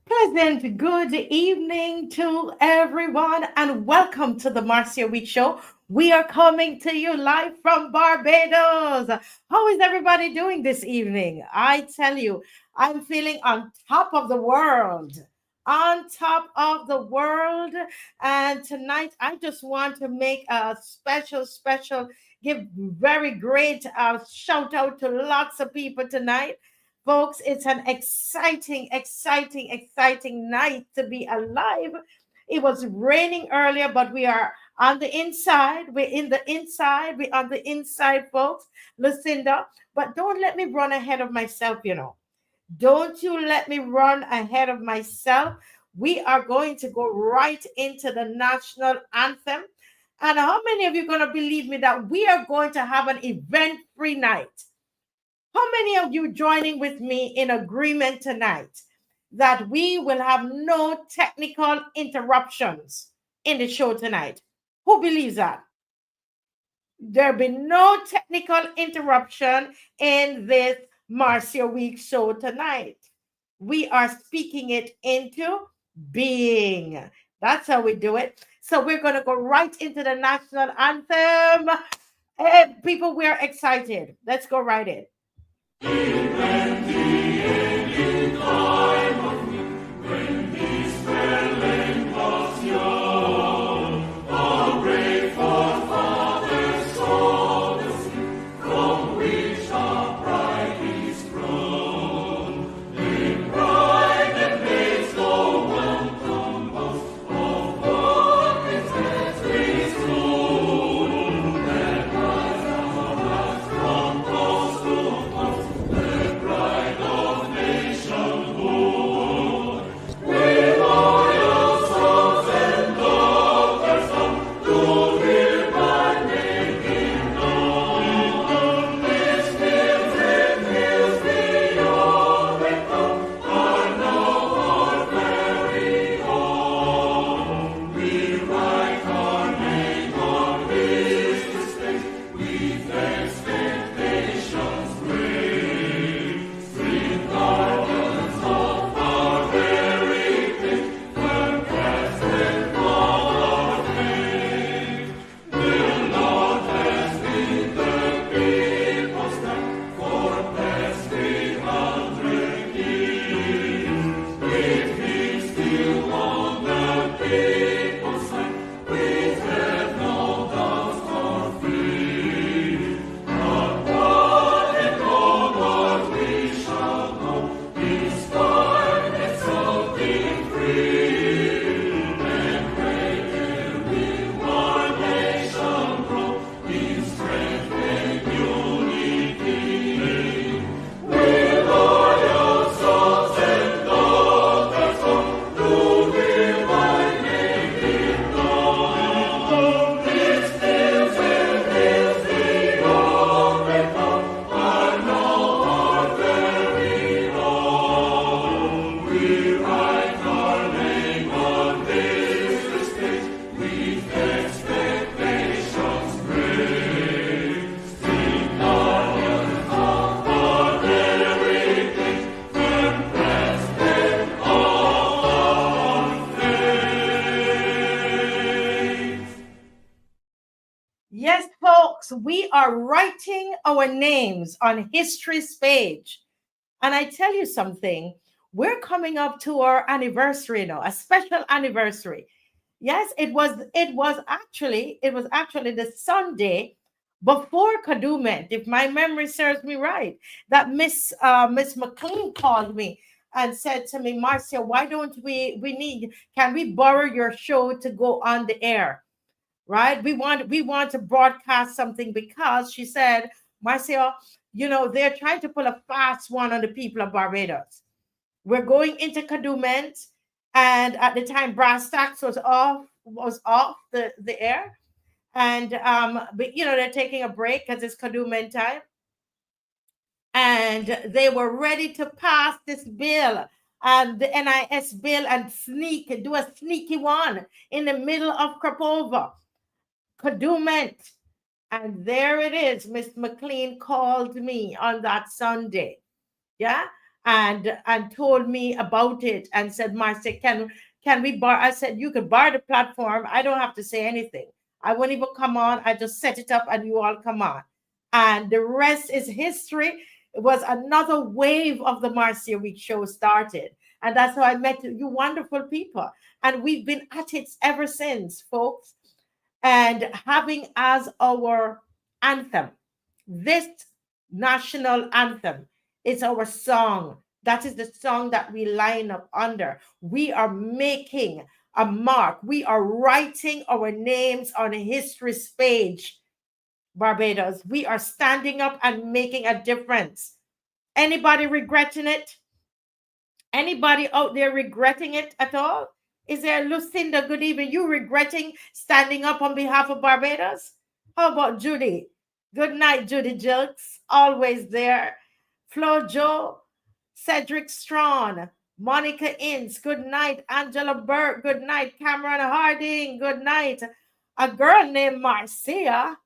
Pleasant good evening to everyone, and welcome to the Marcia Week Show. We are coming to you live from Barbados. How is everybody doing this evening? I tell you, I'm feeling on top of the world. On top of the world. And tonight, I just want to make a special, give very great shout out to lots of people tonight. Folks, it's an exciting night to be alive. It was raining earlier, but we are on the inside. We're in the inside. We're on the inside, folks. Lucinda, but don't let me run ahead of myself. Don't you let me run ahead of myself. We are going to go right into the national anthem. And how many of you are going to believe me that we are going to have an event free night? How many of you joining with me in agreement tonight that we will have no technical interruptions in the show tonight? Who believes that? There'll be no technical interruption in this Marcia Week show tonight. We are speaking it into being. That's how we do it. So we're going to go right into the national anthem. Hey, people, we're excited. Let's go right in. We are writing our names on history's page. And I tell you something, we're coming up to our anniversary now, a special anniversary. Yes, it was actually the Sunday before Kadooment, if my memory serves me right, that Miss McLean called me and said to me, Marcia, why don't can we borrow your show to go on the air? Right? We want to broadcast something because she said, Marcia, they're trying to pull a fast one on the people of Barbados. We're going into Kadooment, and at the time Brass Tacks was off the air. And but they're taking a break because it's Kadooment time. And they were ready to pass this bill and the NIS bill and do a sneaky one in the middle of Krapova. Kadooment. And there it is. Miss McLean called me on that Sunday. Yeah. and told me about it and said, Marcia, can we bar? I said, you could bar the platform. I don't have to say anything. I won't even come on. I just set it up and you all come on. And the rest is history. It was another wave of the Marcia Week show started. And that's how I met you wonderful people. And we've been at it ever since, folks. And having as our anthem, this national anthem is our song. That is the song that we line up under. We are making a mark. We are writing our names on history's page, Barbados. We are standing up and making a difference. Anybody regretting it? Anybody out there regretting it at all? Is there Lucinda? Good evening. You regretting standing up on behalf of Barbados? How about Judy? Good night, Judy Jilks. Always there. Flo Joe, Cedric Strawn, Monica Ince. Good night. Angela Burke. Good night. Cameron Harding. Good night. A girl named Marcia.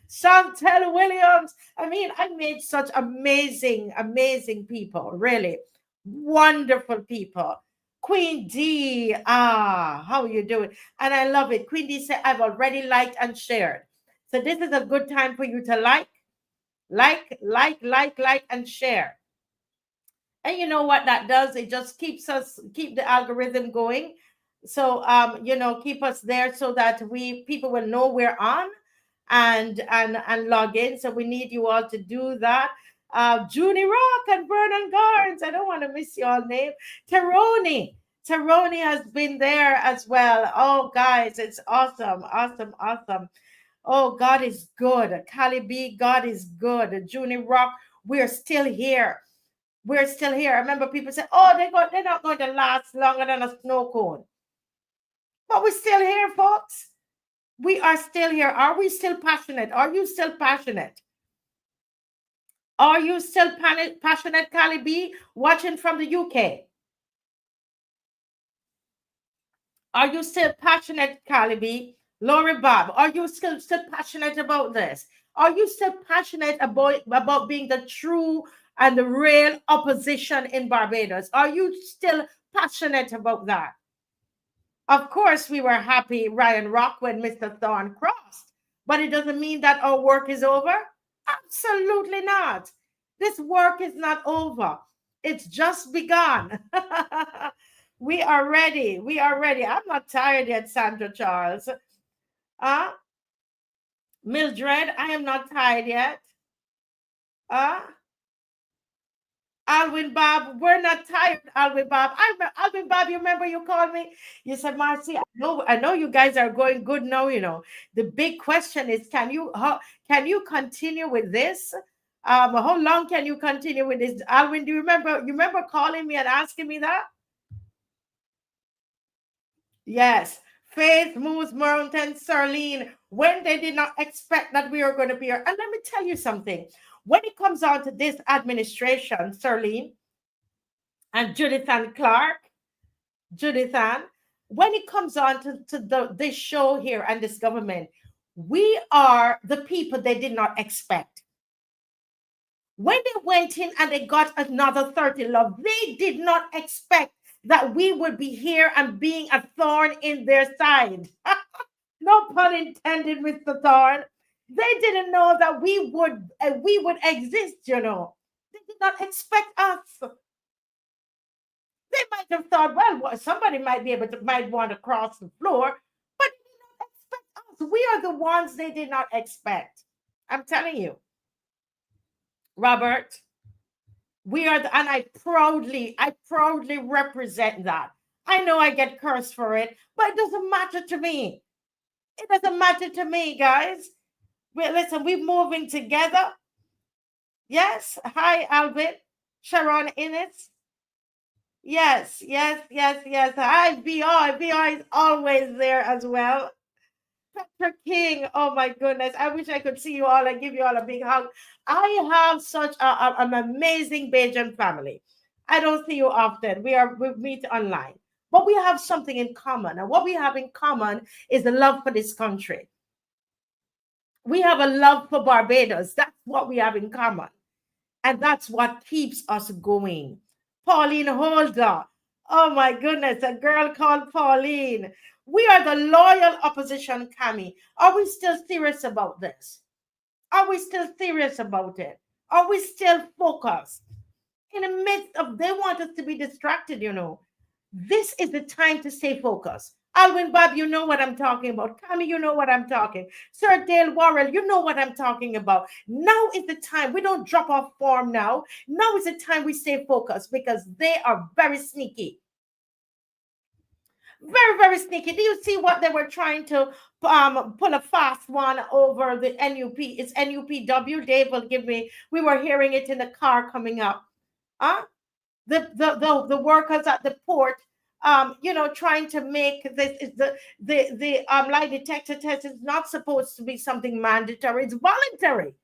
Chantel Williams. I mean, I made such amazing, amazing people, really wonderful people. Queen D, how you doing? And I love it. Queen D said, I've already liked and shared. So this is a good time for you to like, and share. And you know what that does? It just keep the algorithm going. So keep us there so that people will know we're on and log in. So we need you all to do that. Junie Rock and Vernon Garns. I don't want to miss your name. Teroni has been there as well. Oh, guys, it's awesome. Oh, God is good. Cali B, God is good. Junie Rock, we're still here. I remember people say, oh, they're not going to last longer than a snow cone. But we're still here, folks. We are still here. Are we still passionate? Are you still passionate? Are you still passionate, Cali B, watching from the UK? Are you still passionate, Cali B? Lori Bob, are you still passionate about this? Are you still passionate about being the true and the real opposition in Barbados? Are you still passionate about that? Of course, we were happy, Ryan Rock, when Mr. Thorne crossed, but it doesn't mean that our work is over. Absolutely not. This work is not over. It's just begun. We are ready. I'm not tired yet, Sandra Charles. Mildred, I am not tired yet. Alwyn Bob, we're not tired, Alwyn Bob. Alwyn Bob, you remember you called me? You said, Marcy, I know you guys are going good now, The big question is, can you continue with this? How long can you continue with this? Alwyn, do you remember calling me and asking me that? Yes. Faith Moves Mountain, Serlene, when they did not expect that we were going to be here. And let me tell you something. When it comes on to this administration, Serlene and Judith and Clark, when it comes on to this show here and this government, we are the people they did not expect. When they went in and they got another 30 love, they did not expect that we would be here and being a thorn in their side. No pun intended, Mr. Thorn. They didn't know that we would exist, They did not expect us. They might have thought, well, somebody might want to cross the floor, but they did not expect us. We are the ones they did not expect. I'm telling you. Robert, we are and I proudly represent that. I know I get cursed for it, but it doesn't matter to me. It doesn't matter to me, guys. Listen, we're moving together. Yes. Hi, Alvin. Sharon Innes. Yes. Hi, BR. BR is always there as well. Dr. King, oh my goodness. I wish I could see you all and give you all a big hug. I have such an amazing Bajan family. I don't see you often. We meet online. But we have something in common. And what we have in common is the love for this country. We have a love for Barbados. That's what we have in common. And that's what keeps us going. Pauline Holder. Oh my goodness, a girl called Pauline. We are the loyal opposition, Cami. Are we still serious about this? Are we still serious about it? Are we still focused? In the midst of, they want us to be distracted, you know. This is the time to stay focused. Alwyn Bob, you know what I'm talking about. Cami, you know what I'm talking. Sir Dale Worrell, you know what I'm talking about. Now is the time. We don't drop off form now. Now is the time we stay focused because they are very sneaky. Very, very sneaky. Do you see what they were trying to pull a fast one over the NUP? It's NUPW. Dave will give me. We were hearing it in the car coming up. Huh? The workers at the port, you know, trying to make this is the lie detector test is not supposed to be something mandatory. It's voluntary.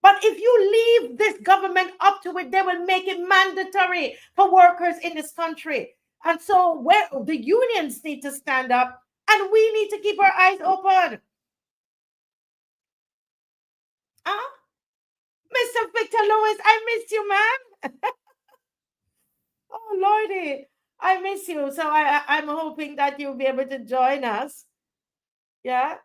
But if you leave this government up to it, they will make it mandatory for workers in this country. And so, where the unions need to stand up, and we need to keep our eyes open. Huh? Mr. Victor Lewis, I miss you, man. Oh, Lordy, I miss you. So I'm hoping that you'll be able to join us. Yeah.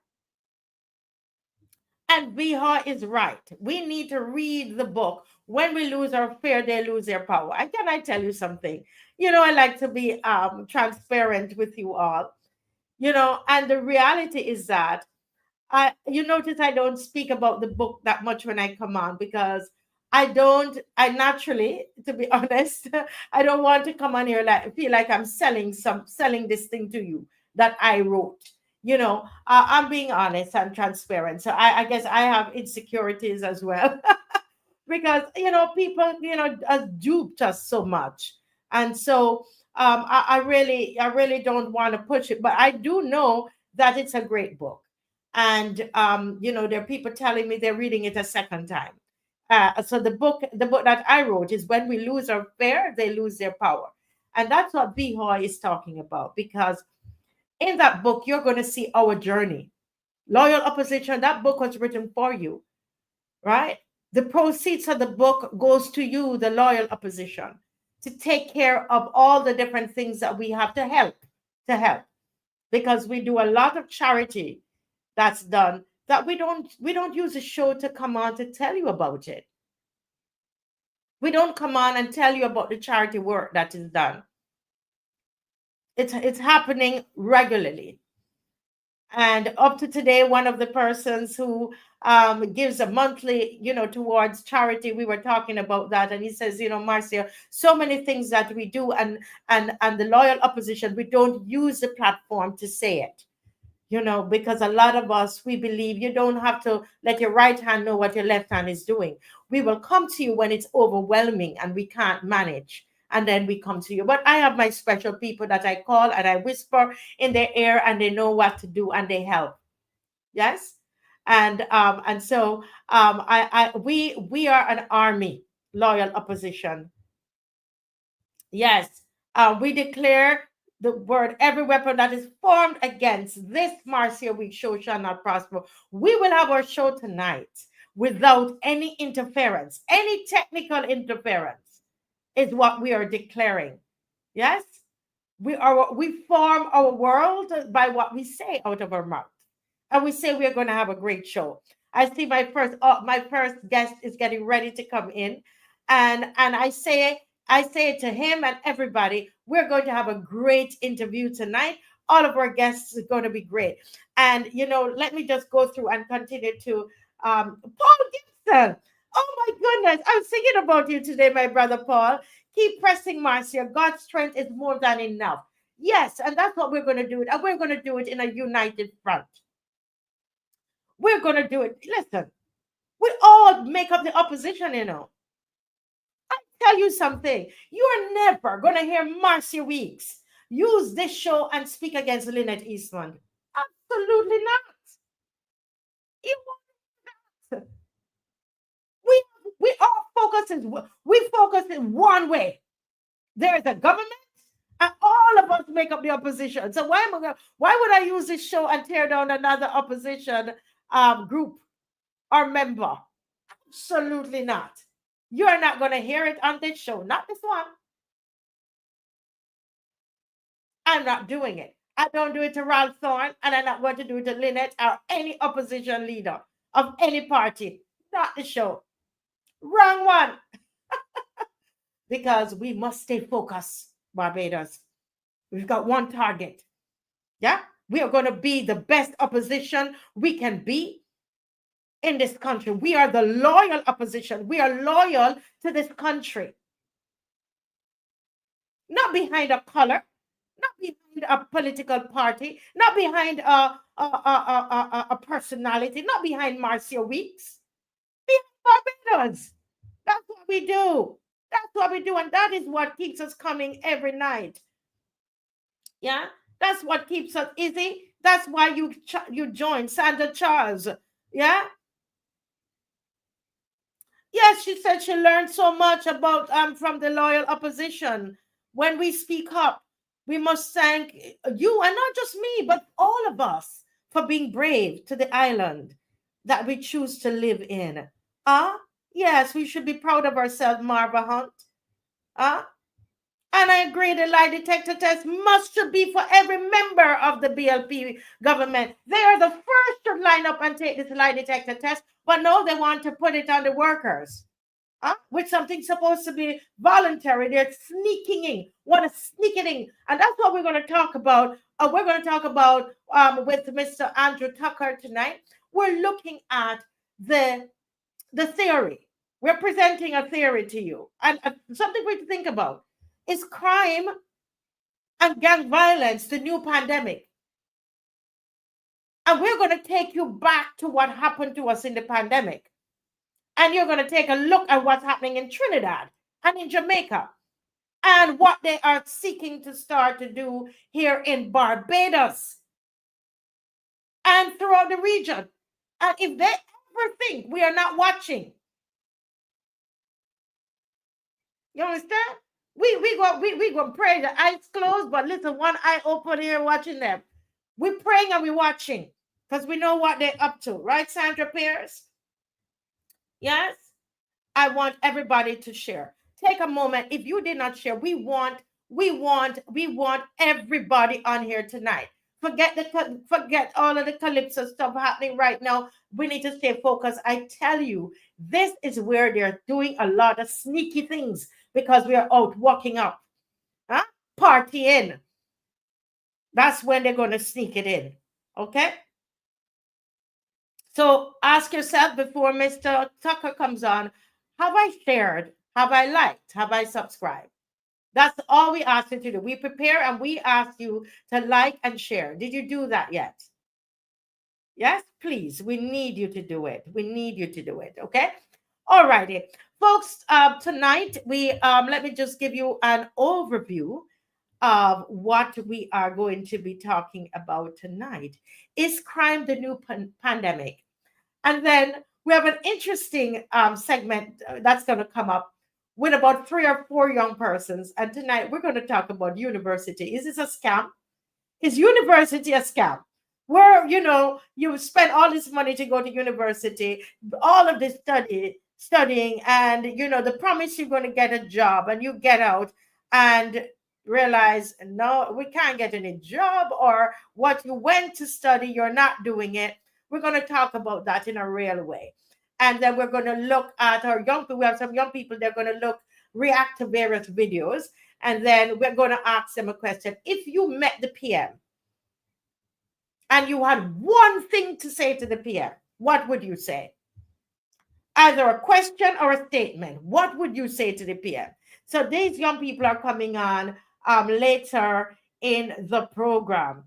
And Biha is right. We need to read the book. When we lose our fear, they lose their power. And can I tell you something? You know, I like to be transparent with you all. You know, and the reality is that you notice I don't speak about the book that much when I come on because I naturally, to be honest, I don't want to come on here like feel like I'm selling this thing to you that I wrote. You know, I'm being honest and transparent. So I guess I have insecurities as well because you know people duped us so much, and so I really don't want to push it, but I do know that it's a great book, and you know there are people telling me they're reading it a second time. So the book that I wrote is when we lose our fear, they lose their power, and that's what Bihoy is talking about because in that book you're going to see our journey. Loyal opposition. That book was written for you, right? The proceeds of the book goes to you, the loyal opposition, to take care of all the different things that we have to help, because we do a lot of charity that's done that we don't use a show to come on to tell you about it. We don't come on and tell you about the charity work that is done. It's happening regularly. And up to today, one of the persons who gives a monthly, towards charity, we were talking about that, and he says, Marcia, so many things that we do, and the loyal opposition, we don't use the platform to say it, because a lot of us, we believe you don't have to let your right hand know what your left hand is doing. We will come to you when it's overwhelming and we can't manage. And then we come to you. But I have my special people that I call and I whisper in their ear, and they know what to do and they help. Yes. And so we are an army, loyal opposition. Yes. We declare the word, every weapon that is formed against this Marcia Week show shall not prosper. We will have our show tonight without any interference, any technical interference is what we are declaring. Yes? We form our world by what we say out of our mouth. And we say we are going to have a great show. I see my first guest is getting ready to come in. And I say it to him and everybody, we're going to have a great interview tonight. All of our guests are going to be great. And let me just go through and continue to Paul Gibson. Oh my goodness, I'm thinking about you today, my brother Paul. Keep pressing, Marcia. God's strength is more than enough. Yes, and that's what we're going to do it. And we're going to do it in a united front. We're going to do it. Listen, we all make up the opposition. I tell you something. You are never going to hear Marcia Weeks use this show and speak against Lynette Eastman. Absolutely not. You won't. We all focus in one way. There is a government, and all of us make up the opposition. So why would I use this show and tear down another opposition group or member? Absolutely not. You're not going to hear it on this show, not this one. I'm not doing it. I don't do it to Ralph Thorne, and I'm not going to do it to Lynette or any opposition leader of any party. Not the show. Wrong one. Because we must stay focused, Barbados. We've got one target. Yeah? We are going to be the best opposition we can be in this country. We are the loyal opposition. We are loyal to this country. Not behind a color, not behind a political party, not behind a personality, not behind Marcia Weeks. Behind Barbados. That's what we do. That's what we do. And that is what keeps us coming every night. Yeah? That's what keeps us easy. That's why you joined Sandra Charles. Yeah? Yes, she said she learned so much about from the loyal opposition. When we speak up, we must thank you, and not just me, but all of us, for being brave to the island that we choose to live in. Yes, we should be proud of ourselves, Marva Hunt. And I agree the lie detector test must be for every member of the BLP government. They are the first to line up and take this lie detector test, but no, they want to put it on the workers. With something supposed to be voluntary. They're sneaking in, want to sneak it in. And that's what we're going to talk about. We're going to talk about with Mr. Andrew Tucker tonight. We're looking at the theory. We're presenting a theory to you. And something for you to think about. Is crime and gang violence the new pandemic? And we're going to take you back to what happened to us in the pandemic. And you're going to take a look at what's happening in Trinidad and in Jamaica and what they are seeking to start to do here in Barbados and throughout the region. And if they ever think we are not watching, you understand? We go pray, the eyes closed, but listen, one eye open here watching them. We're praying and we're watching because we know what they're up to, right, Sandra Pierce? Yes? I want everybody to share. Take a moment. If you did not share, we want everybody on here tonight. Forget all of the calypso stuff happening right now. We need to stay focused. I tell you, this is where they're doing a lot of sneaky things because we are out walking up, partying. That's when they're going to sneak it in. Okay? So ask yourself before Mr. Tucker comes on, have I shared? Have I liked? Have I subscribed? That's all we ask you to do. We prepare and we ask you to like and share. Did you do that yet? Yes, please. We need you to do it. We need you to do it. Okay. All righty. Folks, tonight we let me just give you an overview of what we are going to be talking about tonight. Is crime the new pandemic? And then we have an interesting segment that's going to come up with about 3 or 4 young persons. And tonight we're going to talk about university. Is this a scam? Is university a scam? Where, you spend all this money to go to university, all of this studying, and, the promise you're going to get a job, and you get out and realize, no, we can't get any job, or what you went to study, you're not doing it. We're going to talk about that in a real way. And then we're going to look at our young people. We have some young people, they're going to react to various videos. And then we're going to ask them a question. If you met the PM and you had one thing to say to the PM, what would you say? Either a question or a statement. What would you say to the PM? So these young people are coming on later in the program.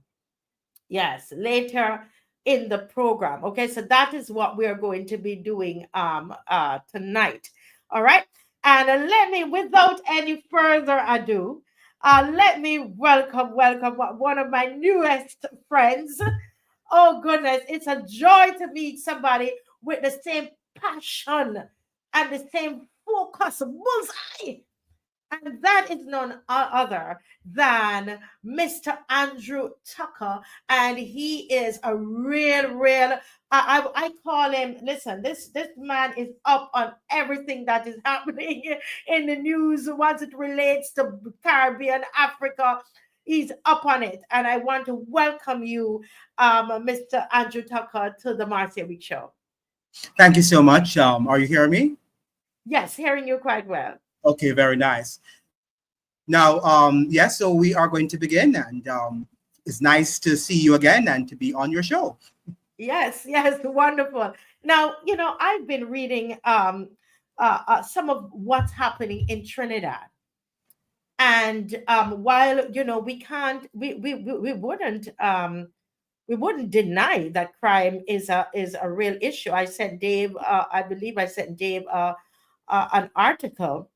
Yes, later in the program. Okay, so that is what we are going to be doing tonight. All right, and let me, without any further ado, let me welcome one of my newest friends. Oh goodness, it's a joy to meet somebody with the same passion and the same focus, bullseye And that is none other than Mr. Andrew Tucker. And he is a real, I call him, listen, this man is up on everything that is happening in the news once it relates to Caribbean, Africa. He's up on it. And I want to welcome you, Mr. Andrew Tucker, to the Marcia Week Show. Thank you so much. Are you hearing me? Yes, hearing you quite well. Okay, very nice. Now, yes, so we are going to begin, and it's nice to see you again and to be on your show. Yes, yes, wonderful. Now, I've been reading some of what's happening in Trinidad. And while we can't, we wouldn't deny that crime is a real issue. I sent Dave, I believe I sent Dave an article.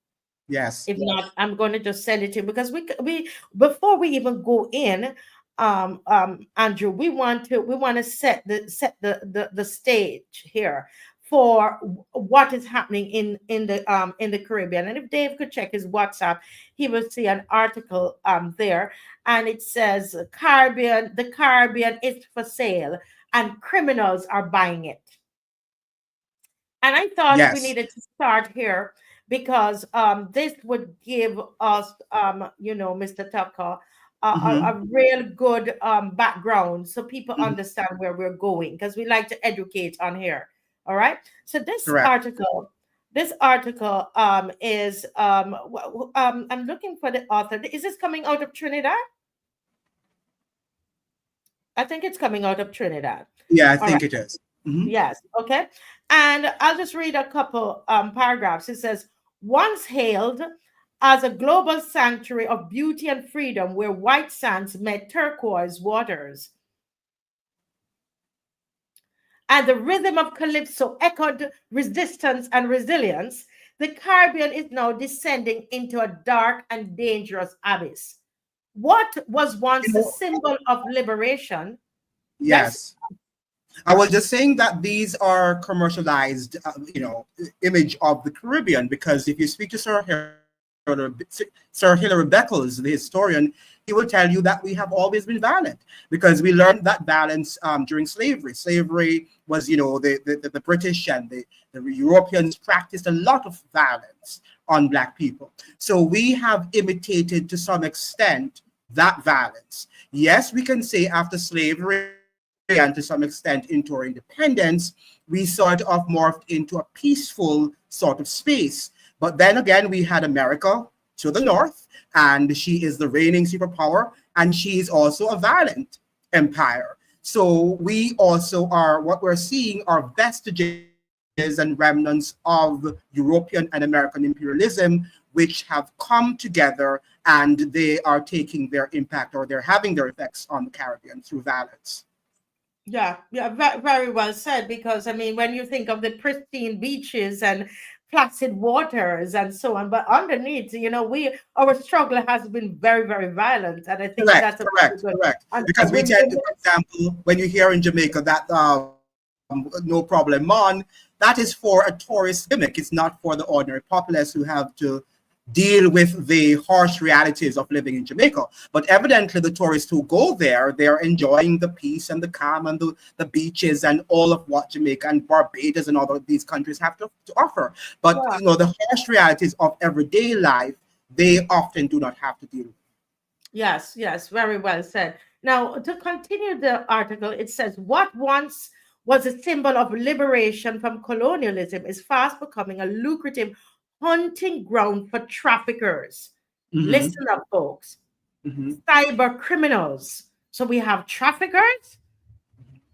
Yes. If not, I'm going to just send it to you, because we before we even go in, Andrew, we want to set the stage here for what is happening in the Caribbean. And if Dave could check his WhatsApp, he will see an article there, and it says the Caribbean is for sale and criminals are buying it. And I thought we Yes. needed to start here because this would give us, Mr. Tucker, Mm-hmm. a real good background so people Hmm. understand where we're going, because we like to educate on here. All right. So Correct. this article is I'm looking for the author. Is this coming out of Trinidad? I think it's coming out of Trinidad. Yeah, I All right. think it is. Mm-hmm. Yes. Okay. And I'll just read a couple paragraphs. It says, once hailed as a global sanctuary of beauty and freedom where white sands met turquoise waters, and the rhythm of calypso echoed resistance and resilience, the Caribbean is now descending into a dark and dangerous abyss. What was You once a know, symbol of liberation? Yes. yes. I was just saying that these are commercialized, image of the Caribbean, because if you speak to Sir Hilary Beckles, the historian, he will tell you that we have always been violent because we learned that balance during slavery. Slavery was, the British and the Europeans practiced a lot of violence on Black people. So we have imitated to some extent that violence. Yes, we can say after slavery and to some extent into our independence, we sort of morphed into a peaceful sort of space. But then again, we had America to the north, and she is the reigning superpower, and she is also a violent empire. So we also are, what we're seeing are vestiges and remnants of European and American imperialism, which have come together, and they are taking their impact, or they're having their effects on the Caribbean through violence. Yeah, yeah, very well said. Because I mean, when you think of the pristine beaches and placid waters and so on, but underneath, our struggle has been very violent, and I think Correct, that's a very correct, good. correct. And so Because we when tend to, for example, when you hear in Jamaica that no problem man, that is for a tourist gimmick. It's not for the ordinary populace who have to deal with the harsh realities of living in Jamaica. But evidently, the tourists who go there, they're enjoying the peace and the calm and the beaches and all of what Jamaica and Barbados and all of these countries have to offer. But yeah, the harsh realities of everyday life, they often do not have to deal with. yes, very well said. Now, to continue the article, it says, what once was a symbol of liberation from colonialism is fast becoming a lucrative hunting ground for traffickers. Hmm. Listen up, folks. Hmm. Cyber criminals. So we have traffickers,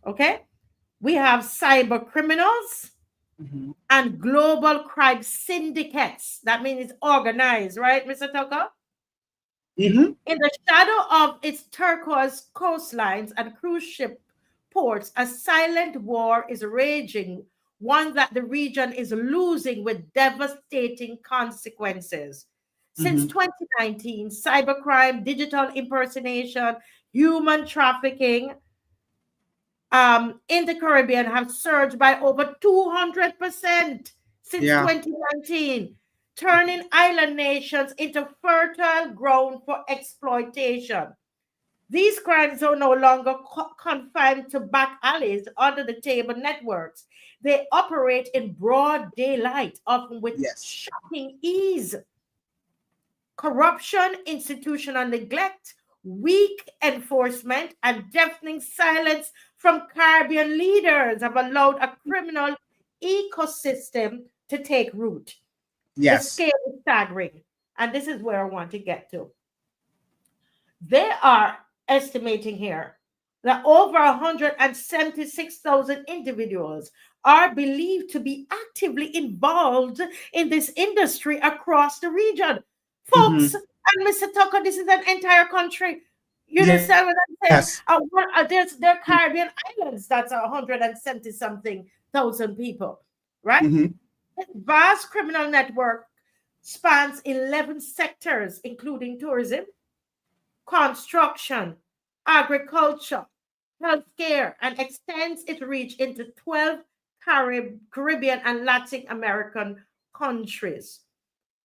okay? We have cyber criminals Hmm. and global crime syndicates. That means it's organized, right, Mr. Tucker? Hmm. In the shadow of its turquoise coastlines and cruise ship ports, a silent war is raging, one that the region is losing with devastating consequences. Since Hmm. 2019, cybercrime, digital impersonation, human trafficking in the Caribbean have surged by over 200% since Yeah. 2019. turning island nations into fertile ground for exploitation. These crimes are no longer confined to back alleys, under the table networks. They operate in broad daylight, often with Yes. shocking ease. Corruption, institutional neglect, weak enforcement, and deafening silence from Caribbean leaders have allowed a criminal ecosystem to take root. The Yes. scale is staggering, and this is where I want to get to. They are estimating here that over 176,000 individuals are believed to be actively involved in this industry across the region. Folks, Mm-hmm. and Mr. Tucker, this is an entire country. You understand what I'm saying? Yes. There are Caribbean islands that's 170 something thousand people, right? Mm-hmm. This vast criminal network spans 11 sectors, including tourism, construction, agriculture, healthcare, and extends its reach into 12 Caribbean and Latin American countries.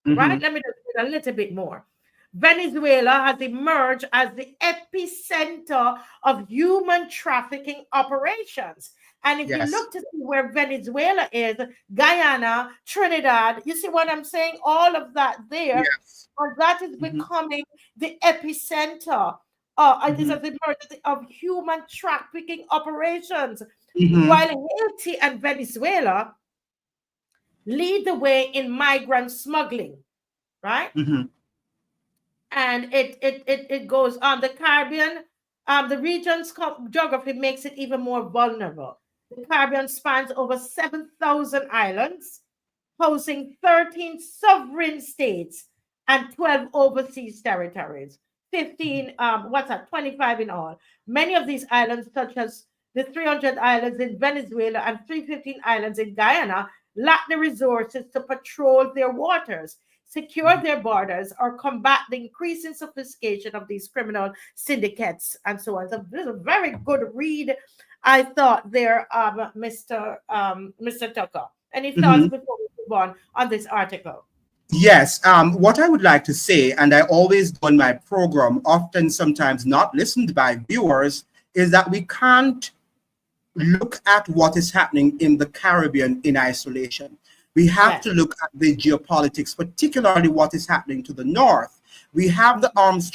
Right? Mm-hmm. Let me just read a little bit more. Venezuela has emerged as the epicenter of human trafficking operations. And if you Yes. look to see where Venezuela is, Guyana, Trinidad, you see what I'm saying? All of that there, Yes. and that is Mm-hmm. becoming the epicenter. It is Mm-hmm. of the emergence of human trafficking operations, Mm-hmm. while Haiti and Venezuela lead the way in migrant smuggling, right? Mm-hmm. And it goes on. The Caribbean, the region's geography makes it even more vulnerable. The Caribbean spans over 7,000 islands, hosting 13 sovereign states and 12 overseas territories. 15, what's that, 25 in all. Many of these islands, such as the 300 islands in Venezuela and 315 islands in Guyana, lack the resources to patrol their waters, secure their borders, or combat the increasing sophistication of these criminal syndicates and so on. So this is a very good read, I thought, there, Mr. Tucker. Any thoughts Mm-hmm. before we move on this article? Yes, what I would like to say, and I always do on my program, often sometimes not listened by viewers, is that we can't look at what is happening in the Caribbean in isolation. We have Yes. to look at the geopolitics, particularly what is happening to the north. We have the arms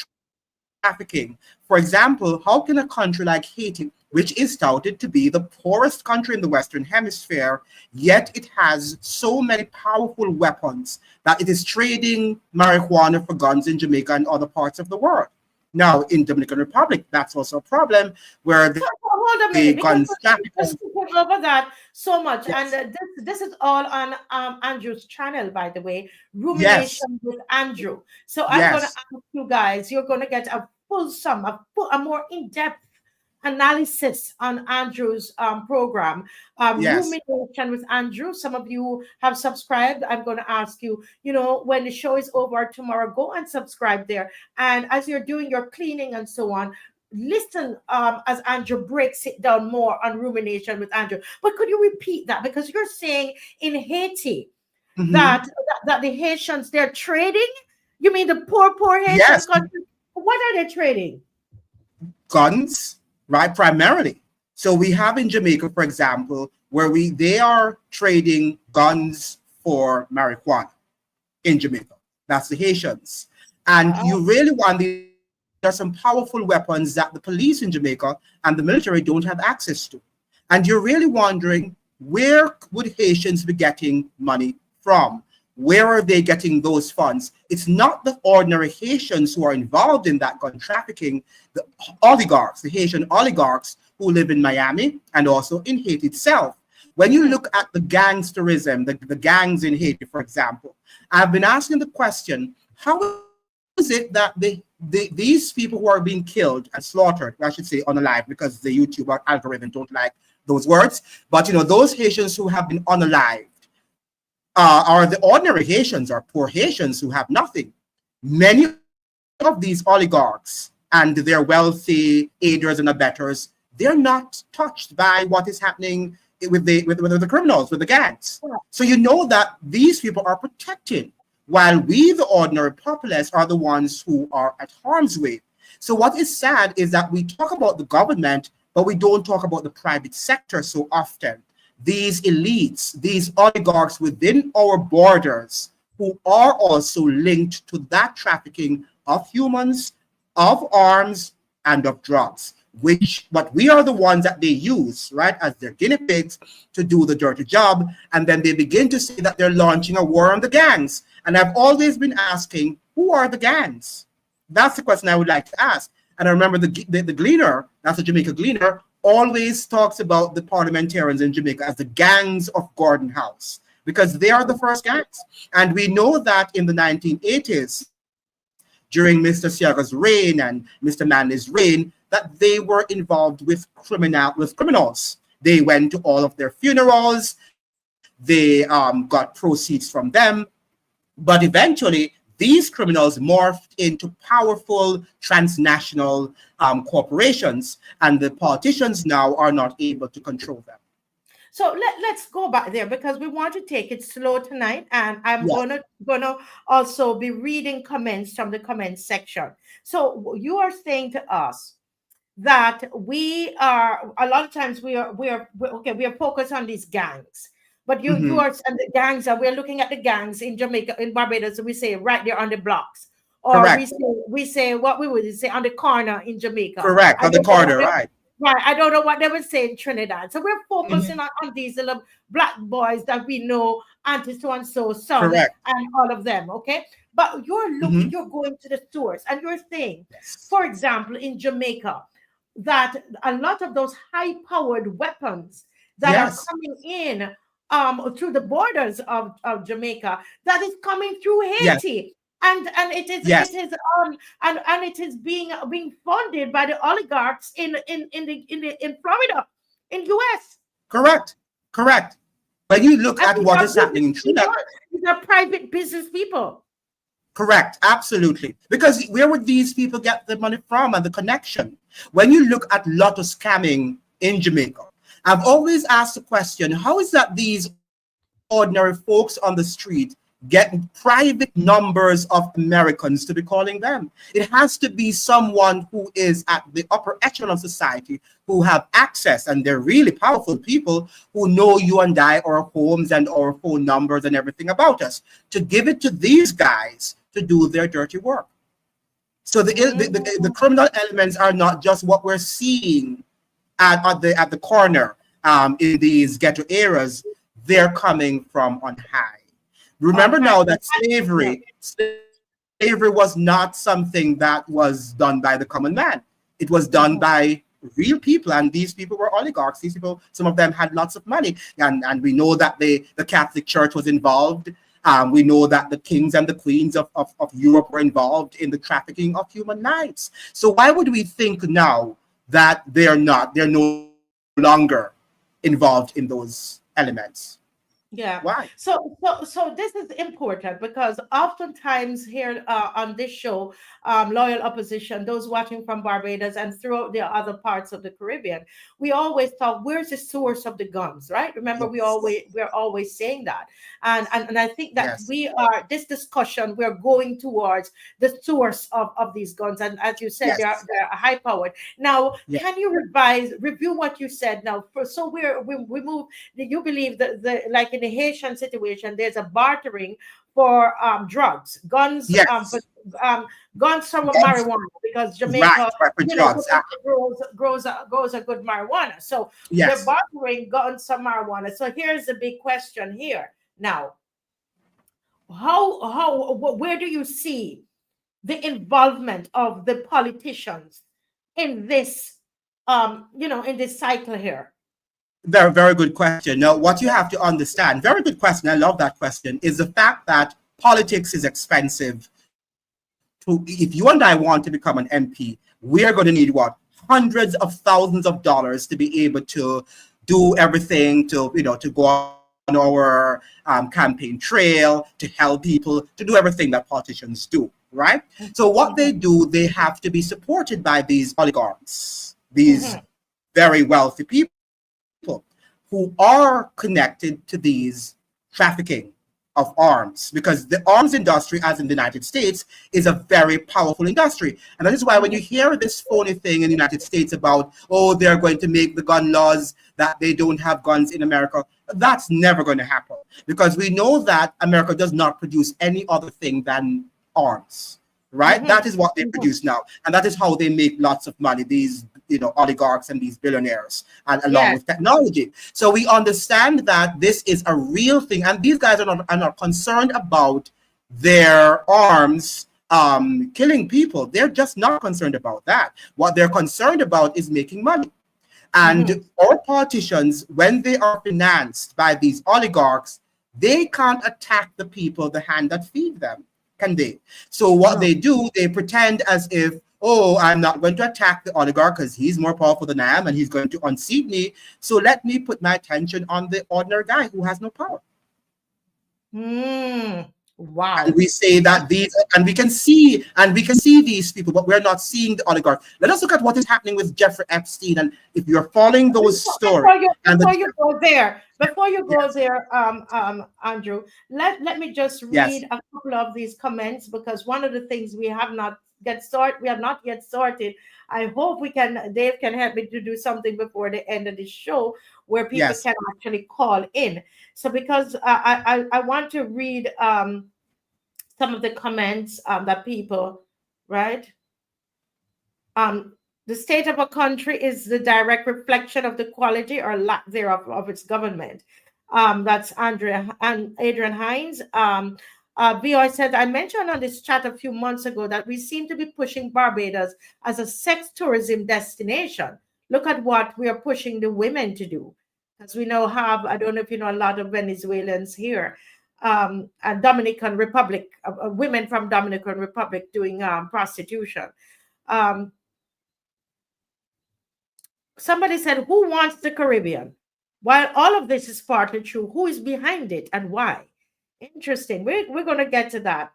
trafficking. For example, how can a country like Haiti, which is touted to be the poorest country in the Western Hemisphere, yet it has so many powerful weapons that it is trading marijuana for guns in Jamaica and other parts of the world? Now, in Dominican Republic, that's also a problem where Hold a the minute, because guns we're just traffickers. skipping over that so much. And Yes, this is all on Andrew's channel, by the way, yes, Rumination with Andrew. So I'm going to yes, ask you guys, you're going to get a fulsome, a more in-depth analysis on Andrew's program, yes. Rumination with Andrew. Some of you have subscribed. I'm going to ask you, when the show is over tomorrow, go and subscribe there. And as you're doing your cleaning and so on, listen as Andrew breaks it down more on Rumination with Andrew. But could you repeat that? Because you're saying in Haiti Mhm. that the Haitians, they're trading? You mean the poor Haitian Yes, country? What are they trading? guns, right? Primarily. So we have in Jamaica, for example, where they are trading guns for marijuana in Jamaica. That's the Haitians. And Uh, you really want these are some powerful weapons that the police in Jamaica and the military don't have access to. And you're really wondering, where would Haitians be getting money from? Where are they getting those funds? It's not the ordinary Haitians who are involved in that gun trafficking, the oligarchs, the Haitian oligarchs who live in Miami and also in Haiti itself. When you look at the gangsterism, the gangs in Haiti, for example, I've been asking the question, how is it that these people who are being killed and slaughtered, I should say unalive, because the YouTube algorithm don't like those words, but those Haitians who have been unalived are the ordinary Haitians or poor Haitians who have nothing. Many of these oligarchs and their wealthy aiders and abettors, they're not touched by what is happening with the criminals, with the gangs. So you know that these people are protecting while we, the ordinary populace, are the ones who are at harm's way. So what is sad is that we talk about the government, but we don't talk about the private sector so often. These elites, these oligarchs within our borders, who are also linked to that trafficking of humans, of arms, and of drugs, but we are the ones that they use, right, as their guinea pigs to do the dirty job. And then they begin to say that they're launching a war on the gangs. And I've always been asking, who are the gangs? That's the question I would like to ask. And I remember the Gleaner, that's a Jamaica Gleaner, always talks about the parliamentarians in Jamaica as the gangs of Gordon House, because they are the first gangs. And we know that in the 1980s, during Mr. Siaga's reign and Mr. Manley's reign, that they were involved with criminals. They went to all of their funerals. They got proceeds from them. But eventually, these criminals morphed into powerful transnational corporations, and the politicians now are not able to control them. So let's go back there, because we want to take it slow tonight, and I'm gonna also be reading comments from the comments section. So you are saying to us that we are, a lot of times we are focused on these gangs, but you are, and the gangs, and we're looking at the gangs in Jamaica, in Barbados, we say right there on the blocks, or correct. we say what we would say on the corner in Jamaica, correct, on the corner, right. Right, I don't know what they would say in Trinidad. So we're focusing on these little black boys that we know, Auntie so and so, son, correct, and all of them. Okay, but you're looking, you're going to the source, and you're saying, for example, in Jamaica, that a lot of those high-powered weapons that are coming in through the borders of Jamaica, that is coming through Haiti. And it is and it is being funded by the oligarchs in Florida, in US. Correct. When you look at what is happening in Trinidad, these are private business people. Correct, absolutely. Because where would these people get the money from and the connection? When you look at lotto scamming in Jamaica, I've always asked the question, how is that these ordinary folks on the street get private numbers of Americans to be calling them? It has to be someone who is at the upper echelon of society, who have access, and they're really powerful people who know you and I, our homes and our phone numbers and everything about us, to give it to these guys to do their dirty work. So the criminal elements are not just what we're seeing at the corner in these ghetto areas. They're coming from on high. Remember now that slavery was not something that was done by the common man. It was done by real people, and these people were oligarchs. These people, some of them had lots of money, and we know that the Catholic Church was involved. We know that the kings and the queens of Europe were involved in the trafficking of human lives. So why would we think now that they're no longer involved in those elements? Yeah. Why? So this is important, because oftentimes here on this show, Loyal Opposition, those watching from Barbados and throughout the other parts of the Caribbean, we always talk, where's the source of the guns, right? Remember, we're always saying that. And I think that this discussion, we're going towards the source of these guns. And as you said, they're high powered. Now, can you review what you said now? So we move, you believe that like in the Haitian situation, there's a bartering for drugs, guns, guns from marijuana, because Jamaica grows a good marijuana. So they're bartering guns from marijuana. So here's the big question here. Now, where do you see the involvement of the politicians in this, in this cycle here? Very, very good question. Now, what you have to understand, very good question, I love that question, is the fact that politics is expensive. If you and I want to become an MP, we are going to need what? Hundreds of thousands of dollars to be able to do everything, to go on our campaign trail, to help people, to do everything that politicians do, right? So what they do, they have to be supported by these oligarchs, these very wealthy people who are connected to these trafficking of arms, because the arms industry, as in the United States, is a very powerful industry. And that is why when you hear this phony thing in the United States about, oh, they're going to make the gun laws that they don't have guns in America, that's never going to happen, because we know that America does not produce any other thing than arms. Right? That is what they produce now. And that is how they make lots of money, these, oligarchs and these billionaires, and along with technology. So we understand that this is a real thing. And these guys are not concerned about their arms killing people. They're just not concerned about that. What they're concerned about is making money. And our politicians, when they are financed by these oligarchs, they can't attack the people, the hand that feed them. Can they? So what they do, they pretend as if, oh, I'm not going to attack the oligarch because he's more powerful than I am and he's going to unseat me. So let me put my attention on the ordinary guy who has no power. Wow. And we say that these, and we can see these people, but we're not seeing the oligarch. Let us look at what is happening with Jeffrey Epstein. And if you're following those stories, before you go there, Andrew, let me just read a couple of these comments, because one of the things we have not yet started. I hope Dave can help me to do something before the end of the show where people can actually call in. So because I want to read some of the comments that people, right? The state of a country is the direct reflection of the quality or lack thereof of its government. That's Andrea and Adrian Hines. VOI said, I mentioned on this chat a few months ago that we seem to be pushing Barbados as a sex tourism destination. Look at what we are pushing the women to do. As we now have, I don't know if you know, a lot of Venezuelans here, and Dominican Republic, women from Dominican Republic doing prostitution. Somebody said, who wants the Caribbean? While all of this is partly true, who is behind it and why? Interesting. We're going to get to that.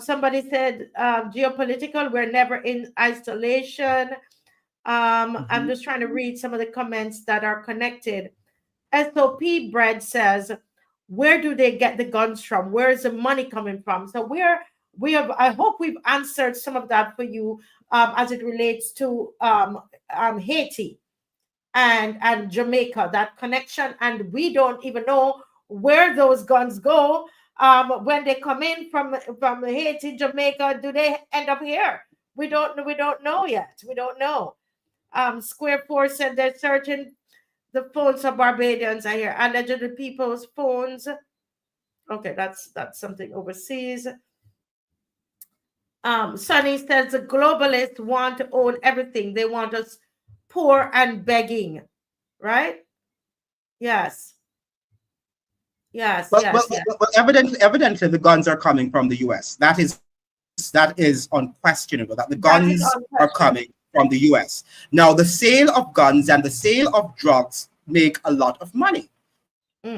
Somebody said, geopolitical, we're never in isolation. I'm just trying to read some of the comments that are connected. SOP Bread says, where do they get the guns from? Where is the money coming from? So I hope we've answered some of that for you as it relates to Haiti and Jamaica, that connection. And we don't even know where those guns go when they come in from Haiti, Jamaica. Do they end up here? We don't know yet. We don't know. Square Four said they're searching the phones of Barbadians. I hear allegedly people's phones. Okay, that's something overseas. Sonny says the globalists want to own everything. They want us poor and begging, right? Yes. But evidently the guns are coming from the US. That is unquestionable, that the guns are coming from the US. Now, the sale of guns and the sale of drugs make a lot of money.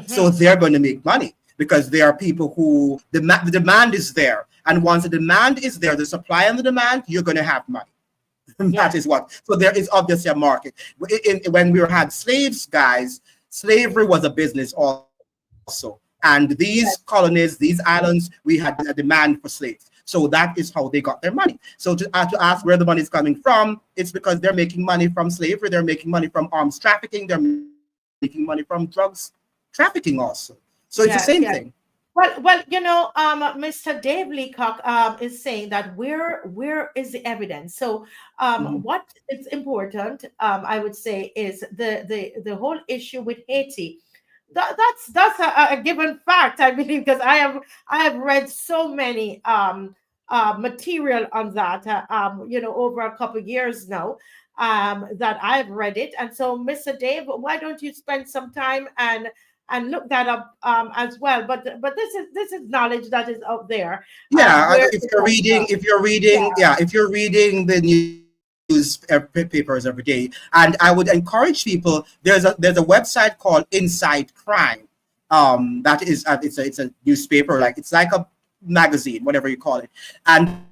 So they're going to make money because there are people who, the demand is there. And once the demand is there, the supply and the demand, you're going to have money. That is what. So there is obviously a market. When we had slaves, guys, slavery was a business also. And these colonies, these islands, we had a demand for slaves. So that is how they got their money. So to ask where the money is coming from, it's because they're making money from slavery, they're making money from arms trafficking, they're making money from drugs trafficking also. So it's the same thing. Well, Mr. Dave Leacock is saying that where is the evidence? So what is important, I would say, is the whole issue with Haiti. That's a given fact, I believe, because I have read so many material on that, over a couple of years now, that I've read it. And so, Mr. Dave, why don't you spend some time and look that up as well? But this is knowledge that is out there. If you're reading the newspapers every day, and I would encourage people. There's a website called Inside Crime. That is it's a newspaper, it's like a magazine, whatever you call it, and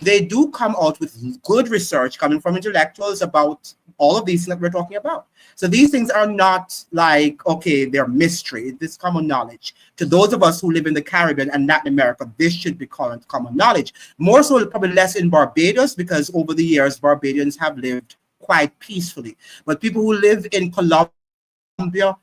they do come out with good research coming from intellectuals about all of these things that we're talking about. So these things are not like, okay, they're mystery. This common knowledge. To those of us who live in the Caribbean and Latin America, this should be common knowledge. More so, probably less in Barbados, because over the years, Barbadians have lived quite peacefully. But people who live in Colombia,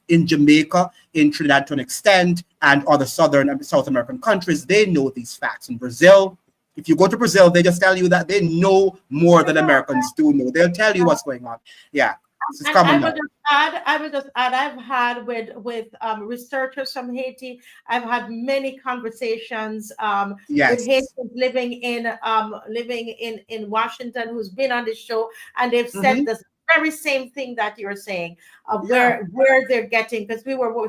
in Jamaica, in Trinidad to an extent, and other Southern and South American countries, they know these facts. In Brazil, if you go to Brazil, they just tell you that they know more than Americans do know. They'll tell you what's going on. Yeah, this is And I common would knowledge. just add, I've had with researchers from Haiti. I've had many conversations with Yes. Haitians living in Washington who's been on the show, and they've said Mm-hmm. the very same thing that you're saying, Yeah. where they're getting, because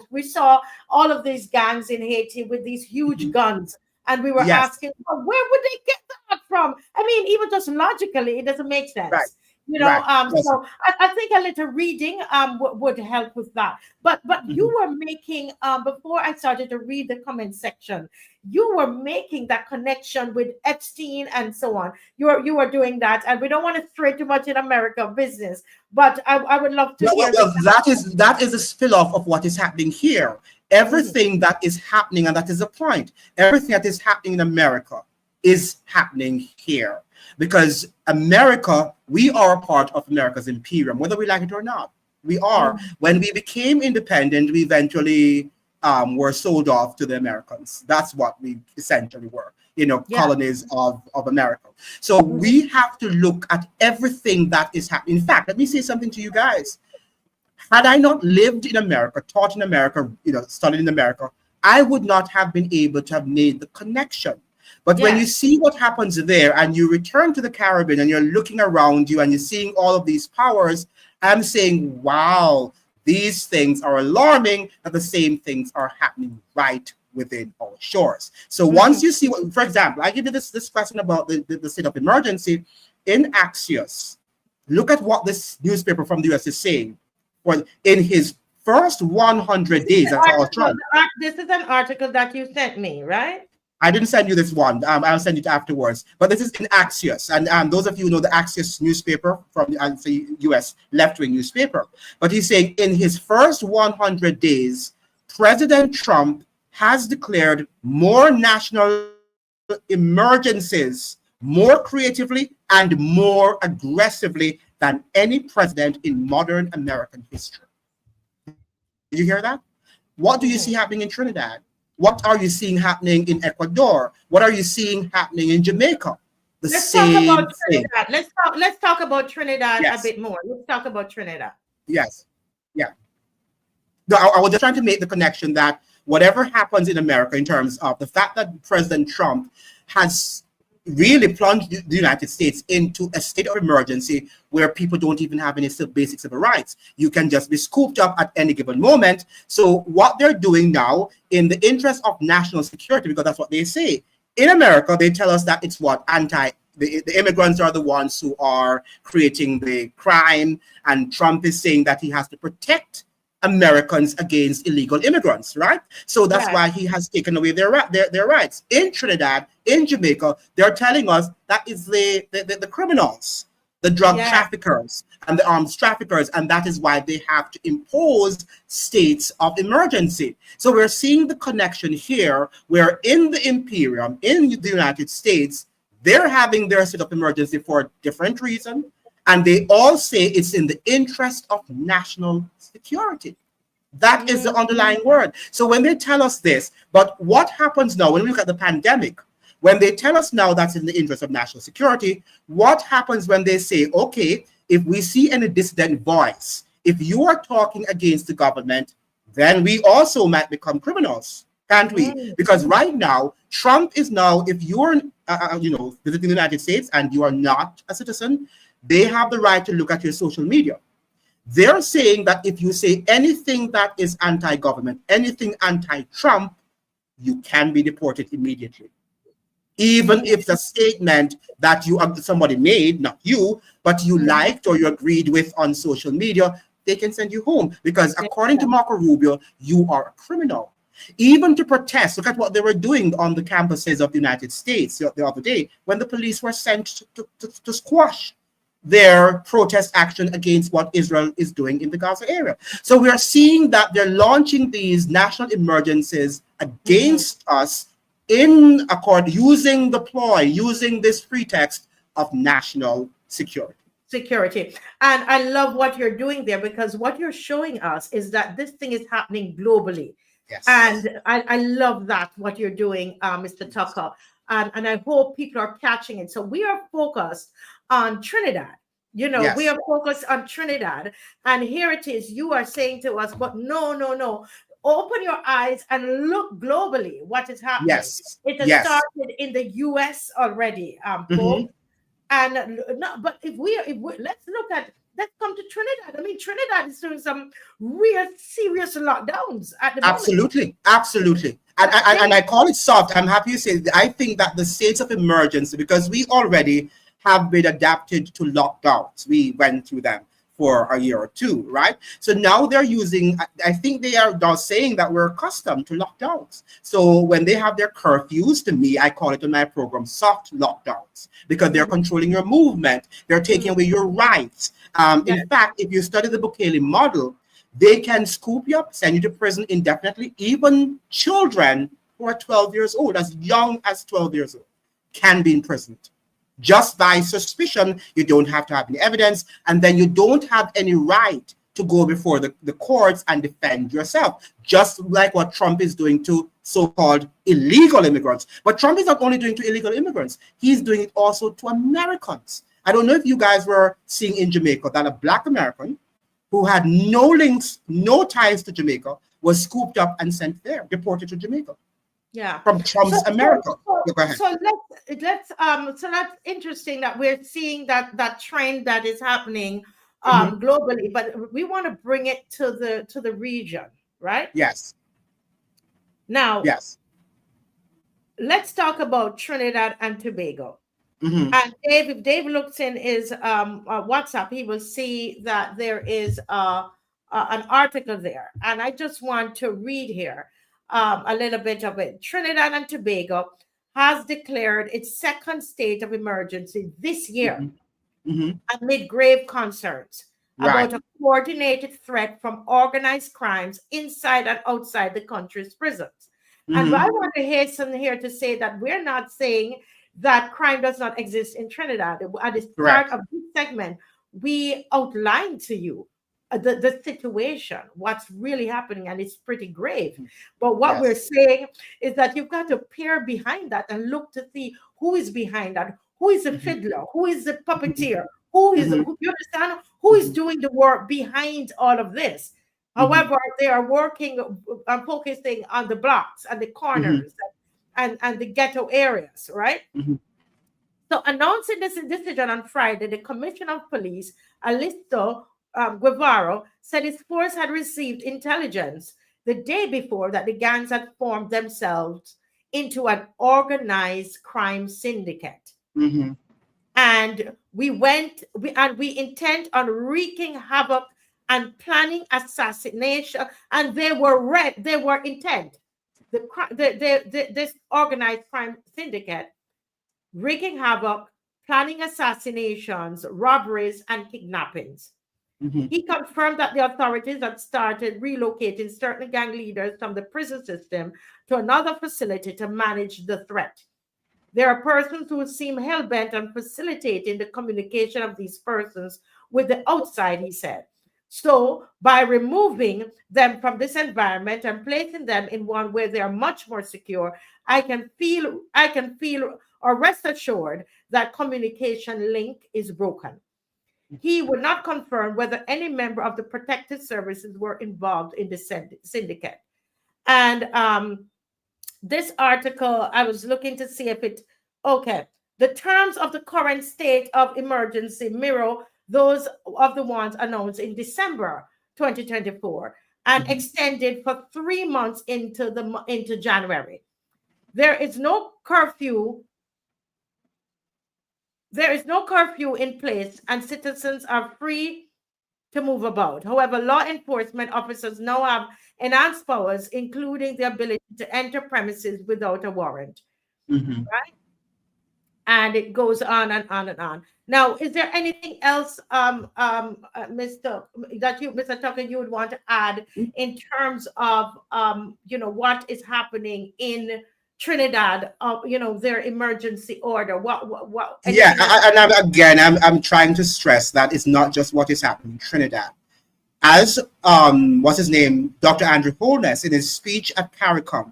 we saw all of these gangs in Haiti with these huge Mhm. guns, and we were Yes. asking, well, where would they get that from? I mean, even just logically, it doesn't make Right. sense. Right. Yes. So I think a little reading would help with that. But you Mhm. were making before I started to read the comment section, you were making that connection with Epstein and so on. You were doing that, and we don't want to stray too much in America business, but I would love to hear the. Well, that is a spill-off of what is happening here. Mhm. Everything that is happening, and that is the point. Everything that is happening in America is happening here. Because America, we are a part of America's imperium, whether we like it or not. We are. Mhm. When we became independent, we eventually were sold off to the Americans. That's what we essentially were, Yeah. colonies of America. So Mhm. we have to look at everything that is happening. In fact, let me say something to you guys. Had I not lived in America, taught in America, studied in America, I would not have been able to have made the connection. But when you Yes. see what happens there and you return to the Caribbean and you're looking around you and you're seeing all of these powers, I'm saying, wow, these things are alarming, that the same things are happening right within our shores. So once Mhm. you see what, for example, I give you this question about the state of emergency in Axios. Look at what this newspaper from the US is saying. Well, in his first This 100 is days, the that's all article. Trump. This is an article that you sent me, right? I didn't send you this one. I'll send it afterwards. But this is in Axios. And those of you who know the Axios newspaper from the US left-wing newspaper. But he's saying in his first 100 days, President Trump has declared more national emergencies more creatively and more aggressively than any president in modern American history. Did you hear that? What do you see happening in Mhm. Trinidad? What are you seeing happening in Ecuador? What are you seeing happening in Jamaica? The Let's talk same about thing. Trinidad. Let's talk about Trinidad a Yes. bit more. Let's talk about Trinidad. Yes. Yeah. No, I was just trying to make the connection that whatever happens in America in terms of the fact that President Trump has really plunged the United States into a state of emergency where people don't even have any basic civil rights. You can just be scooped up at any given moment. So what they're doing now, in the interest of national security, because that's what they say, in America, they tell us that it's what the immigrants are the ones who are creating the crime, and Trump is saying that he has to protect Americans against illegal immigrants, right? So that's Yes. why he has taken away their rights. In Trinidad, in Jamaica, they're telling us that is the criminals, the drug Yes. traffickers and the arms traffickers, and that is why they have to impose states of emergency. So we're seeing the connection here, where in the Imperium, in the United States, they're having their state of emergency for a different reason, and they all say it's in the interest of national security. That is the Mm. underlying word. So when they tell us this, but what happens now when we look at the pandemic? When they tell us now that's in the interest of national security, what happens when they say, okay, if we see any dissident voice, if you are talking against the government, then we also might become criminals, can't we? Mm. Because right now, Trump is now, if you're, visiting the United States and you are not a citizen, they have the right to look at your social media. They're saying that if you say anything that is anti-government, anything anti-Trump, you can be deported immediately. Even Mm. if it's a statement that somebody made, not you, but you Mhm. liked or you agreed with on social media, they can send you home because according to Marco Rubio, you are a criminal. Even to protest, look at what they were doing on the campuses of the United States the other day when the police were sent to squash their protest action against what Israel is doing in the Gaza area. So we are seeing that they're launching these national emergencies against us in accord, using this pretext of national security. Security. And I love what you're doing there, because what you're showing us is that this thing is happening globally. Yes. And I love that, what you're doing, Mr. Tucker. And I hope people are catching it. So we are focused on Trinidad. You know, Yes. we are focused on Trinidad. And here it is. You are saying to us, but no, no, no. Open your eyes and look globally what is happening. Yes. It has Yes. started in the US already, folks. And no, but if we let's come to Trinidad. I mean, Trinidad is doing some real serious lockdowns at the moment. Absolutely. And I call it soft. I'm happy to say I think that the states of emergency, because we already have been adapted to lockdowns. We went through them for a year or two, right? So now they're using, I think they are now saying that we're accustomed to lockdowns. So when they have their curfews, to me, I call it in my program soft lockdowns, because they're controlling your movement. They're taking away your rights. In fact, if you study the Bukele model, they can scoop you up, send you to prison indefinitely. Even children who are 12 years old, as young as 12 years old, can be imprisoned. Just by suspicion. You don't have to have any evidence, and then you don't have any right to go before the courts and defend yourself, just like what Trump is doing to so-called illegal immigrants. But Trump is not only doing to illegal immigrants, he's doing it also to Americans. I don't know if you guys were seeing in Jamaica that a Black American who had no links, no ties to Jamaica, was scooped up and sent there, deported to Jamaica. Yeah, from Trump's America. Go ahead. So that's interesting that we're seeing that trend that is happening globally, but we want to bring it to the region, right? Yes. Now, yes. Let's talk about Trinidad and Tobago. And if Dave looks in his WhatsApp, he will see that there is an article there, and I just want to read here a little bit of it. Trinidad and Tobago has declared its second state of emergency this year amid grave concerns about a coordinated threat from organized crimes inside and outside the country's prisons. And I want to hasten here to say that we're not saying that crime does not exist in Trinidad. At the start of this segment, we outlined to you the situation, what's really happening, and it's pretty grave. But what we're saying is that you've got to peer behind that and look to see who is behind that, who is the fiddler, who is the puppeteer, who is who, you understand, who is doing the work behind all of this. However, they are working and focusing on the blocks and the corners and the ghetto areas, right? So, announcing this decision on Friday, the Commissioner of Police, Alisto Guevara, said his force had received intelligence the day before that the gangs had formed themselves into an organized crime syndicate. And we intend on wreaking havoc and planning assassination, and they were intent. This organized crime syndicate wreaking havoc, planning assassinations, robberies, and kidnappings. He confirmed that the authorities had started relocating certain gang leaders from the prison system to another facility to manage the threat. There are persons who seem hell-bent on facilitating the communication of these persons with the outside, he said. So by removing them from this environment and placing them in one where they are much more secure, I can feel or rest assured that communication link is broken. He would not confirm whether any member of the protective services were involved in the syndicate. And this article, I was looking to see if the terms of the current state of emergency mirror those of the ones announced in December 2024 and extended for 3 months into January. There is no curfew. There is no curfew in place, and citizens are free to move about. However, law enforcement officers now have enhanced powers, including the ability to enter premises without a warrant. Right? And it goes on and on and on. Now, is there anything else, Mr. Mr. Tucker, you would want to add in terms of, what is happening in Trinidad? Their emergency order. What? Yeah, Anything else? and I'm trying to stress that it's not just what is happening in Trinidad. As what's his name, Dr. Andrew Holness, in his speech at CARICOM,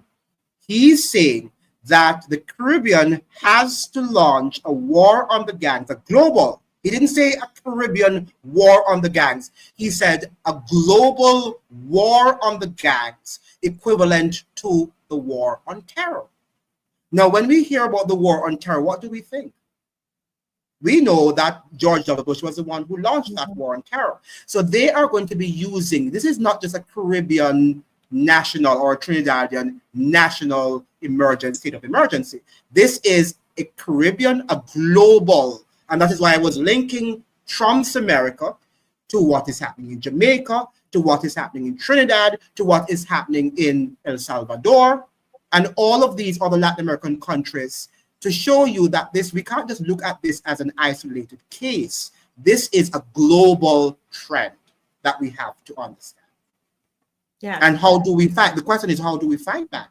he's saying that the Caribbean has to launch a war on the gangs, a global. He didn't say a Caribbean war on the gangs. He said a global war on the gangs, equivalent to the war on terror. Now, when we hear about the war on terror, what do we think? We know that George W. Bush was the one who launched that war on terror. So they are going to be using, this is not just a Caribbean national or Trinidadian national state of emergency. This is a Caribbean, a global, and that is why I was linking Trump's America to what is happening in Jamaica, to what is happening in Trinidad, to what is happening in El Salvador, and all of these other Latin American countries, to show you that we can't just look at this as an isolated case. This is a global trend that we have to understand. Yeah. And how do we fight? The question is, how do we fight that?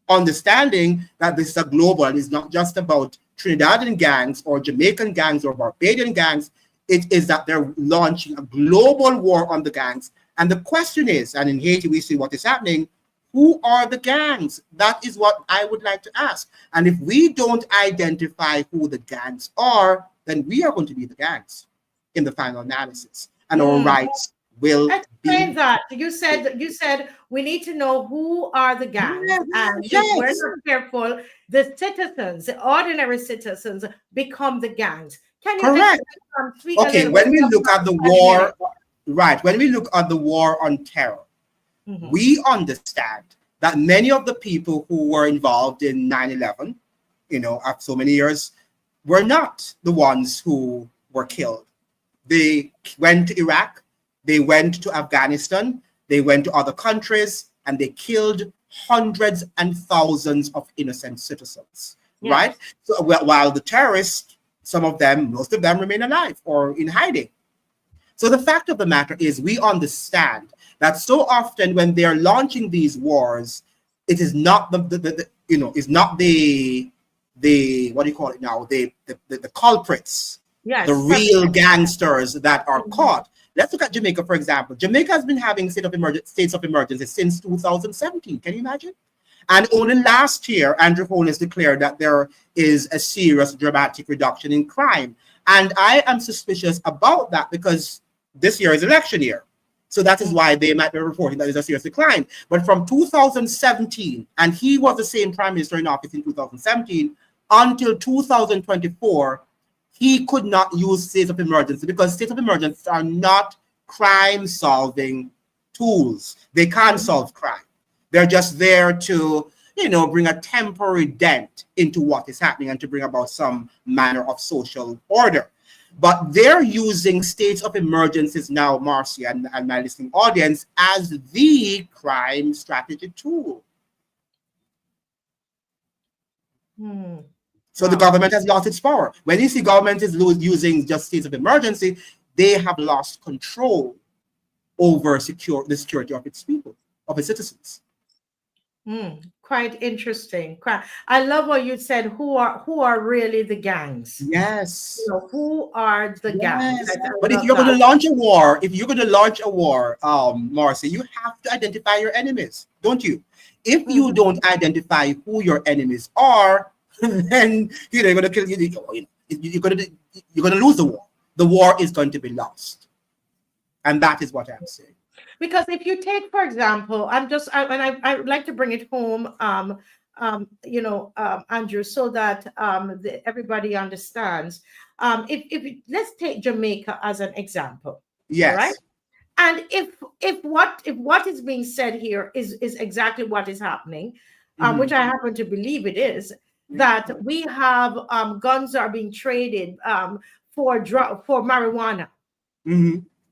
Understanding that this is a global, and it's not just about Trinidadian gangs or Jamaican gangs or Barbadian gangs. It is that they're launching a global war on the gangs. And the question is, and in Haiti we see what is happening, who are the gangs? That is what I would like to ask. And if we don't identify who the gangs are, then we are going to be the gangs in the final analysis. And our rights will explain be... that. You said we need to know who are the gangs. Yes, And if yes. we're not careful, the citizens, the ordinary citizens, become the gangs. Can you Correct. Speak Okay, when we look at the war, right, when we look at the war on terror, we understand that many of the people who were involved in 9/11, after so many years, were not the ones who were killed. They went to Iraq, they went to Afghanistan, they went to other countries, and they killed hundreds and thousands of innocent citizens, right? So while the terrorists, most of them remain alive or in hiding. So the fact of the matter is, we understand that so often when they are launching these wars, it is not is not the what do you call it now, the culprits, the real gangsters that are caught. Let's look at Jamaica, for example. Jamaica has been having states of emergency since 2017. Can you imagine? And only last year, Andrew Holness declared that there is a serious dramatic reduction in crime. And I am suspicious about that because this year is election year. So that is why they might be reporting that there's a serious decline. But from 2017, and he was the same prime minister in office in 2017, until 2024, he could not use states of emergency because states of emergency are not crime-solving tools. They can't solve crime. They're just there to, bring a temporary dent into what is happening and to bring about some manner of social order. But they're using states of emergencies now, Marcia and my listening audience, as the crime strategy tool. So the government has lost its power. When you see government is using just states of emergency, they have lost control over the security of its people, of its citizens. Quite interesting. I love what you said. Who are really the gangs? Yes. Who are the gangs? But if you're going to launch a war, Marcy, you have to identify your enemies, don't you? If you don't identify who your enemies are, then you're going to kill you. You're going to lose the war. The war is going to be lost, and that is what I'm saying. Because if you take, for example, I would like to bring it home, Andrew, so that everybody understands. If let's take Jamaica as an example, yes, right? And if what is being said here is exactly what is happening, which I happen to believe it is, that we have guns are being traded for marijuana,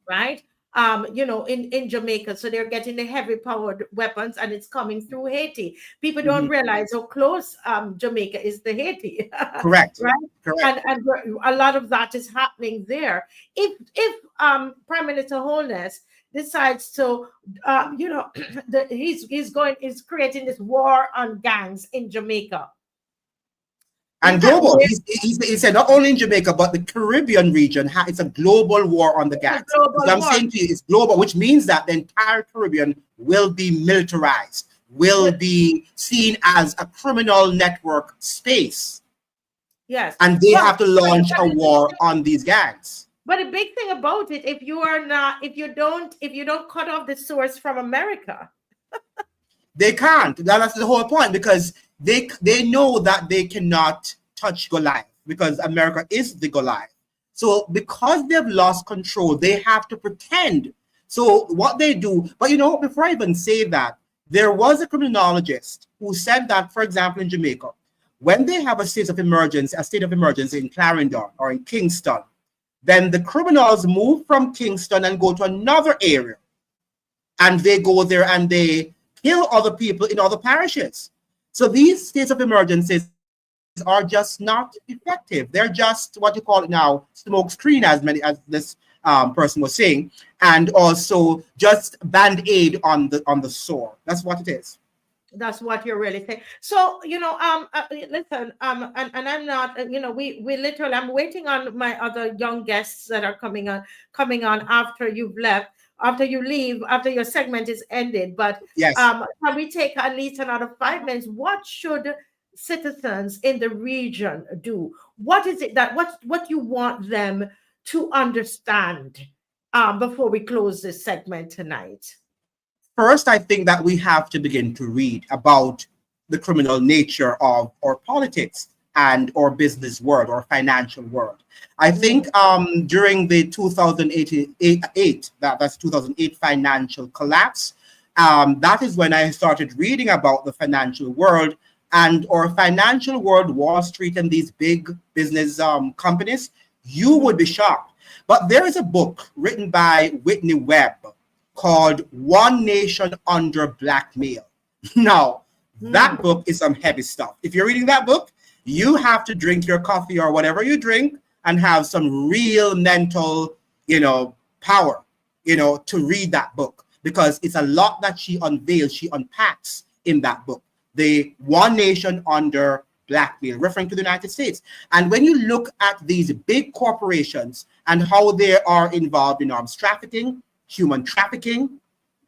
right? in Jamaica. So they're getting the heavy powered weapons and it's coming through Haiti. People don't Mhm. realize how close Jamaica is to Haiti, Correct. right? Correct. And a lot of that is happening there. If Prime Minister Holness decides to, he's creating this war on gangs in Jamaica. And Is that global. where He said not only in Jamaica, but the Caribbean region. It's a global war on the the gangs. So global I'm war? saying to you, it's global, which means that the entire Caribbean will be militarized, will Well, be seen as a criminal network space. yes. And they Well, have to launch a war on these gangs. but the big thing about it, if you are not, if you don't cut off the source from America, They can't. That's the whole point because they know that they cannot touch Goliath because America is the Goliath. So because they've lost control, they have to pretend. So what they do, but before I even say that, there was a criminologist who said that, for example, in Jamaica, when they have a state of emergency in Clarendon or in Kingston, then the criminals move from Kingston and go to another area and they go there and they kill other people in other parishes. So these states of emergencies are just not effective. They're just what you call it now, smoke screen, as this person was saying, and also just band-aid on the sore. That's what it is. that's what you're really saying. So, listen, and I'm not, we literally, I'm waiting on my other young guests that are coming on after you've left, after you leave, after your segment is ended. But Yes. can we take at least another 5 minutes? What should citizens in the region do? What is it that what you want them to understand before we close this segment tonight? First, I think that we have to begin to read about the criminal nature of our politics and our business world or financial world. I Mm, think during the 2008, that's 2008 financial collapse, that is when I started reading about the financial world and our financial world, Wall Street and these big business companies. You would mm, be shocked. But there is a book written by Whitney Webb called One Nation Under Blackmail. Now, that mm. book is some heavy stuff. If you're reading that book, you have to drink your coffee or whatever you drink and have some real mental, power, to read that book because it's a lot that she unveils, she unpacks in that book. The One Nation Under Blackmail, referring to the United States. And when you look at these big corporations and how they are involved in arms trafficking, human trafficking,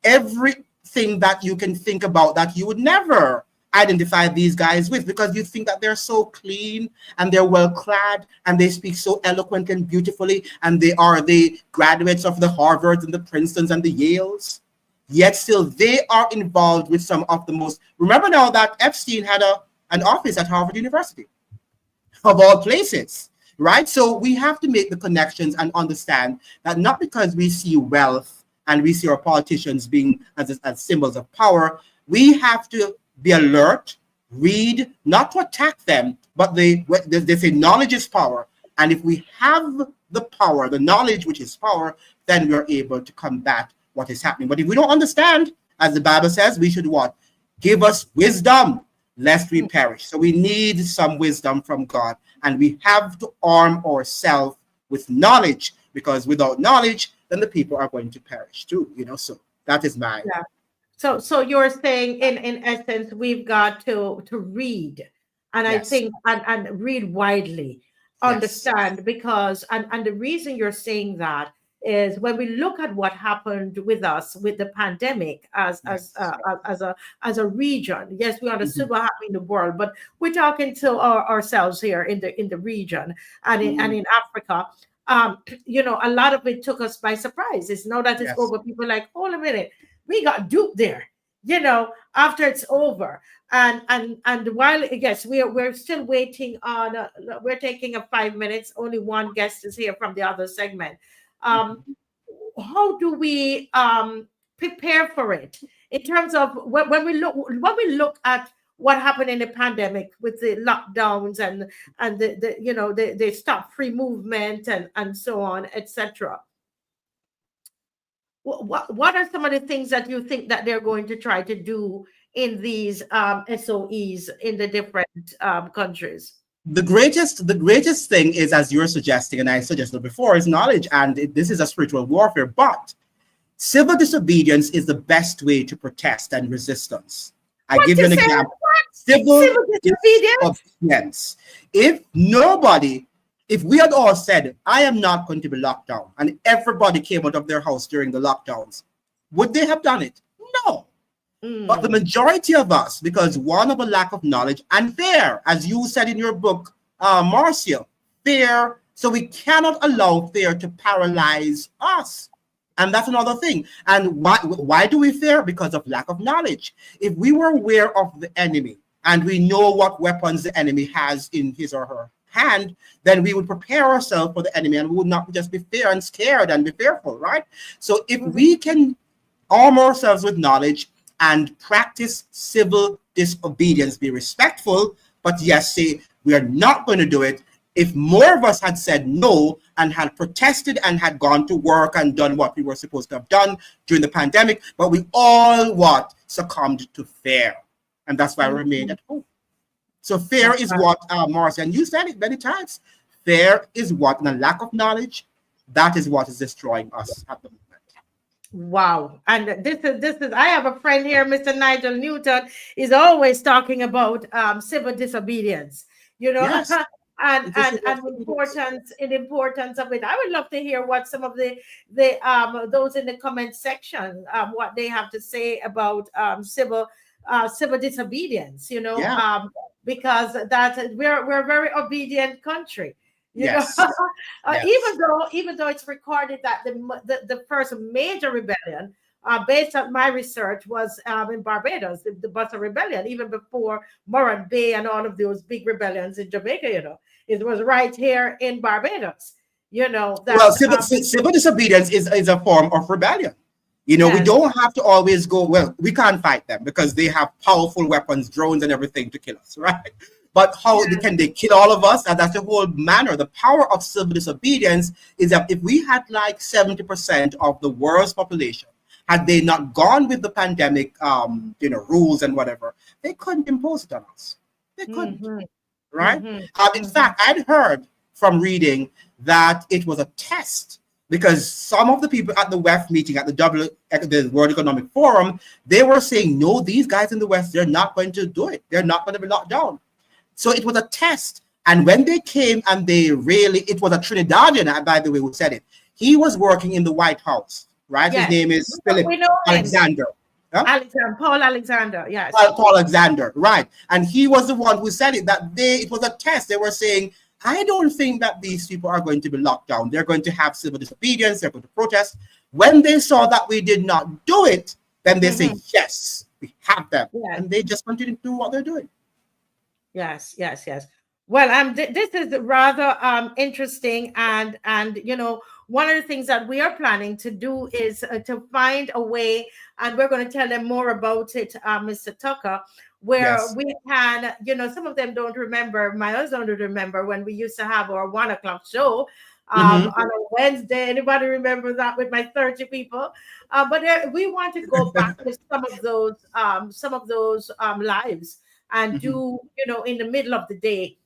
everything that you can think about that you would never identify these guys with because you think that they're so clean and they're well clad and they speak so eloquent and beautifully and they are the graduates of the Harvards and the Princetons and the Yales. Yet still they are involved with some of the most. Remember now that Epstein had an office at Harvard University, of all places, right? So we have to make the connections and understand that not because we see wealth and we see our politicians being as symbols of power, we have to be alert, read, not to attack them, but they say knowledge is power. And if we have the power, the knowledge which is power, then we're able to combat what is happening. But if we don't understand, as the Bible says, we should what? Give us wisdom lest we perish. So we need some wisdom from God, and we have to arm ourselves with knowledge because without knowledge, then the people are going to perish too. So that is my Yeah. So you're saying in essence we've got to read, and I yes, think and read widely, yes, understand, because and the reason you're saying that is when we look at what happened with us with the pandemic yes. as a region. Yes, we understood Mhm, what happened in the world, but we're talking to ourselves here in the region and mhm, in Africa. A lot of it took us by surprise. It's now that it's yes. over, people are like, hold a minute, we got duped there, after it's over. And while, yes, we're still waiting on, we're taking a 5 minutes, only one guest is here from the other segment. um Mhm. how do we prepare for it in terms of when we look at what happened in the pandemic with the lockdowns and the stop free movement and so on, etc. what are some of the things that you think that they're going to try to do in these SOEs in the different countries? The greatest thing is, as you're suggesting, and I suggested before, is knowledge, and this is a spiritual warfare. But civil disobedience is the best way to protest and resistance. I What give you you an say? example. What? Civil Civil disobedience? disobedience. If nobody, if we had all said, I am not going to be locked down, and everybody came out of their house during the lockdowns, would they have done it? No. But the Mm. majority of us, because one of a lack of knowledge and fear, as you said in your book, Marcia, fear. So we cannot allow fear to paralyze us. And that's another thing. And why do we fear? Because of lack of knowledge. If we were aware of the enemy and we know what weapons the enemy has in his or her hand, then we would prepare ourselves for the enemy and we would not just be fear and scared and be fearful, right? So if Mhm. we can arm ourselves with knowledge and practice civil disobedience, be respectful, but yes, say we are not going to do it. If more of us had said no and had protested and had gone to work and done what we were supposed to have done during the pandemic, but we all what succumbed to fear, and that's why we remained Mhm. at home. So fear That's is right. what, Marcia, and you said it many times. Fear is what, and a lack of knowledge, that is what is destroying us at the moment. Wow. And this is I have a friend here, Mr. Nigel Newton, is always talking about civil disobedience, you know, Yes, and it is and civil and disobedience. importance of it. I would love to hear what some of the those in the comment section what they have to say about civil disobedience, Yeah. because that we're a very obedient country, you know. Yes. Yes. Even though it's recorded that the first major rebellion, based on my research, was in Barbados, the Butter Rebellion, even before Morant Bay and all of those big rebellions in Jamaica. It was right here in Barbados. Well, That civil disobedience is a form of rebellion. We yes, don't have to always go, well, we can't fight them because they have powerful weapons, drones, and everything to kill us, right? But how yes, can they kill all of us? And that's the whole manner. The power of civil disobedience is that if we had like 70% of the world's population, had they not gone with the pandemic, rules and whatever, they couldn't impose it on us. They couldn't, mm-hmm, right? mm-hmm, In mm-hmm. fact, I'd heard from reading that it was a test because some of the people at the WEF meeting at the World Economic Forum, they were saying, no, these guys in the West, they're not going to do it. They're not going to be locked down. So it was a test. And when they came and it was a Trinidadian, by the way, who said it. He was working in the White House, right? His Yes, name we is know, Philip we know him, Alexander. Huh? Paul Alexander. Yes. Paul Alexander, right? And he was the one who said it, that it was a test. They were saying, I don't think that these people are going to be locked down. They're going to have civil disobedience. They're going to protest. When they saw that we did not do it, then they say, Mm-hmm. yes, we have them. Yes. And they just continue to do what they're doing. Yes, yes, yes. Well, this is rather interesting, and one of the things that we are planning to do is to find a way, and we're going to tell them more about it, Mr. Tucker, where Yes. we can, some of them don't remember, my husband don't remember when we used to have our 1 o'clock show Mm-hmm. on a Wednesday. Anybody remember that with my 30 people? But we want to go back to some of those lives and Mm-hmm. do in the middle of the day,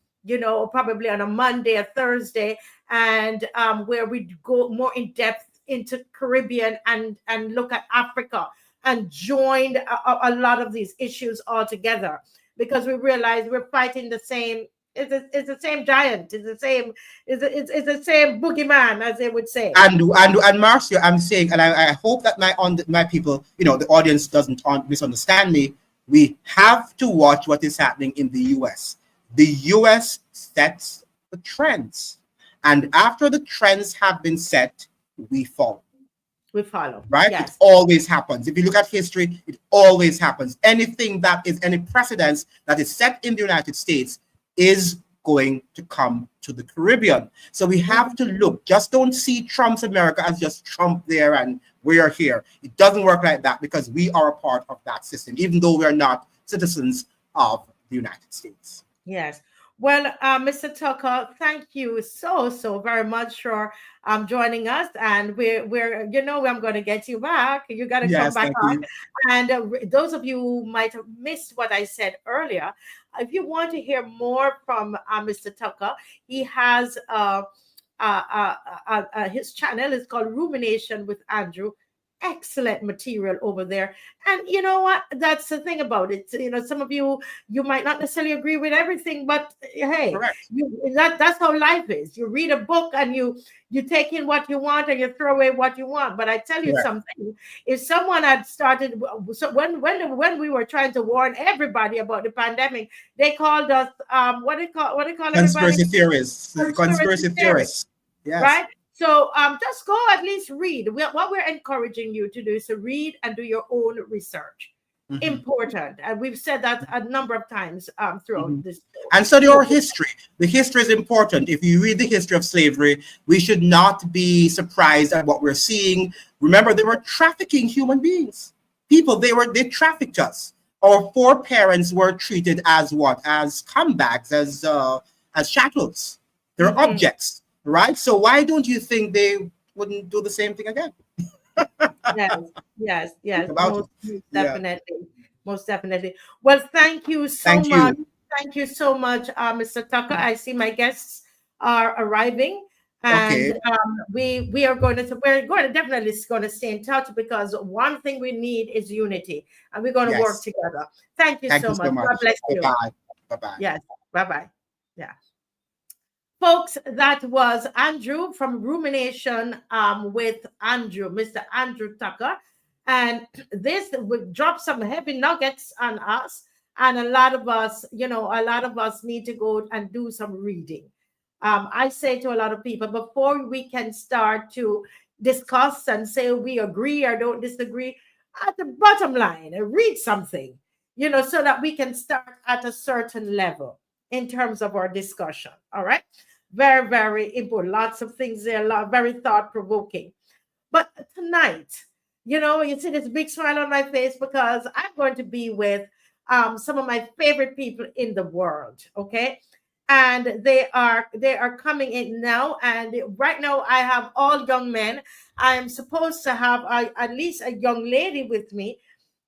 probably on a Monday or Thursday, and where we go more in depth into Caribbean and look at Africa and join a lot of these issues all together, because we realize we're fighting the same. It's the same giant. It's the same. It's the same boogeyman, as they would say. And Marcio, I'm saying, and I hope that my people, the audience doesn't misunderstand me. We have to watch what is happening in the U.S. The U.S. sets the trends, and after the trends have been set, we follow. We follow. Right? It Yes. always happens. If you look at history, it always happens. Anything that is any precedence that is set in the United States is going to come to the Caribbean. So we have to look. Just don't see Trump's America as just Trump there and we are here. It doesn't work like that because we are a part of that system, even though we are not citizens of the United States. Yes. Well, Mr. Tucker, thank you so very much for joining us, and we're I'm going to get you back. You got to come Yes, back thank on. you. And those of you who might have missed what I said earlier, if you want to hear more from Mr. Tucker, he has his channel is called Rumination with Andrew. Excellent material over there. And you know what? That's the thing about it. Some of you might not necessarily agree with everything, but hey, Correct. that's how life is. You read a book and you take in what you want and you throw away what you want. But I tell you Correct. something, if someone had started, so when we were trying to warn everybody about the pandemic, they called us what they call everybody? Conspiracy theorists. Conspiracy Conspiracy theorists, theorists. Yes. right? So just go at least read. What we're encouraging you to do is to read and do your own research. Mhm. Important, and we've said that a number of times throughout Mhm. this And study show. our history. The history is important. If you read the history of slavery, we should not be surprised at what we're seeing. Remember, they were trafficking human beings. People, they trafficked us. Our foreparents were treated as what? As comebacks, as chattels. They're Mhm. objects, right? So why don't you think they wouldn't do the same thing again? Yes, Think yes, about it. most Yeah. definitely, most definitely. Well, thank you so Thank much. you. Thank you so much, Mr. Tucker. I see my guests are arriving, and Okay. we're going to definitely going to stay in touch, because one thing we need is unity, and we're going to work Yes. together. Thank you Thank so you so much. God much. bless Bye you. bye. Bye bye. Yes. Bye bye. Yeah. Folks, that was Andrew from Rumination with Andrew, Mr. Andrew Tucker. And this would drop some heavy nuggets on us. And a lot of us need to go and do some reading. I say to a lot of people, before we can start to discuss and say we agree or don't disagree, at the bottom line, read something, so that we can start at a certain level in terms of our discussion. All right. Very, very important. Lots of things there, very thought provoking. But tonight, you see this big smile on my face, because I'm going to be with some of my favorite people in the world. Okay. And they are coming in now. And right now, I have all young men. I am supposed to have at least a young lady with me.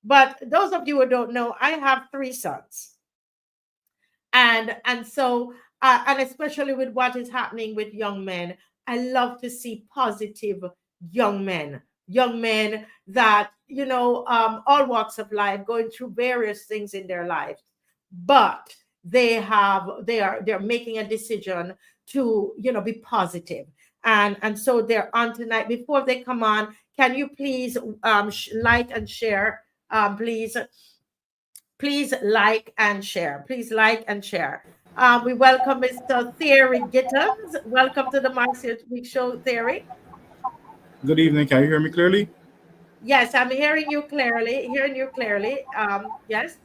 But those of you who don't know, I have three sons, and especially with what is happening with young men, I love to see positive young men that all walks of life, going through various things in their lives, but they're making a decision to be positive. And so they're on tonight. Before they come on, can you please like and share, please like and share. Please like and share. We welcome Mr. Theory Gittens. Welcome to the Marcia Week Show, Theory. Good evening. Can you hear me clearly? Yes, I'm hearing you clearly. Hearing you clearly. Yes,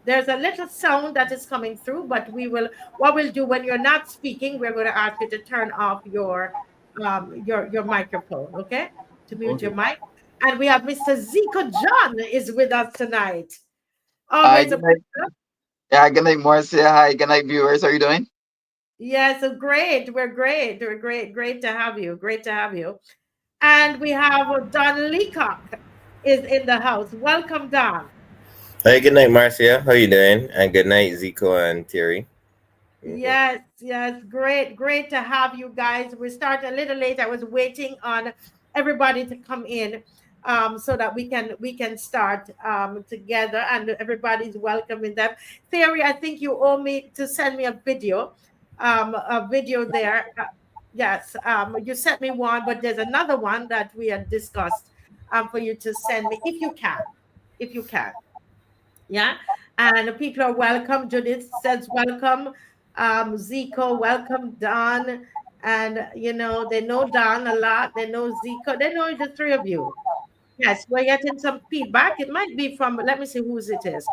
there's a little sound that is coming through, but we will. What we'll do when you're not speaking, we're going to ask you to turn off your microphone. Okay, to mute your Okay. mic. And we have Mr. Zico John is with us tonight. Hi, Always a good night. pleasure. Yeah, good night, Marcia. Hi, good night, viewers. How are you doing? Yes, so great. We're great. We're great. Great to have you. Great to have you. And we have Don Leacock is in the house. Welcome, Don. Hey, good night, Marcia. How you doing? And good night, Zico and Thierry. Yes, yes, great, great to have you guys. We started a little late. I was waiting on everybody to come in, so that we can start together, and everybody's welcome in them. Theory, I think you owe me to send me a video there. Yes, you sent me one, but there's another one that we had discussed for you to send me if you can. Yeah, and the people are welcome. Judith says welcome. Zico, welcome, Don. And they know Don a lot. They know Zico. They know the three of you. Yes, we're getting some feedback. It might be from, let me see whose it is.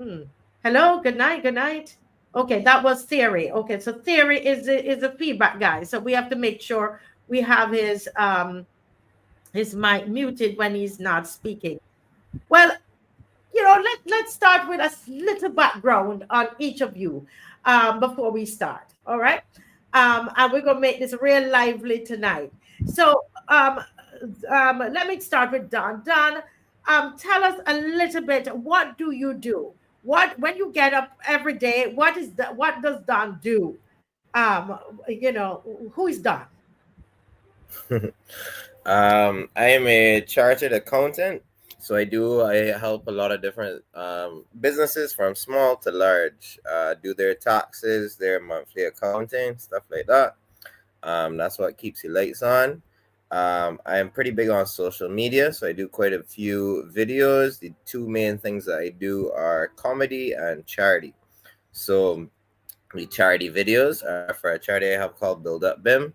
Hmm. Hello, good night, good night. Okay, that was Theory. Okay, so Theory is a feedback guy. So we have to make sure we have his mic muted when he's not speaking. Well, let's start with a little background on each of you before we start. All right. And we're going to make this real lively tonight. So let me start with Don. Don, tell us a little bit. What do you do? When you get up every day, what does Don do? Who is Don? I am a chartered accountant. So I help a lot of different businesses from small to large do their taxes, their monthly accounting, stuff like that. That's what keeps the lights on. I am pretty big on social media, so I do quite a few videos. The two main things that I do are comedy and charity. So the charity videos are for a charity I have called Build Up BIM.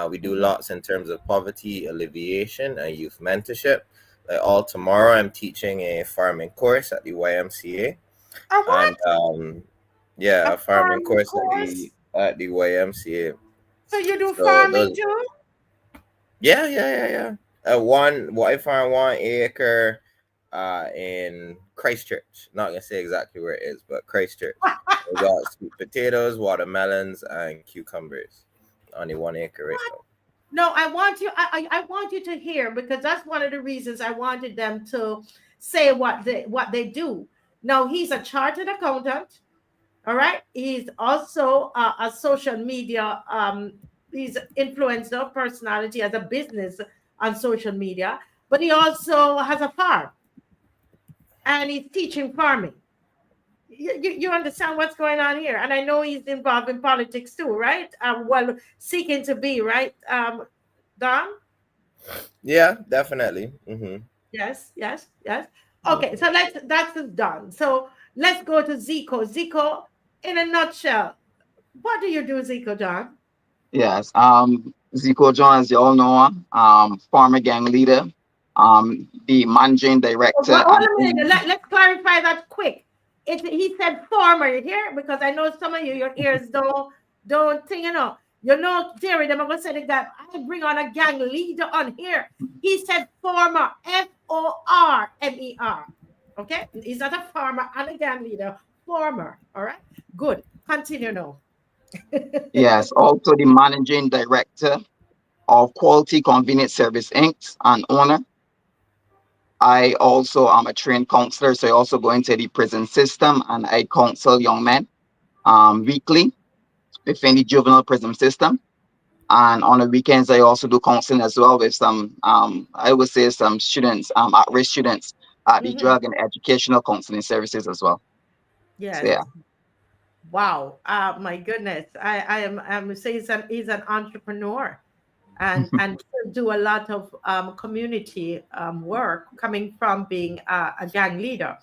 We do lots in terms of poverty alleviation and youth mentorship. Like all tomorrow, I'm teaching a farming course at the YMCA. What? And a farming course course? at the YMCA. So you do So farming too? Yeah. I farm 1 acre in Christchurch. Not gonna say exactly where it is, but Christchurch. We got sweet potatoes, watermelons, and cucumbers on the 1 acre right now. No, I want you. I want you to hear, because that's one of the reasons I wanted them to say what they do. Now, he's a chartered accountant. All right. He's also a social media. He's influencer personality as a business on social media, but he also has a farm, and he's teaching farming. You understand what's going on here? And I know he's involved in politics too, right? Seeking to be, right, Don? Yeah, definitely. Mm-hmm. Yes. Okay, so that's done. So let's go to Zico. Zico, in a nutshell, what do you do, Zico John? Yes. Zico John, as you all know, former gang leader, the managing director. Well, hold a minute. Let's clarify that quick. He said former, you hear? Because I know some of you, your ears don't think, Terry, them are going to say that I bring on a gang leader on here. He said former, FORMER. Okay? He's not a farmer and a gang leader. Former. All right? Good. Continue now. Yes. Also the managing director of Quality Convenience Service Inc. and owner. I also am a trained counselor, so I also go into the prison system and I counsel young men weekly within the juvenile prison system. And on the weekends, I also do counseling as well with some, I would say some students, at-risk students at the drug and educational counseling services as well. Yes. So, yeah. Wow. My goodness. I'm saying he's an entrepreneur and do a lot of community work coming from being a gang leader.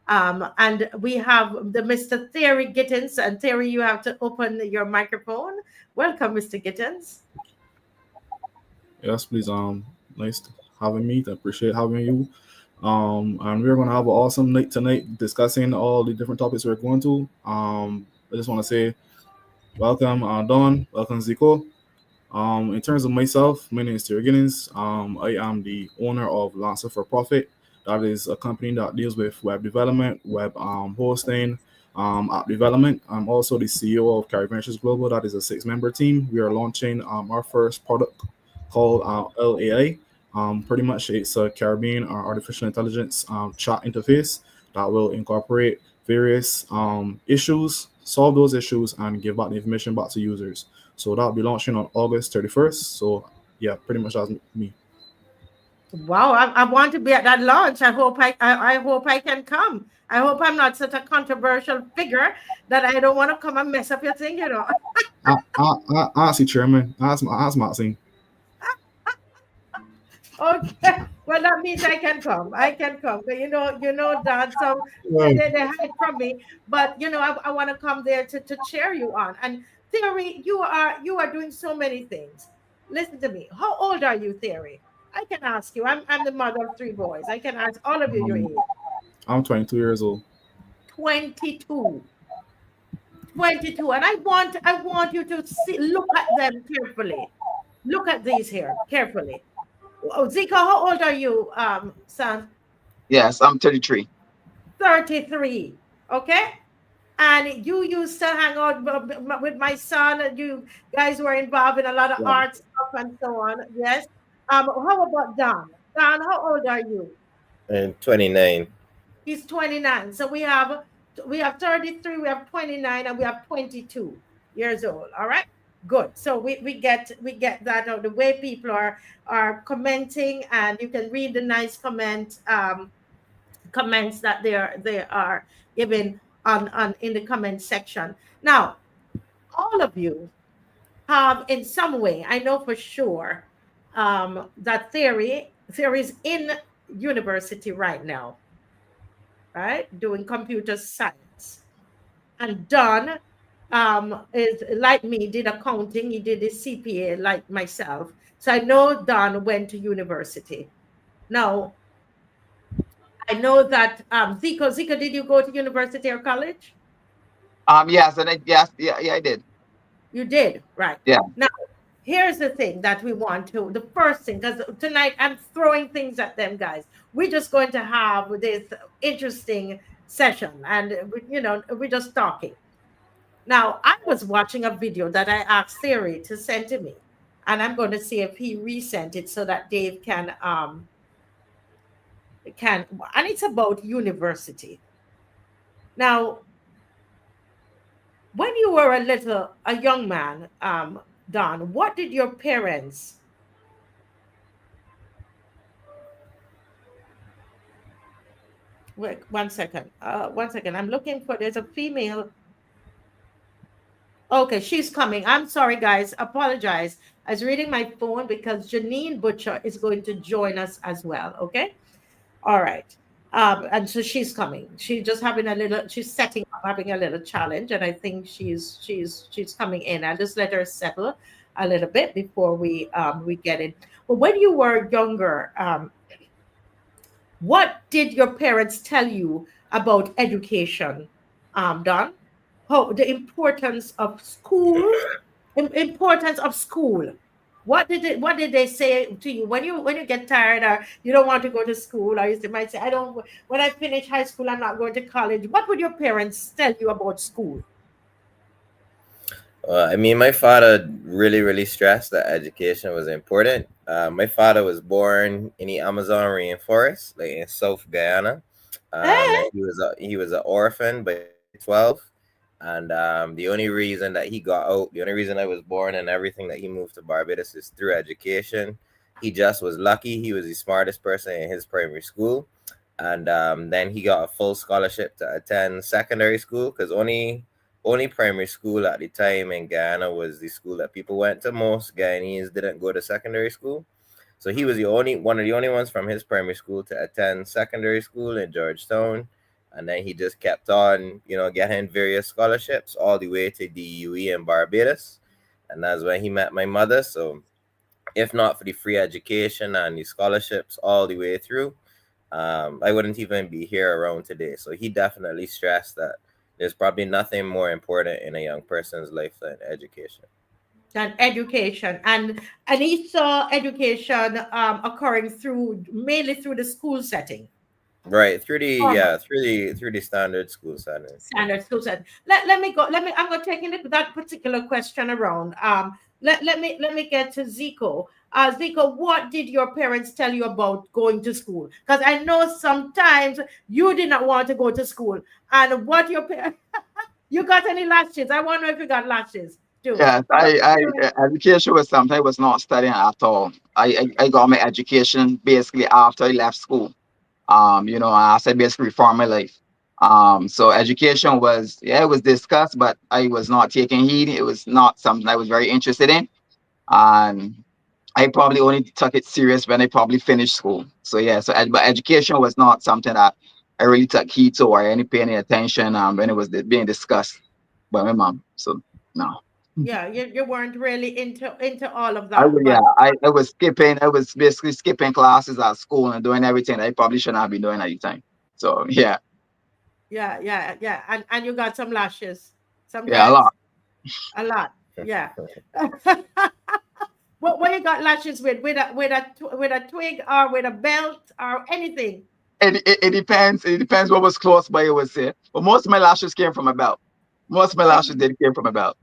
And we have the Mr. Terry Gittins. And Terry, you have to open your microphone. Welcome, Mr. Gittins. Yes, please. Nice having me. I appreciate having you. And we're gonna have an awesome night tonight discussing all the different topics we're going to. I just want to say welcome, Don. Welcome, Zico. In terms of myself, my name is Terry Gittins. I am the owner of Lancer for Profit. That is a company that deals with web development, web hosting, app development. I'm also the CEO of Carry Ventures Global. That is a 6-member team. We are launching our first product called LAI. Pretty much it's a Caribbean artificial intelligence chat interface that will incorporate various issues, solve those issues, and give back the information back to users. So that'll be launching on August 31st. So yeah, pretty much that's me. Wow, I want to be at that launch. I hope I can come. I hope I'm not such a controversial figure that I don't want to come and mess up your thing, I see, Chairman. Ask Maxine. Okay, well that means I can come. I can come. But you know that some they hide from me, but I want to come there to cheer you on. And Theory, you are doing so many things. Listen to me. How old are you, Theory? I can ask you. I'm the mother of 3 boys. I can ask all of you your age. I'm 22 years old. 22. 22. And I want you to look at them carefully. Look at these here carefully. Oh, Zika, how old are you, son? Yes, I'm 33. 33. Okay. And you used to hang out with my son, and you guys were involved in a lot of Yeah. art stuff and so on. Yes. How about Don? Don, how old are you? And 29. He's 29. So we have 33, we have 29, and we have 22 years old. All right. Good. So we get that out the way. People are commenting, and you can read the nice comments that they are giving on in the comment section. Now, all of you have in some way, I know for sure, that theory is in university right now, right? Doing computer science. And Don is like me, did accounting, he did his CPA like myself. So I know Don went to university. Now, I know that Zico, did you go to university or college? Yes, and yes, yeah, yeah, I did. You did, right. Yeah. Now, here's the thing that we want to, the first thing, because tonight I'm throwing things at them, guys. We're just going to have this interesting session, and, we're just talking. Now, I was watching a video that I asked Theory to send to me, and I'm going to see if he resent it so that Dave can, and it's about university. Now, when you were a young man, Don, what did your parents? Wait, 1 second. 1 second. I'm looking for. There's a female. Okay, she's coming. I'm sorry, guys. Apologize. I was reading my phone because Janine Butcher is going to join us as well. Okay. All right. And so she's coming. She's just having a little. She's setting up, having a little challenge, and I think she's coming in. I'll just let her settle a little bit before we get in. But when you were younger, what did your parents tell you about education, Don? How the importance of school, importance of school. What did they say to you when you get tired, or you don't want to go to school, or you might say, I don't, when I finish high school, I'm not going to college. What would your parents tell you about school? I mean, my father really, really stressed that education was important. My father was born in the Amazon rainforest, like in South Guyana. Eh? He was an orphan by 12, and the only reason that he got out, the only reason I was born, and everything that he moved to Barbados is through education. He just was lucky. He was the smartest person in his primary school, and then he got a full scholarship to attend secondary school, because only primary school at the time in Guyana was the school that people went to. Most Guyanese didn't go to secondary school. So he was one of the only ones from his primary school to attend secondary school in Georgetown. And then he just kept on, getting various scholarships all the way to the UE in Barbados. And that's when he met my mother. So if not for the free education and the scholarships all the way through, I wouldn't even be here around today. So he definitely stressed that there's probably nothing more important in a young person's life than education. And education, and he saw education occurring mainly through the school setting. Right, through the standard school setting. Standard school setting. Let me go. I'm going to take that particular question around. Let me get to Zico. Zico, what did your parents tell you about going to school? Because I know sometimes you did not want to go to school. And what your parents, you got any lashes? I wonder if you got lashes too. Yes, education was something I was not studying at all. I got my education basically after I left school. I said basically for my life. So education was, yeah, it was discussed, but I was not taking heed. It was not something I was very interested in. And I probably only took it serious when I probably finished school. So yeah, but education was not something that I really took heed to or any pay any attention when it was being discussed by my mom. So no. Yeah, you weren't really into all of I that, would, yeah, but I was basically skipping classes at school and doing everything I probably should not be doing at the time. So yeah, yeah, and you got some lashes, some yeah, a dreads, lot. a lot. Yeah. What you got lashes with? With a twig, or with a belt, or anything? It depends. It depends what was close by, I would say. But most of my lashes came from about. Most of my lashes did came from about.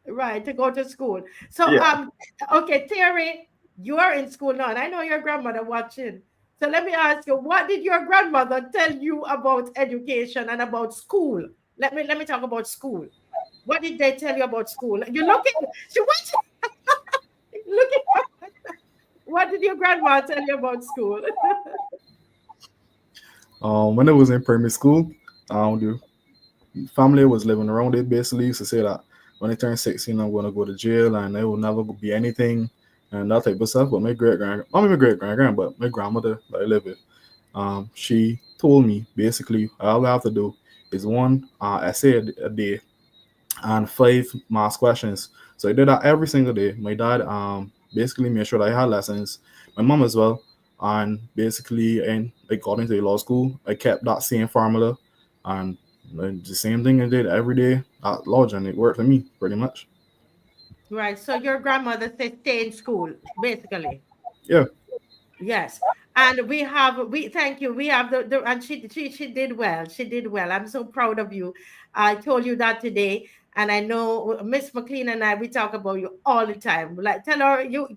Right, to go to school. So, Yeah. okay, Terry, you are in school now, and I know your grandmother watching. So let me ask you, what did your grandmother tell you about education and about school? Let me talk about school. What did they tell you about school? You looking, she watching, looking. What did your grandma tell you about school? When I was in primary school, the family was living around it. Basically, used to say that when I turn 16, I'm going to go to jail and I will never be anything and that type of stuff. But my not my great grand, but my grandmother that I live with, she told me basically all I have to do is one essay a day and five math questions. So I did that every single day. My dad basically made sure that I had lessons. My mom as well. And basically, and like got into law school, I kept that same formula and the same thing I did every day at lodge, and it worked for me pretty much. Right. So your grandmother said stay in school, basically. Yeah. Yes. And we thank you. We have the and she did well. She did well. I'm so proud of you. I told you that today. And I know Miss McLean and I we talk about you all the time. Like tell her you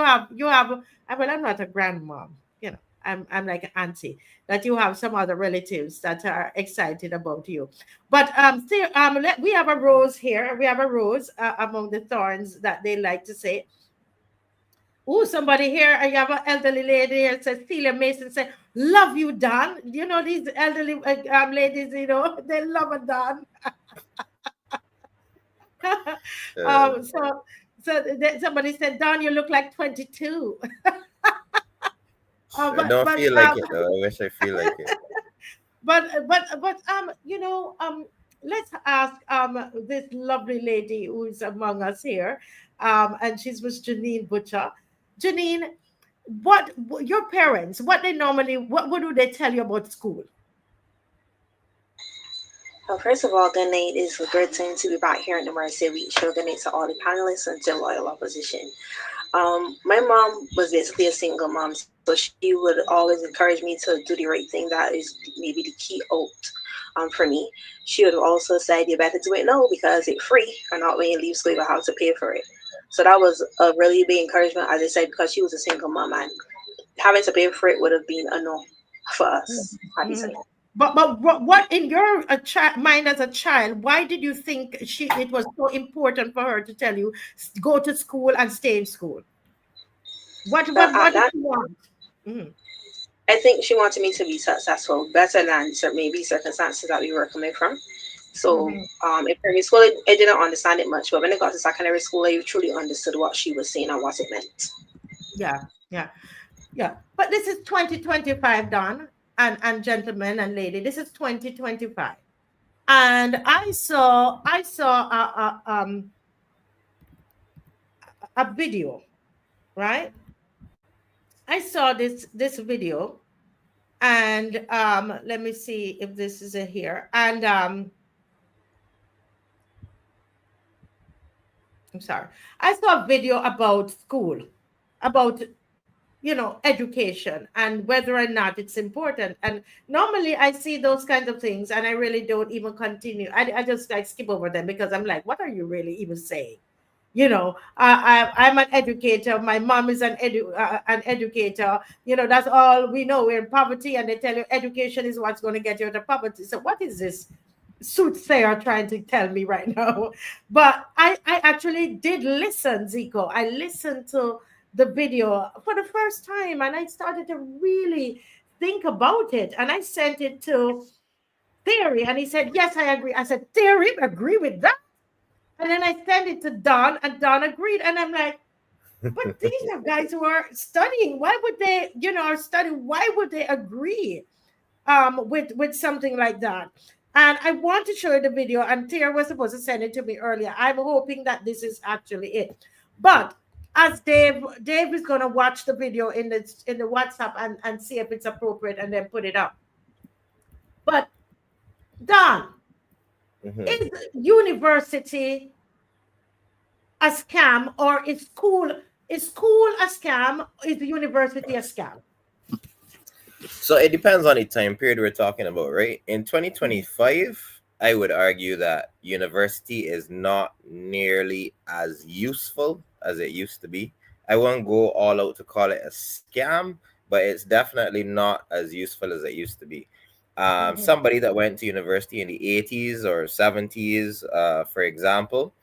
have well, I'm not a grandmom, you know. I'm like an auntie, that you have some other relatives that are excited about you. But still we have a rose here. We have a rose among the thorns that they like to say. Oh, somebody here, I have an elderly lady here, says Celia Mason said, love you, Don. You know, these elderly ladies, you know, they love a Don. Uh, Somebody said, Don, you look like 22. uh, I but don't but feel like um, it though. I wish I feel like it. you know, let's ask this lovely lady who is among us here, and she's Miss Janine Butcher. Janine, your parents, what do they tell you about school? Well, first of all, good night. It's a good time to be back here in the Mercy Week show. Good night to all the panelists and to loyal opposition. My mom was basically a single mom, so she would always encourage me to do the right thing. That is maybe the key out for me. She would also say, you better do it now because it's free, or not when you leave school, you have to pay for it. So that was a really big encouragement, as I said, because she was a single mom and having to pay for it would have been a no for us at the Mhm. time. But what in your mind as a child, why did you think it was so important for her to tell you go to school and stay in school? Well, What at did that, you want? Mhm. I think she wanted me to be successful, better than maybe circumstances that we were coming from. So Mhm. in primary school, I didn't understand it much, but when I got to secondary school, I truly understood what she was saying and what it meant. Yeah, yeah, yeah. But this is 2025, Don and gentlemen and lady. This is 2025, and I saw a video, right? I saw this video, and let me see if this is it here. And I'm sorry, I saw a video about school, about education and whether or not it's important. And normally I see those kinds of things and I really don't even continue. I just like skip over them because I'm like, what are you really even saying? I'm an educator. My mom is an educator. That's all we know. We're in poverty, and they tell you education is what's going to get you out of poverty. So what is this soothsayer trying to tell me right now? But I actually did listen, Zico. I listened to the video for the first time, and I started to really think about it. And I sent it to Theory, and he said, "Yes, I agree." I said, "Theory, agree with that?" And then I sent it to Don, and Don agreed. And I'm like, but these are guys who are studying. Why would they, are studying? Why would they agree with something like that? And I want to show you the video. And Tia was supposed to send it to me earlier. I'm hoping that this is actually it. But as Dave is gonna watch the video in the WhatsApp and see if it's appropriate and then put it up. But Don, Mhm. is university a scam, or is school a scam? Is the university a scam? So it depends on the time period we're talking about, right? In 2025, I would argue that university is not nearly as useful as it used to be. I won't go all out to call it a scam, but it's definitely not as useful as it used to be. Mhm. Somebody that went to university in the 80s or 70s, for example,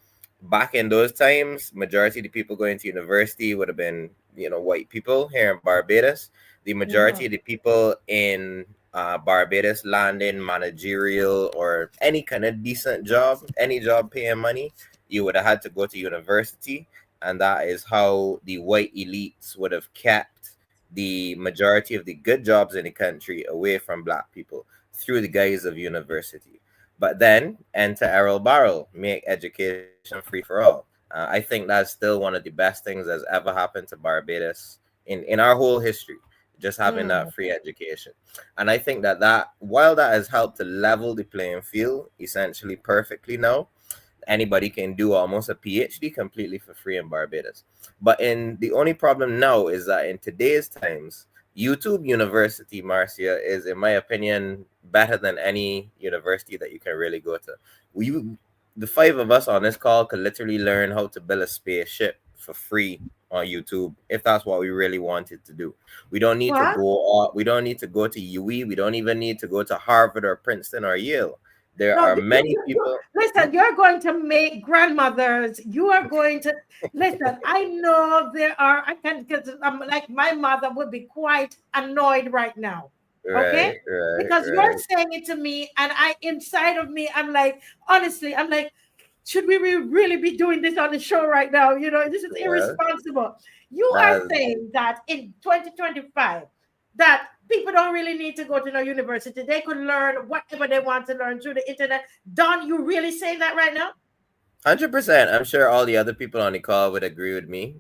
back in those times, majority of the people going to university would have been, white people here in Barbados. The majority of Mhm. the people in Barbados landing managerial or any kind of decent job, any job paying money, you would have had to go to university. And that is how the white elites would have kept the majority of the good jobs in the country away from black people through the guise of university. But then enter Errol Barrel, make education free for all. I think that's still one of the best things that's ever happened to Barbados in our whole history, just having that Mm. free education. And I think that while that has helped to level the playing field essentially perfectly now, anybody can do almost a PhD completely for free in Barbados. But in the only problem now is that in today's times, YouTube University, Marcia, is in my opinion better than any university that you can really go to. We the five of us on this call could literally learn how to build a spaceship for free on YouTube if that's what we really wanted to do. We don't need to What? we don't need to go to UE, we don't even need to go to Harvard or Princeton or Yale. There No, are many people. listen, you're going to make grandmothers. You are going to listen. I know there are, I can, because I'm like, my mother would be quite annoyed right now. Okay? Right, right, Because you're right. saying it to me, and I, inside of me, I'm like, honestly, I'm like, should we really be doing this on the show right now? This is Well, irresponsible. You are that's saying that in 2025, that people don't really need to go to no university. They could learn whatever they want to learn through the internet. Don, you really saying that right now? 100%. I'm sure all the other people on the call would agree with me.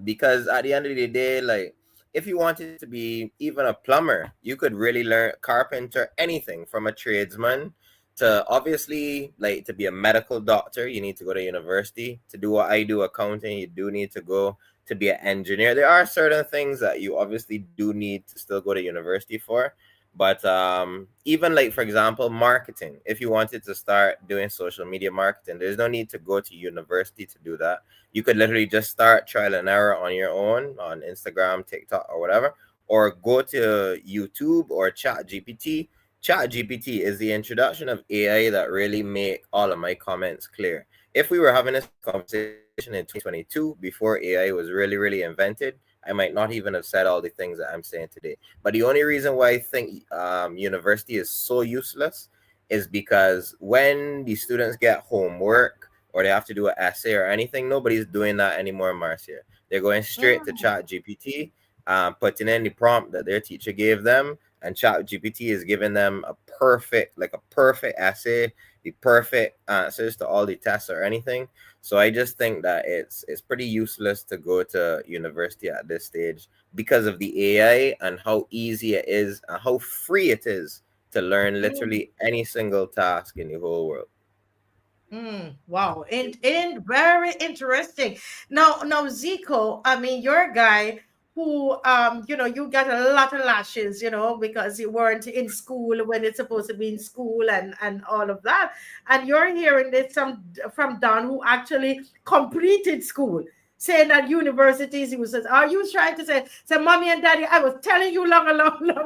Because at the end of the day, like, if you wanted to be even a plumber, you could really learn carpenter, anything from a tradesman to obviously like to be a medical doctor. You need to go to university to do what I do, accounting. You do need to go to be an engineer. There are certain things that you obviously do need to still go to university for. But even like for example, marketing. If you wanted to start doing social media marketing, there's no need to go to university to do that. You could literally just start trial and error on your own on Instagram, TikTok, or whatever, or go to YouTube or Chat GPT. Chat GPT is the introduction of AI that really make all of my comments clear. If we were having this conversation in 2022 before AI was really invented, I might not even have said all the things that I'm saying today. But the only reason why I think university is so useless is because when the students get homework or they have to do an essay or anything, nobody's doing that anymore, Marcia. They're going straight to Mm. Chat GPT, putting in the prompt that their teacher gave them, and Chat GPT is giving them a perfect essay, the perfect answers to all the tests or anything. So I just think that it's pretty useless to go to university at this stage because of the AI and how easy it is and how free it is to learn Mm. literally any single task in the whole world. Mm, wow, and very interesting. Now, Zico, I mean, you're a guy who, you got a lot of lashes, because you weren't in school when it's supposed to be in school, and all of that. And you're hearing this from Don, who actually completed school, saying that universities, he was says, are you trying to say, mommy and daddy, I was telling you long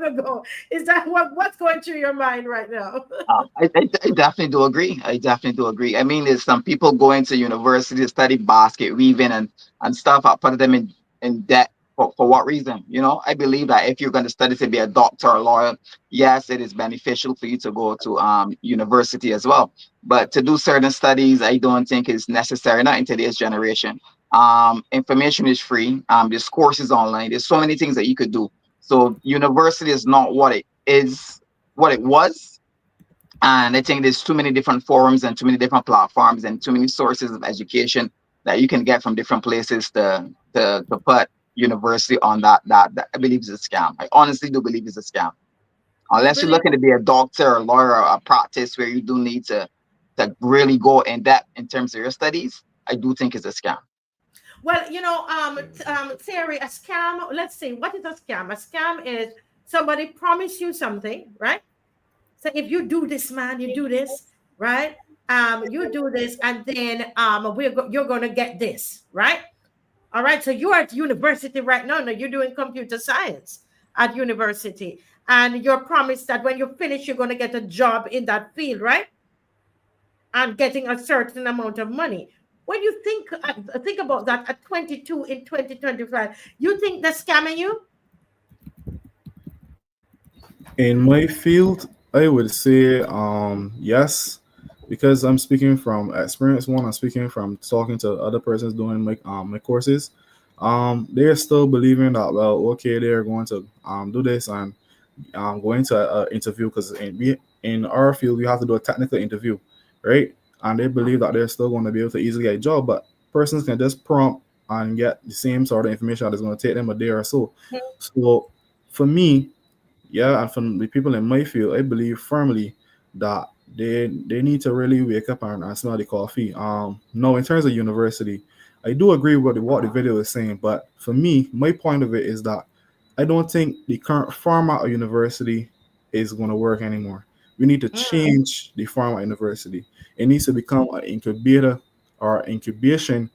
ago. Is that what's going through your mind right now? I definitely do agree. I definitely do agree. I mean, there's some people going to university to study basket weaving and stuff. I put them in debt for what reason? I believe that if you're going to study to be a doctor or lawyer, yes, it is beneficial for you to go to university as well. But to do certain studies, I don't think is necessary, not in today's generation. Information is free. There's courses online. There's so many things that you could do. So university is not what it is, what it was, and I think there's too many different forums and too many different platforms and too many sources of education that you can get from different places to put university on that I believe is a scam. I honestly do believe it's a scam. You Unless you're believe? looking to be a doctor or lawyer or a practice where you do need to really go in depth in terms of your studies, I do think it's a scam. Well, Terry, a scam. Let's see, what is a scam? A scam is somebody promise you something, right? So if you do this, man, you do this, right? You do this, and then you're gonna get this, right? All right. So you are at university right now. No, you're doing computer science at university, and you're promised that when you finish, you're gonna get a job in that field, right? And getting a certain amount of money. When you think about that at 22 in 2025, you think they're scamming you? In my field, I would say yes, because I'm speaking from experience. One, I'm speaking from talking to other persons doing my courses. They're still believing that, well, okay, they're going to do this and going to an interview, because in our field we have to do a technical interview, right? And they believe that they're still going to be able to easily get a job, but persons can just prompt and get the same sort of information that's going to take them a day or so. So for me, yeah, and from the people in my field, I believe firmly that they need to really wake up and smell the coffee. No, in terms of university, I do agree with what the video is saying, but for me, my point of it is that I don't think the current format of university is going to work anymore. We need to change the format of university. It needs to become an incubator or incubation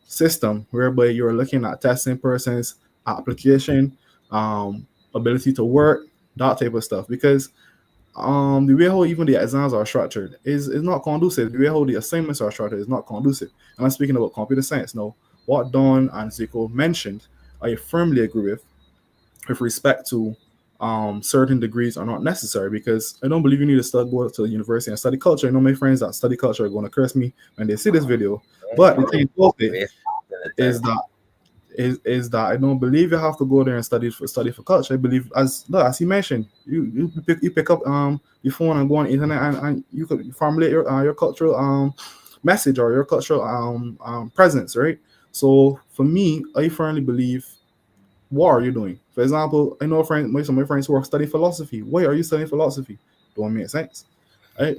system whereby you're looking at testing persons, application, ability to work, that type of stuff. Because the way how even the exams are structured is not conducive. The way how the assignments are structured is not conducive. And I'm speaking about computer science now. What Don and Zico mentioned, I firmly agree with respect to certain degrees are not necessary, because I don't believe you need to go to the university and study culture. I know my friends that study culture are going to curse me when they see this video. But the thing about it is that is that I don't believe you have to go there and study for culture. I believe, as he mentioned, you pick up your phone and go on the internet, and you could formulate your cultural message or your cultural presence, right? So for me, I firmly believe, what are you doing? For example, I know most of my friends who are studying philosophy. Why are you studying philosophy? Don't make sense, right?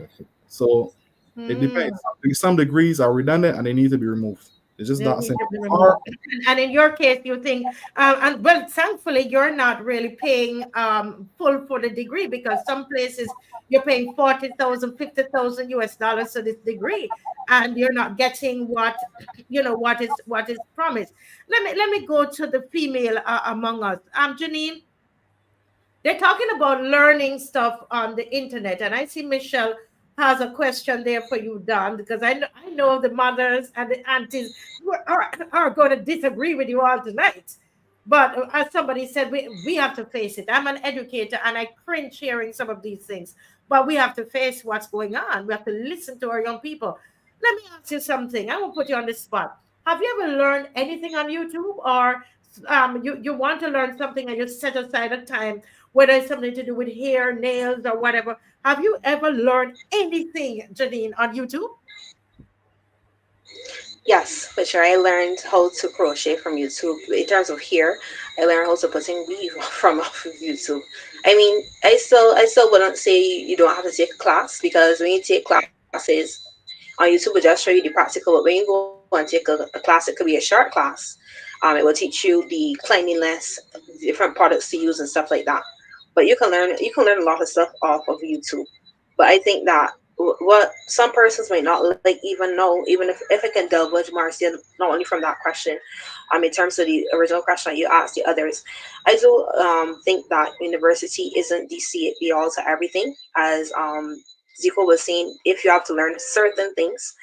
So it depends. Some degrees are redundant and they need to be removed. It's just They that need to be simple. removed. And in your case, you think, and well, thankfully, you're not really paying full for the degree, because some places you're paying 40,000, 50,000 US dollars for this degree, and you're not getting what is promised. Let me go to the female among us. Janine, they're talking about learning stuff on the internet, and I see Michelle has a question there for you, Don, because I know the mothers and the aunties are going to disagree with you all tonight. But as somebody said, we have to face it. I'm an educator, and I cringe hearing some of these things. But we have to face what's going on. We have to listen to our young people. Let me ask you something. I will put you on the spot. Have you ever learned anything on YouTube, or you want to learn something and you set aside a time, whether it's something to do with hair, nails, or whatever? Have you ever learned anything, Janine, on YouTube? Yes, for sure. I learned how to crochet from YouTube. In terms of hair, I learned how to put in weave from off of YouTube. I mean, I still wouldn't say you don't have to take a class, because when you take classes on YouTube, it just show you the practical. But when you go and take a class, it could be a short class. It will teach you the cleanliness, different products to use, and stuff like that. But you can learn a lot of stuff off of YouTube. But I think that what some persons might not like even know, even if I can divulge more, still not only from that question, in terms of the original question that you asked the others, I do think that university isn't the be all to everything. As Zico was saying, if you have to learn certain things,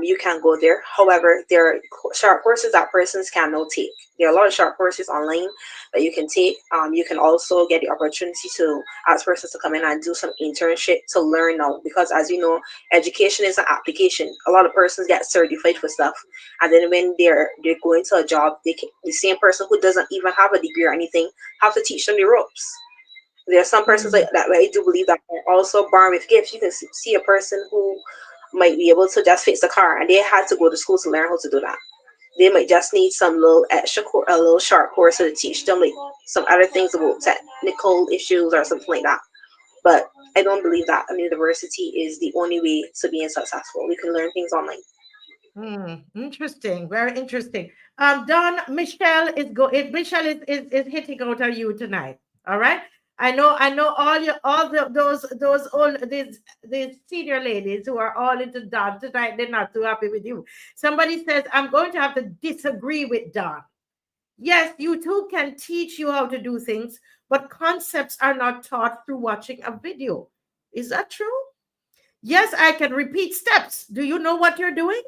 you can go there. However, there are short courses that persons can now take. There are a lot of short courses online that you can take. You can also get the opportunity to ask persons to come in and do some internship to learn now. Because as you know, education is an application. A lot of persons get certified for stuff, and then when they're going to a job, the same person who doesn't even have a degree or anything have to teach them the ropes. There are some persons like that. I do believe that are also born with gifts. You can see a person who might be able to just fix a car, and they had to go to school to learn how to do that. They might just need some little a little short course to teach them like some other things about technical issues or something like that. But I don't believe that a university is the only way to being successful. We can learn things online. Interesting, very interesting. Don, Michelle is hitting out on you tonight. All right. I know those old these senior ladies who are all into Don tonight. They're not too happy with you. Somebody says I'm going to have to disagree with Don. Yes, YouTube can teach you how to do things, but concepts are not taught through watching a video. Is that true? Yes, I can repeat steps. Do you know what you're doing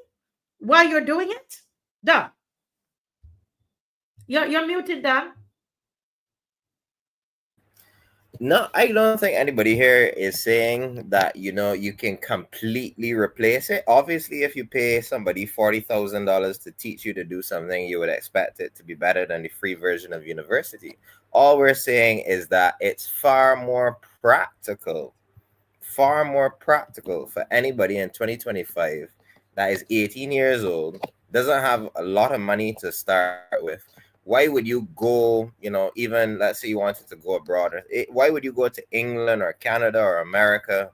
while you're doing it? Don, you're muted, Don. No, I don't think anybody here is saying that you can completely replace it. Obviously, if you pay somebody $40,000 to teach you to do something, you would expect it to be better than the free version of university. All we're saying is that it's far more practical for anybody in 2025 that is 18 years old, doesn't have a lot of money to start with. Why would you go, even let's say you wanted to go abroad, why would you go to England or Canada or America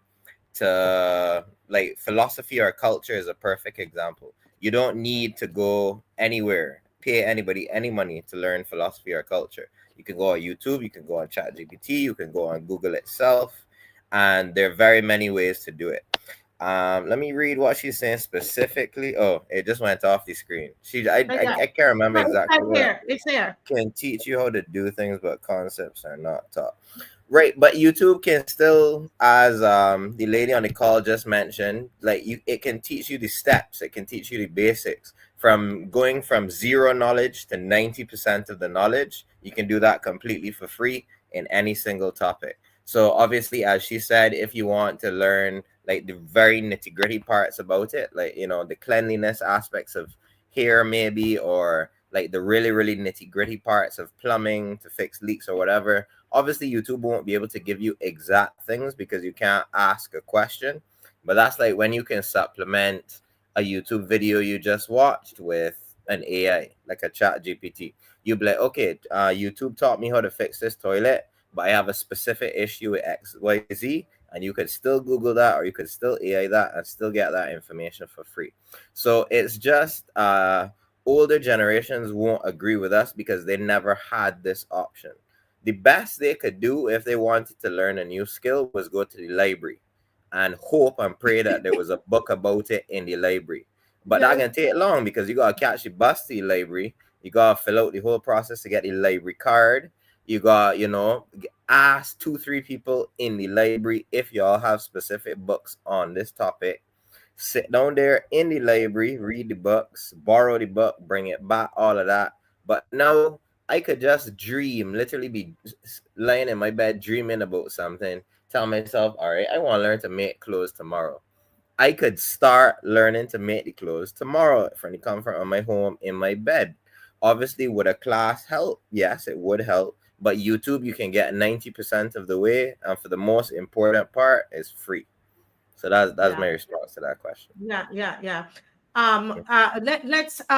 to, like, philosophy or culture is a perfect example. You don't need to go anywhere, pay anybody any money to learn philosophy or culture. You can go on YouTube, you can go on ChatGPT, you can go on Google itself, and there are very many ways to do it. Let me read what she's saying specifically. Oh, it just went off the screen. I can't remember No, it's exactly right what. here. It's there. Can teach you how to do things, but concepts are not taught. Right, but YouTube can still, as the lady on the call just mentioned, like, it can teach you the steps. It can teach you the basics from going from zero knowledge to 90% of the knowledge. You can do that completely for free in any single topic. So obviously, as she said, if you want to learn like the very nitty gritty parts about it, like, the cleanliness aspects of hair maybe, or like the really, really nitty gritty parts of plumbing to fix leaks or whatever, obviously YouTube won't be able to give you exact things because you can't ask a question. But that's like when you can supplement a YouTube video you just watched with an AI, like a chat GPT. You'll be like, okay, YouTube taught me how to fix this toilet, but I have a specific issue with XYZ, and you could still Google that, or you could still AI that and still get that information for free. So it's just older generations won't agree with us because they never had this option. The best they could do if they wanted to learn a new skill was go to the library and hope and pray that there was a book about it in the library. But that Yes. can take long because you gotta catch the bus to the library. You gotta fill out the whole process to get the library card. You got, ask 2-3 people in the library if y'all have specific books on this topic. Sit down there in the library, read the books, borrow the book, bring it back, all of that. But now I could just dream, literally be lying in my bed dreaming about something, tell myself, all right, I want to learn to make clothes tomorrow. I could start learning to make the clothes tomorrow from the comfort of my home in my bed. Obviously, would a class help? Yes, it would help. But YouTube, you can get 90% of the way, and for the most important part, is free. So that's Yeah. my response to that question. Yeah.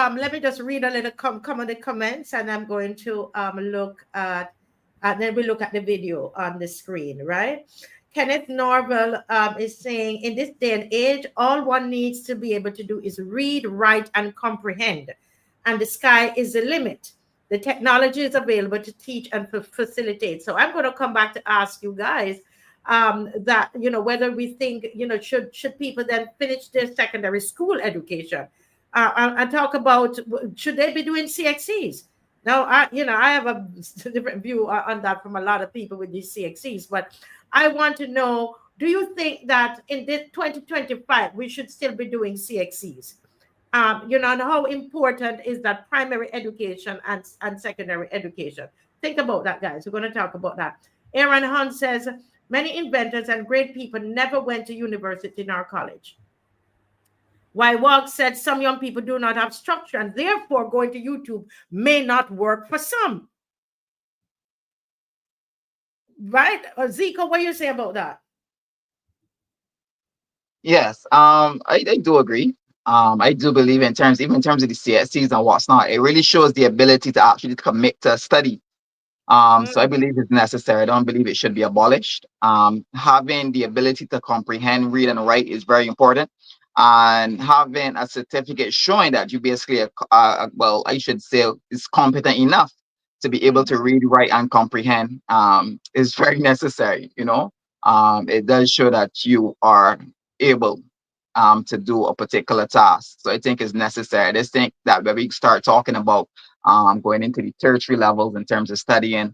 Let me just read a little come on the comments, and I'm going to look at, and then we look at the video on the screen, right? Kenneth Norville is saying, in this day and age, all one needs to be able to do is read, write, and comprehend, and the sky is the limit. The technology is available to teach and facilitate. So I'm going to come back to ask you guys that, whether we think, should people then finish their secondary school education, and talk about, should they be doing CXCs. Now, I have a different view on that from a lot of people with these CXCs, but I want to know, do you think that in this 2025 we should still be doing CXCs? And how important is that primary education and secondary education? Think about that, guys. We're going to talk about that. Aaron Hunt says, many inventors and great people never went to university nor college. Why Walk said, some young people do not have structure, and therefore going to YouTube may not work for some. Right? Zico, what do you say about that? Yes, I do agree. I do believe even in terms of the CSCs and what's not, it really shows the ability to actually commit to study. So I believe it's necessary. I don't believe it should be abolished. Having the ability to comprehend, read, and write is very important. And having a certificate showing that you basically, well, I should say, is competent enough to be able to read, write, and comprehend is very necessary. It does show that you are able to do a particular task. So I think it's necessary. I just think that when we start talking about going into the tertiary levels in terms of studying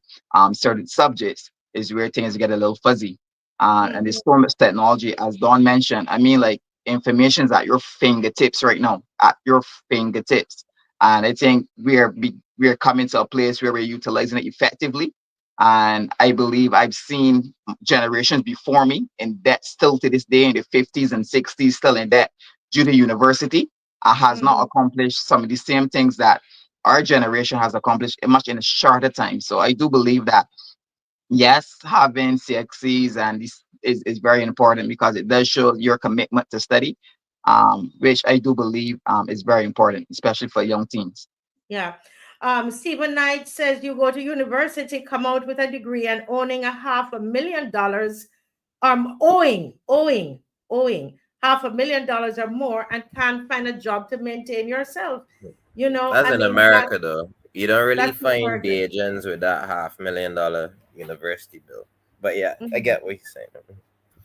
certain subjects, is where things get a little fuzzy. And there's so much technology, as Dawn mentioned. I mean, like, information is at your fingertips right now, at your fingertips. And I think we're coming to a place where we're utilizing it effectively. And I believe I've seen generations before me in debt still to this day, in the 50s and 60s, still in debt due to university, has not accomplished some of the same things that our generation has accomplished much in a shorter time. So I do believe that, yes, having CXCs and this is very important because it does show your commitment to study, which I do believe is very important, especially for young teens. Yeah. Stephen Knight says you go to university, come out with a degree and owning $500,000, owing $500,000 or more and can't find a job to maintain yourself. That's I in mean, America, though. You don't really that's find America. Bajans with that $500,000 university bill. But yeah, I get what you're saying.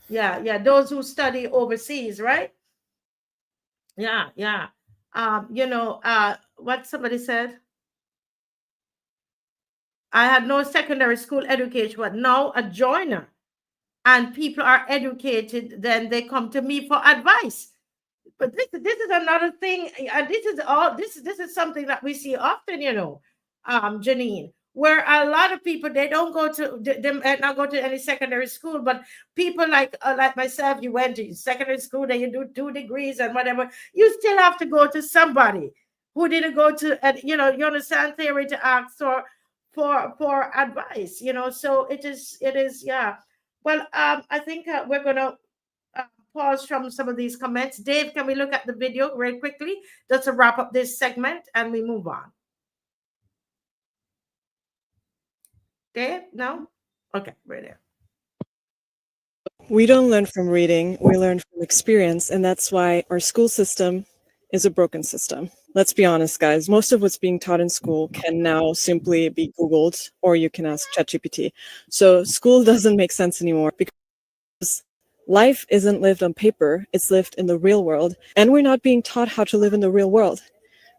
Yeah, yeah. Those who study overseas, right? Yeah, yeah. What somebody said, I had no secondary school education, but now a joiner and people are educated, then they come to me for advice. But this is another thing, and this is something that we see often, Janine, where a lot of people, they don't go to they might not go to any secondary school, but people like myself, you went to secondary school, then you do 2 degrees and whatever, you still have to go to somebody who didn't go to, and you understand, theory, to ask for advice, so it is, yeah. Well, I think we're gonna pause from some of these comments. Dave, can we look at the video very quickly just to wrap up this segment and we move on? Dave, no? Okay, we're there. We don't learn from reading, we learn from experience, and that's why our school system is a broken system. Let's be honest, guys. Most of what's being taught in school can now simply be Googled, or you can ask ChatGPT. So school doesn't make sense anymore because life isn't lived on paper, it's lived in the real world, and we're not being taught how to live in the real world.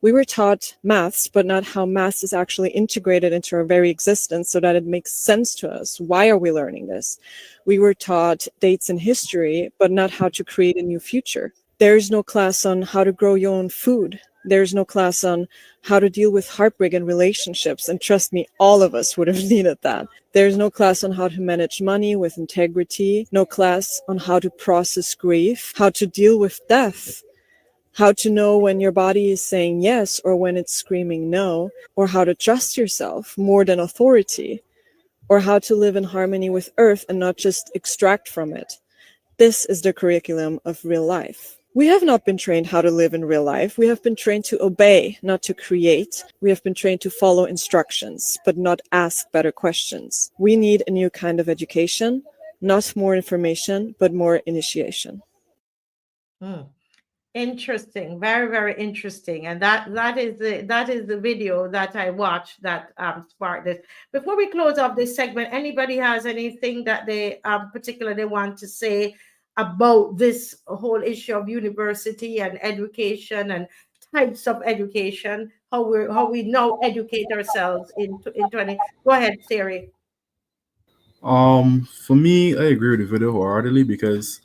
We were taught maths, but not how maths is actually integrated into our very existence so that it makes sense to us. Why are we learning this? We were taught dates in history, but not how to create a new future. There's no class on how to grow your own food. There's no class on how to deal with heartbreak in relationships. And trust me, all of us would have needed that. There's no class on how to manage money with integrity. No class on how to process grief, how to deal with death, how to know when your body is saying yes or when it's screaming no, or how to trust yourself more than authority, or how to live in harmony with earth and not just extract from it. This is the curriculum of real life. We have not been trained how to live in real life. We have been trained to obey, not to create. We have been trained to follow instructions, but not ask better questions. We need a new kind of education, not more information, but more initiation. Interesting, very, very interesting. And that is the video that I watched that sparked this. Before we close off this segment, anybody has anything that they particularly want to say about this whole issue of university and education and types of education, how we now educate ourselves in 20? Go ahead, Siri. For me, I agree with the video wholeheartedly because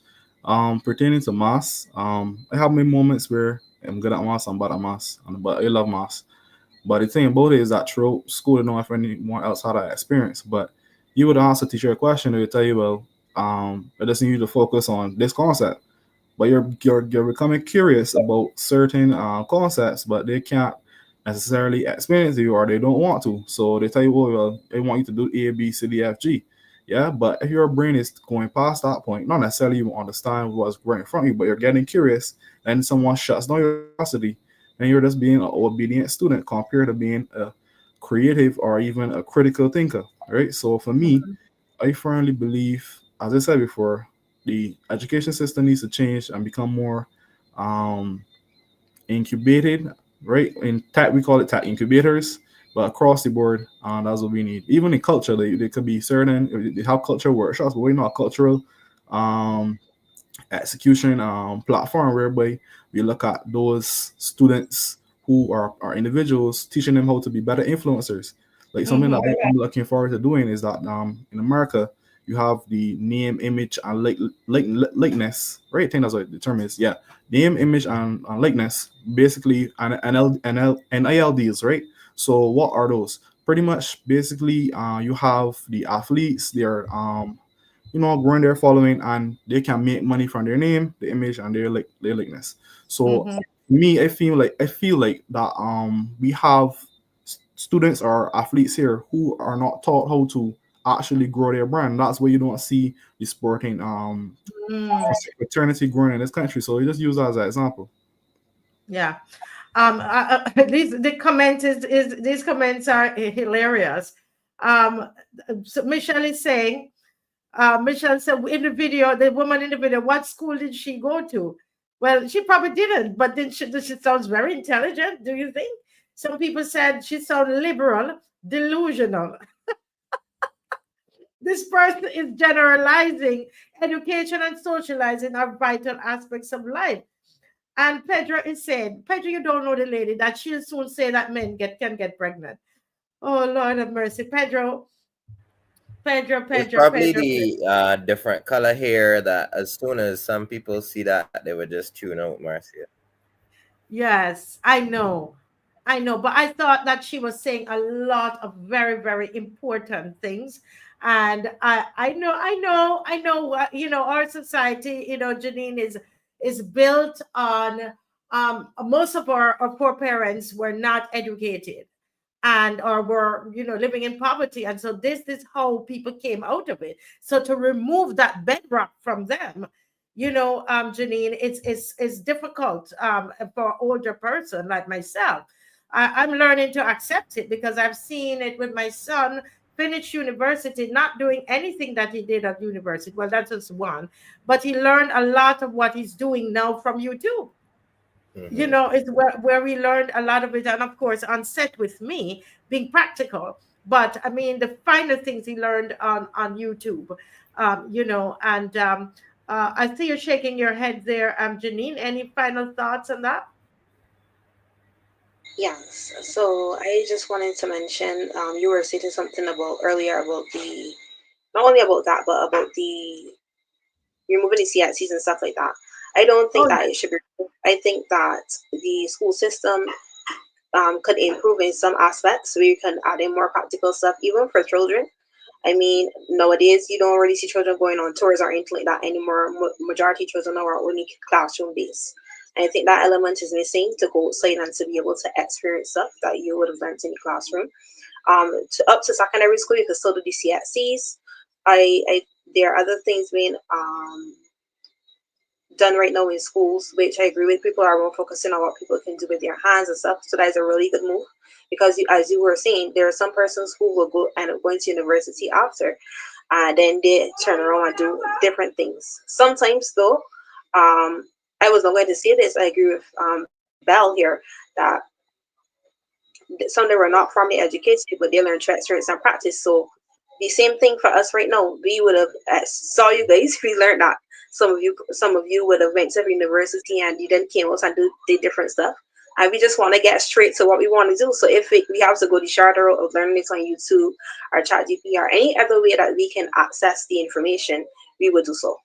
pertaining to maths, I have my moments where I'm good at maths, I'm bad at maths, but I love maths. But the thing about it is that throughout school, I don't know if anyone else had that experience, but you would ask a teacher a question, they would tell you, well, I just need you to focus on this concept. But you're becoming curious about certain concepts, but they can't necessarily explain it to you, or they don't want to. So they tell you, well, they want you to do A, B, C, D, F, G. Yeah, but if your brain is going past that point, not necessarily you understand what's right in front of you, but you're getting curious, and someone shuts down your curiosity, and you're just being an obedient student compared to being a creative or even a critical thinker, right? So for me, I firmly believe, as I said before, the education system needs to change and become more incubated, right? In tech, we call it tech incubators, but across the board, that's what we need. Even in culture, they could be certain, they have culture workshops, but we're not cultural execution platform whereby we look at those students who are individuals, teaching them how to be better influencers. Like something that I'm looking forward to doing is that in America you have the name, image, and likeness, right? I think that's what the term is. Yeah, name, image, and likeness, basically, and NILDs, right? So what are those? Pretty much, basically, you have the athletes. They're growing their following, and they can make money from their name, the image, and their likeness. So me, I feel like that we have students or athletes here who are not taught how to actually grow their brand. That's where you don't see the sporting fraternity growing in this country. So you just use that as an example. Yeah. These comments are hilarious. So Michelle is saying, Michelle said in the video, the woman in the video, what school did she go to? Well, she probably didn't, but then she sounds very intelligent. Do you think? Some people said she sounded liberal, delusional. This person is generalizing. Education and socializing are vital aspects of life. And Pedro is saying, Pedro, you don't know the lady that she'll soon say that men can get pregnant. Oh, Lord have mercy. Pedro. It's probably the different color hair that as soon as some people see that, they would just tune out Marcia. Yes, I know. But I thought that she was saying a lot of very, very important things. And I know, our society, Janine, is built on most of our poor parents were not educated and or were living in poverty, and so this is how people came out of it. So to remove that bedrock from them, Janine, it's difficult for an older person like myself. I'm learning to accept it because I've seen it with my son finish university, not doing anything that he did at university. Well, that's just one, but he learned a lot of what he's doing now from YouTube. It's where we learned a lot of it, and of course on set with me being practical, but I mean the finer things he learned on YouTube. And I see you shaking your head there, Janine. Any final thoughts on that? Yes. So I just wanted to mention, you were saying something about earlier about the, not only about that, but about the removing the CICs and stuff like that. I don't think that it should be. I think that the school system could improve in some aspects. So you can add in more practical stuff, even for children. I mean, nowadays you don't really see children going on tours or anything like that anymore. Majority of children now are only classroom based. And I think that element is missing, to go outside and to be able to experience stuff that you would have learned in the classroom. Up to secondary school, you can still do the CSCs. There are other things being done right now in schools, which I agree with. People are more focusing on what people can do with their hands and stuff. So that is a really good move, because as you were saying, there are some persons who will go and go into university after, and then they turn around and do different things. Sometimes though, I was not going to say this, I agree with Belle here, that some of them were not formally educated, but they learned experience and practice. So the same thing for us right now. We would have saw you guys. We learned that some of you would have went to university and you then came out and did different stuff. And we just want to get straight to what we want to do. So if we have to go the shorter route of learning it on YouTube or ChatGPT or any other way that we can access the information, we would do so.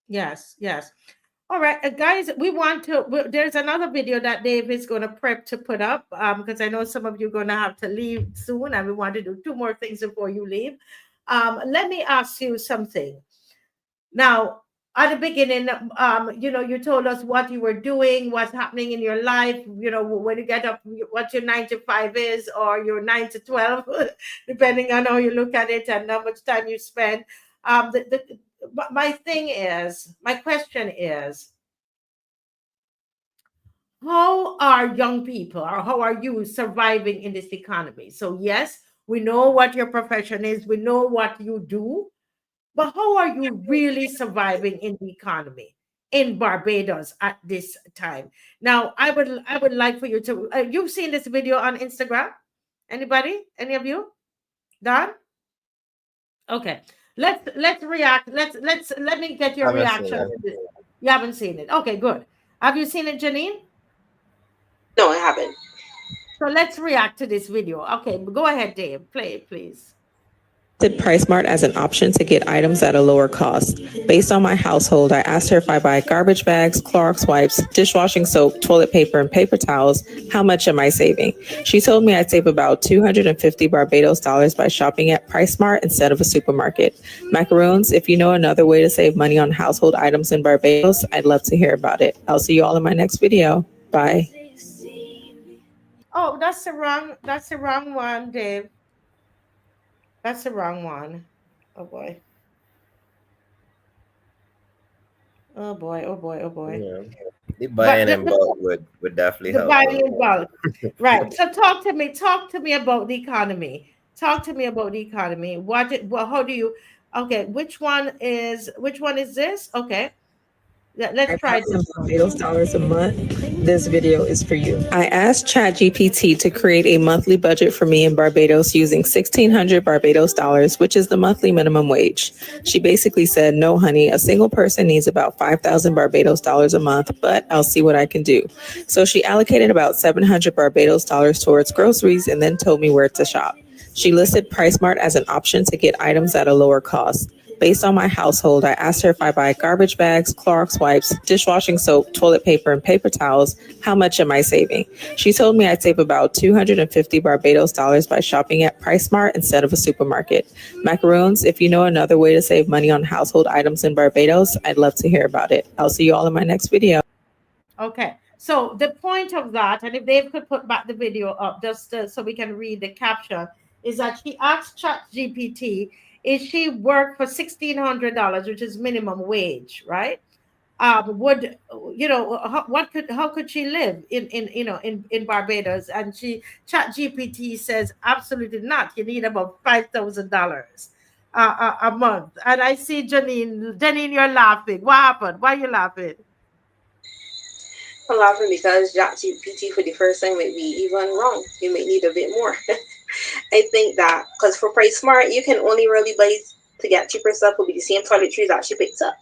Yes. All right, guys, there's another video that Dave is going to prep to put up, because I know some of you are going to have to leave soon, and we want to do two more things before you leave. Let me ask you something. Now, at the beginning, you told us what you were doing, what's happening in your life, when you get up, what your 9 to 5 is, or your 9 to 12, depending on how you look at it and how much time you spend. My question is, how are young people, or how are you surviving in this economy? So yes, we know what your profession is, we know what you do, but how are you really surviving in the economy in Barbados at this time? Now, I would like for you to, you've seen this video on Instagram? Anybody? Any of you? Done? Okay. Let's react. Let me get your Haven't seen reaction it. to this. You haven't seen it. Okay, good. Have you seen it, Janine? No, I haven't. So let's react to this video. Okay, go ahead, Dave. Play it, please. PriceSmart as an option to get items at a lower cost. Based on my household, I asked her if I buy garbage bags, Clorox wipes, dishwashing soap, toilet paper, and paper towels, how much am I saving? She told me I'd save about 250 Barbados dollars by shopping at PriceSmart instead of a supermarket. Macaroons, if you know another way to save money on household items in Barbados, I'd love to hear about it. I'll see you all in my next video. Bye. Oh, that's the wrong one, Dave. That's the wrong one. Oh boy. Oh boy, oh boy, oh boy. Yeah. The But buying in bulk would definitely the help. buying in bulk. Right. So talk to me about the economy. Talk to me about the economy. How do you okay, which one is this? Okay. Let's try this one. Barbados dollars a month. This video is for you. I asked ChatGPT to create a monthly budget for me in Barbados using 1,600 Barbados dollars, which is the monthly minimum wage. She basically said, "No, honey, a single person needs about 5,000 Barbados dollars a month, but I'll see what I can do." So she allocated about 700 Barbados dollars towards groceries and then told me where to shop. She listed PriceSmart as an option to get items at a lower cost. Based on my household, I asked her if I buy garbage bags, Clorox wipes, dishwashing soap, toilet paper, and paper towels, how much am I saving? She told me I'd save about 250 Barbados dollars by shopping at PriceSmart instead of a supermarket. Macaroons, if you know another way to save money on household items in Barbados, I'd love to hear about it. I'll see you all in my next video. Okay. So the point of that, and if Dave could put back the video up just so we can read the caption, is that she asked ChatGPT if she worked for $1,600, which is minimum wage, right? Would how could she live in Barbados? And ChatGPT says absolutely not. You need about $5,000 a month. And I see Janine, you're laughing. What happened? Why are you laughing? I'm laughing because ChatGPT for the first time might be even wrong. You may need a bit more. I think that because for PriceSmart, you can only really buy to get cheaper stuff will be the same toiletries that she picked up.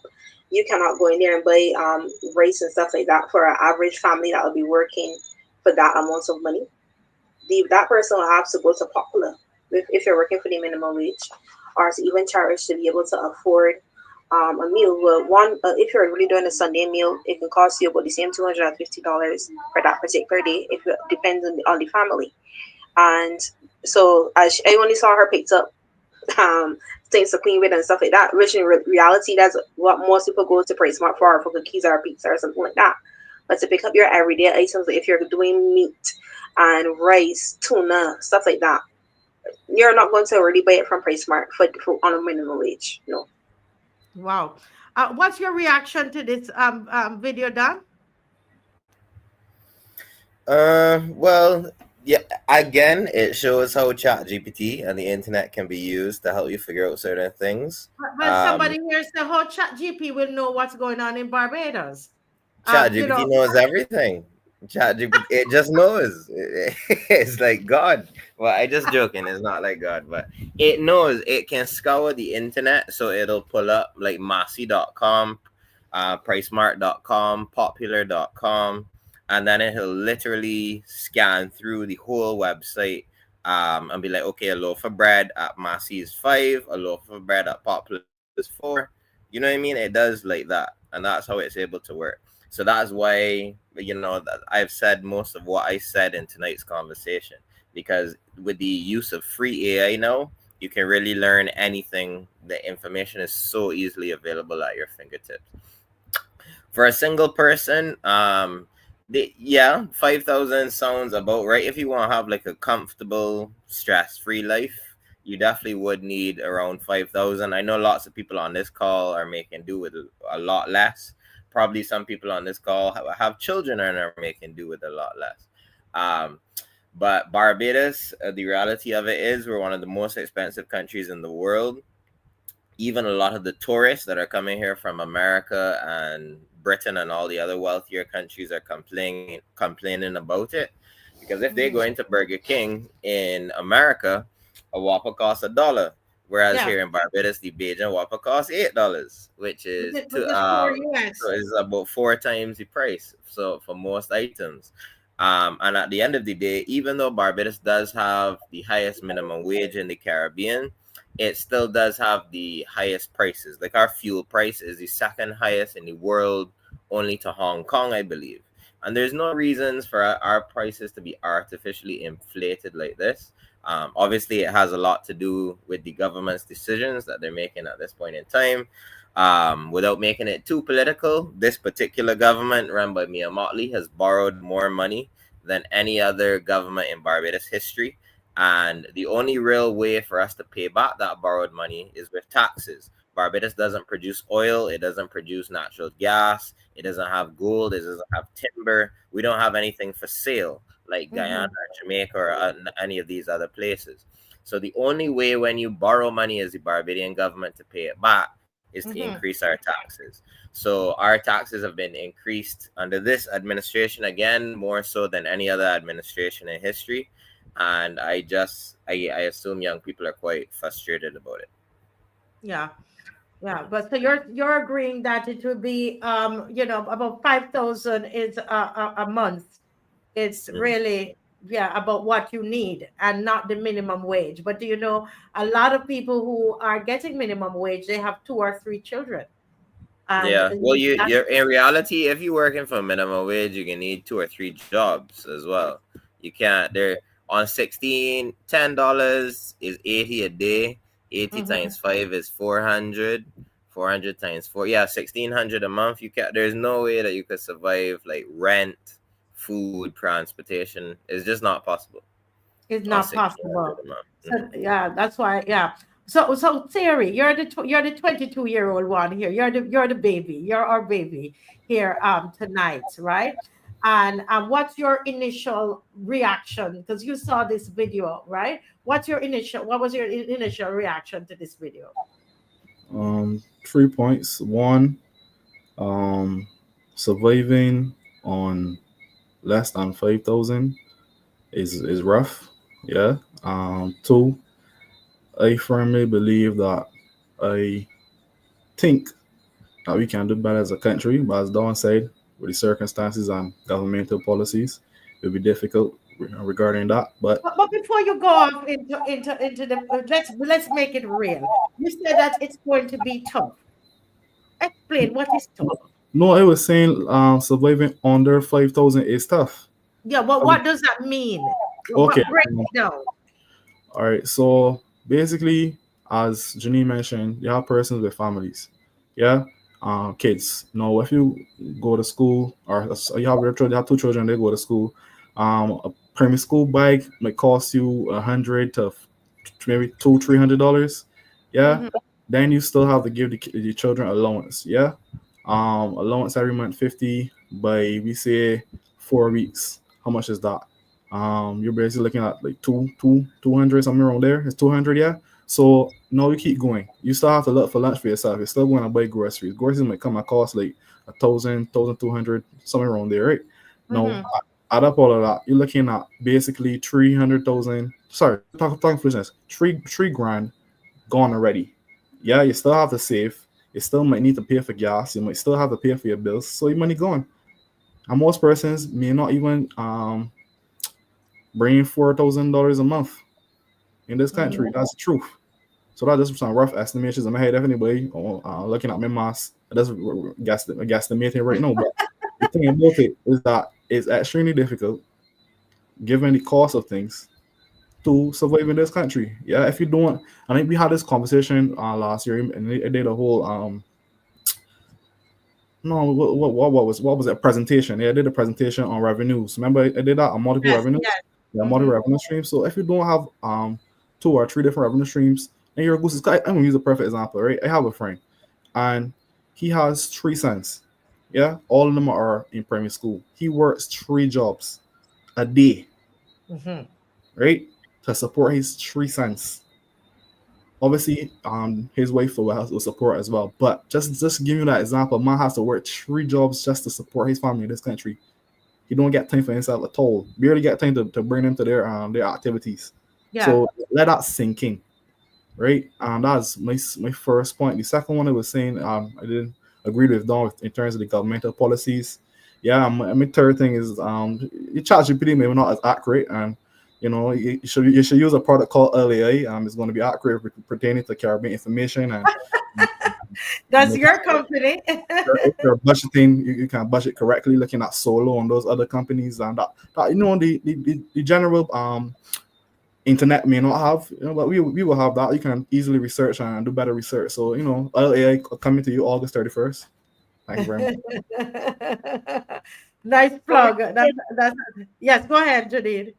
You cannot go in there and buy rice and stuff like that for an average family that will be working for that amount of money. That person will have to go to Popular if you're working for the minimum wage, or to even charge to be able to afford a meal. Well, if you're really doing a Sunday meal, it can cost you about the same $250 for that particular day. If it depends on the family. And so I only saw her picked up things to clean with and stuff like that, which in reality that's what most people go to PriceSmart for cookies or pizza or something like that. But to pick up your everyday items, if you're doing meat and rice, tuna, stuff like that, you're not going to really buy it from PriceSmart for on a minimum wage. No. Wow. What's your reaction to this video, Dan? Well, yeah, again, it shows how ChatGPT and the internet can be used to help you figure out certain things. But somebody here said, "How ChatGPT will know what's going on in Barbados?" ChatGPT knows everything. ChatGPT, it just knows. It's like God. Well, I just joking. It's not like God, but it knows. It can scour the internet, so it'll pull up like Massey.com, PriceSmart.com, Popular.com. And then it'll literally scan through the whole website and be like, okay, a loaf of bread at Massey is $5, a loaf of bread at Popular is $4. You know what I mean? It does like that. And that's how it's able to work. So that's why, that I've said most of what I said in tonight's conversation. Because with the use of free AI now, you can really learn anything. The information is so easily available at your fingertips. For a single person, 5,000 sounds about right. If you want to have like a comfortable, stress-free life, you definitely would need around 5,000. I know lots of people on this call are making do with a lot less. Probably some people on this call have children and are making do with a lot less. But Barbados, the reality of it is we're one of the most expensive countries in the world. Even a lot of the tourists that are coming here from America and Britain and all the other wealthier countries are complaining about it. Because if they go into Burger King in America, a Whopper costs $1, whereas Yeah, here in Barbados, the Bajan Whopper costs $8, which is which is 4 US. so it's about 4 times the price. So for most items, and at the end of the day, even though Barbados does have the highest minimum wage in the Caribbean, it still does have the highest prices. Like our fuel price is the second highest in the world, only to Hong Kong, I believe. And there's no reasons for our prices to be artificially inflated like this. Obviously, it has a lot to do with the government's decisions that they're making at this point in time. Without making it too political, this particular government run by Mia Mottley has borrowed more money than any other government in Barbados history. And the only real way for us to pay back that borrowed money is with taxes. Barbados doesn't produce oil, it doesn't produce natural gas, it doesn't have gold, it doesn't have timber. We don't have anything for sale like Guyana, Jamaica, or any of these other places. So the only way when you borrow money as the Barbadian government to pay it back is to increase our taxes. So our taxes have been increased under this administration, again, more so than any other administration in history. And I assume young people are quite frustrated about it. Yeah. Yeah, but so you're agreeing that it will be about 5,000 is a month. It's really about what you need and not the minimum wage. But do you know a lot of people who are getting minimum wage, they have 2 or 3 children. And Yeah. Well, you're in reality, if you're working for minimum wage, you can need 2 or 3 jobs as well. You can't. They're on $10 is 80 a day. 80 times 5 is 400. 400 times 4, 1,600 a month. You can't. There's no way that you could survive like rent, food, transportation. It's just not possible. it's not possible. So, that's why. Yeah. So Terry, you're the 22-year-old one here. You're the baby. You're our baby here tonight, right? And what's your initial reaction? Because you saw this video, right? What was your initial reaction to this video? 3 points. One, surviving on less than 5,000 is rough. Yeah. Two, I firmly believe that I think that we can do better as a country, but as Dawn said, with the circumstances and governmental policies, it will be difficult regarding that. But before you go off into the let's make it real. You said that it's going to be tough. Explain what is tough. no, I was saying surviving under 5,000 is tough. Yeah, but what does that mean? Okay. Break it down. All right. So basically, as Janine mentioned, you have persons with families. Yeah. Kids. Now, if you go to school or you have 2 children, they go to school. A primary school bike might cost you $100 to maybe $200-$300. Yeah. Then you still have to give the children allowance. Yeah. Allowance every month, 50 by we say 4 weeks. How much is that? You're basically looking at like 200 something around there. It's 200, yeah. So now you keep going. You still have to look for lunch for yourself. You're still going to buy groceries. Groceries might come at cost like 1,000, 1,200, somewhere around there, right? Now add up all of that. You're looking at basically 300,000. Sorry, talking foolishness. Three grand gone already. Yeah, you still have to save. You still might need to pay for gas. You might still have to pay for your bills. So your money gone. And most persons may not even bring $4,000 a month in this country. That's the truth. So that's just some rough estimations in my head. If anybody looking at my maths, that's guesstimating right now. But the thing about it is that it's extremely difficult, given the cost of things, to survive in this country. Yeah, if you don't, I think we had this conversation last year, and I did a whole no, what was it? A presentation. Yeah, I did a presentation on revenues. Remember, I did that on multiple revenues. Yes. Yeah, multiple revenue streams. So if you don't have 2 or 3 different revenue streams, and you're a goose, I'm gonna use a perfect example, right? I have a friend, and he has 3 sons. Yeah, all of them are in primary school. He works 3 jobs a day, right, to support his 3 sons. Obviously, his wife will support as well. But just give you that example, man has to work 3 jobs just to support his family in this country. he don't get time for himself at all. Barely get time to bring them to their activities. Yeah. So let that sink in, right? And that's my first point. The second one I was saying, I didn't agree with Don in terms of the governmental policies. Yeah, my third thing is your ChatGPT maybe not as accurate, and you should use a product called LAI. It's going to be accurate pertaining to Caribbean information and That's your company. if you're budgeting, you can budget correctly, looking at Solo and those other companies, and that the general internet may not have, but we will have that. You can easily research and do better research. So LAI coming to you August 31st. Thank you very much. Nice plug. Yes, go ahead, Jadid.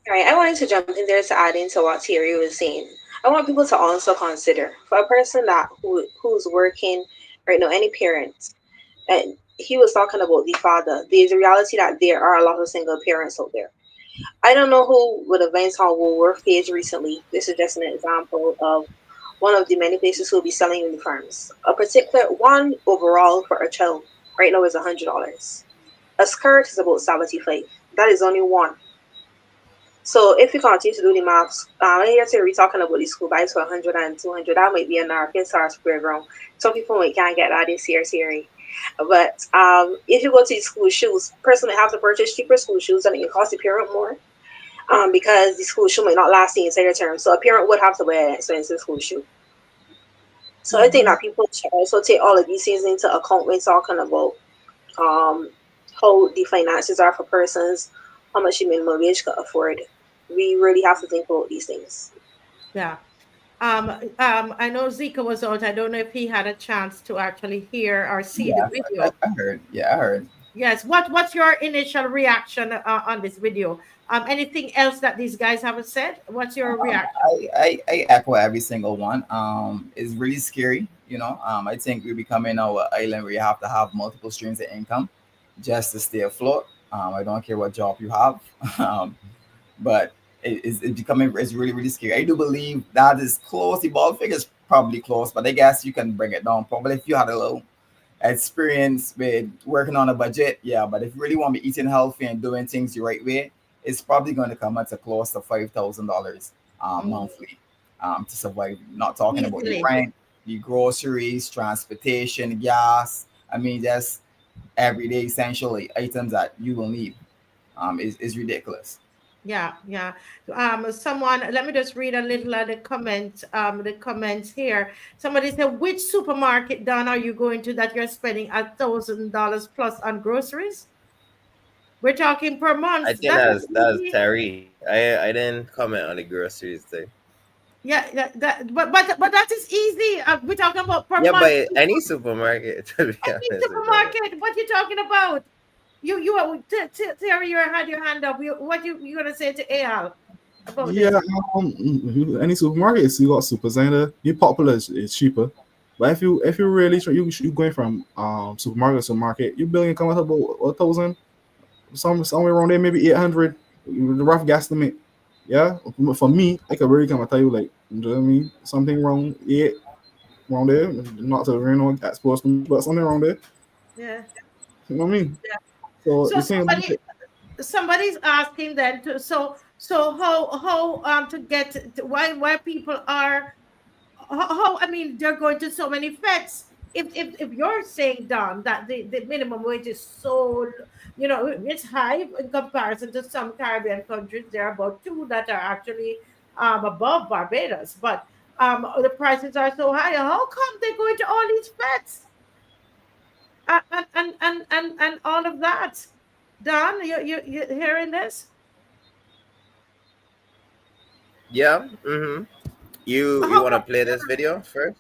All right, I wanted to jump in there to add into what Thierry was saying. I want people to also consider, for a person who's working right now, any parent, and he was talking about the father. There's a reality that there are a lot of single parents out there. I don't know who would have went on Woolworth page recently. This is just an example of one of the many places who will be selling uniforms. A particular one overall for a child right now is $100. A skirt is about 75. That is only one. So if you continue to do the maths, here today we're talking about the school buys for 100 and 200. That might be an Arkansas square ground. Some people can't get that this year, Siri. But if you go to the school shoes, person may have to purchase cheaper school shoes and it can cost the parent more because the school shoe might not last the entire term. So a parent would have to wear an expensive school shoe. So I think that people should also take all of these things into account when talking about how the finances are for persons, how much the minimum wage can afford. We really have to think about these things. Yeah. I know Zika was out. I don't know if he had a chance to actually hear or see the video. I heard. Yeah, I heard. Yes. What's your initial reaction on this video? Anything else that these guys haven't said? What's your reaction? I echo every single one. It's really scary. I think we're becoming our island where you have to have multiple streams of income just to stay afloat. I don't care what job you have, but it's really, really scary. I do believe that is close. The ball figure is probably close, but I guess you can bring it down. Probably if you had a little experience with working on a budget, yeah. But if you really want to be eating healthy and doing things the right way, it's probably going to come at a close to $5,000 monthly to survive. Not talking about the rent, the groceries, transportation, gas. I mean, just everyday essential items that you will need. Is ridiculous. Yeah. Someone, let me just read a little of the comments here. Somebody said, which supermarket, Don, are you going to that you're spending $1,000 plus on groceries? We're talking per month. I think that's Terry. I didn't comment on the groceries thing. Yeah, but that is easy. We're talking about per month. Yeah, but any supermarket, to be honest. Any supermarket. What you talking about? Terry, you had your hand up. What you gonna say to Al about this? Any supermarkets, you got Super Zender. The popular is cheaper, but if you really you going from supermarket to market, you're billing come out about 1,000, somewhere around there, maybe 800. The rough guesstimate. Yeah, for me, I could really come and tell you, like, you know what I mean, something wrong, around there, not to exposed, but something wrong there. Yeah, you know what I mean. Yeah. So somebody's asking then so how to get to why people are how I mean they're going to so many feds. If you're saying, Don, that the minimum wage is so it's high in comparison to some Caribbean countries, there are about two that are actually above Barbados, but the prices are so high. How come they're going to all these feds? And all of that, Don, you hearing this? Yeah. Mm-hmm. You want to play this video first?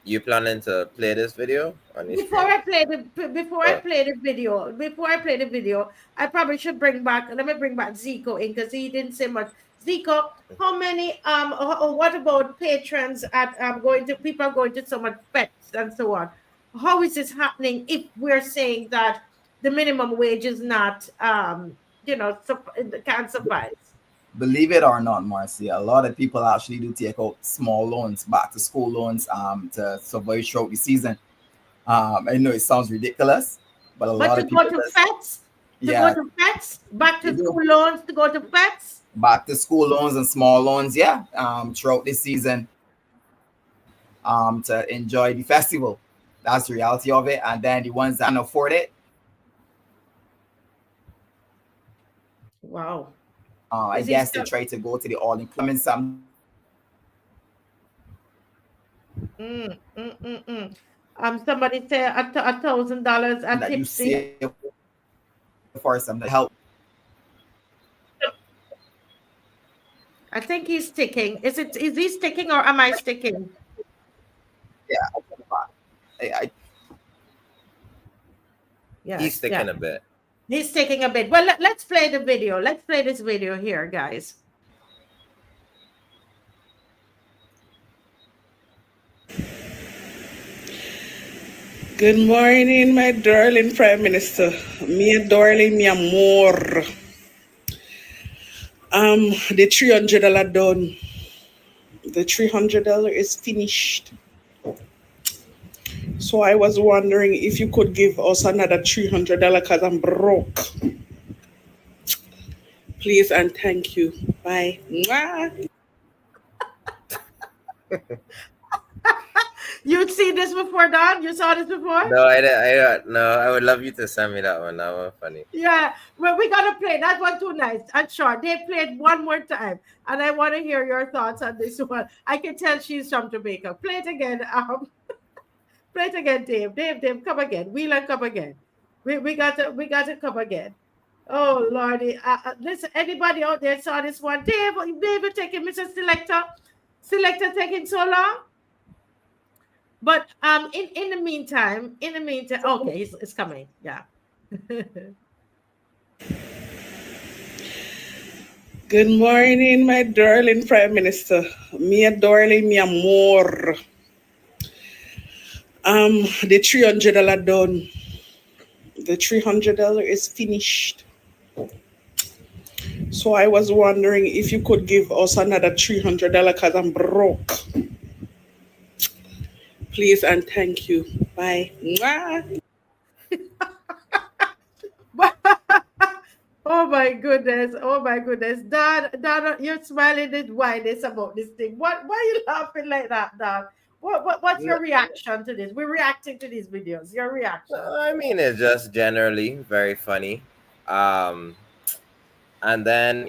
You planning to play this video on this? Before I play the video, I probably should bring back Zico in because he didn't say much. Zico, how many what about patrons at people are going to so much pets and so on? How is this happening if we're saying that the minimum wage is not can't suffice? Believe it or not, Marcia, a lot of people actually do take out small loans, back to school loans, to survive throughout the season. I know it sounds ridiculous, but a But lot to of go people to just, FETs, yeah, back they to do. school loans, to go to FETs. Back to school loans and small loans, yeah, throughout this season, to enjoy the festival. That's the reality of it. And then the ones that can afford it, Wow. I Is he guess they still? try to go to the all-inclusive some Somebody say $1,000 a that you tipsy. save for some that help. I think he's sticking. Is he sticking or am I sticking? Yeah, I Yes, He's yeah. sticking a bit. He's sticking a bit. Well, let's play the video. Let's play this video here, guys. Good morning, my darling Prime Minister. Mia darling, Mia more. The $300 done. The $300 is finished. So I was wondering if you could give us another $300 because I'm broke. Please and thank you. Bye. Mwah. You'd seen this before, Don? You saw this before? No, I don't. No, I would love you to send me that one. That one funny. Yeah. Well, we gotta play that one too nice and short. They played one more time, and I want to hear your thoughts on this one. I can tell she's from Jamaica. Play it again. Play it again, Dave. Dave, come again. Wheeler, come again. We got to come again. Oh Lordy. Listen, anybody out there saw this one? Dave, you're taking Mr. Selector taking so long. But in the meantime, okay, it's coming. Yeah. Good morning, my darling Prime Minister. Mia darling, Mia more. The $300 done. The $300 is finished. So I was wondering if you could give us another $300 because I'm broke. Please and thank you. Bye. Mwah. Oh my goodness. Oh my goodness. Dad, you're smiling this wildness about this thing. Why are you laughing like that, Dad? What's your reaction to this? We're reacting to these videos. Your reaction. I mean, it's just generally very funny. And then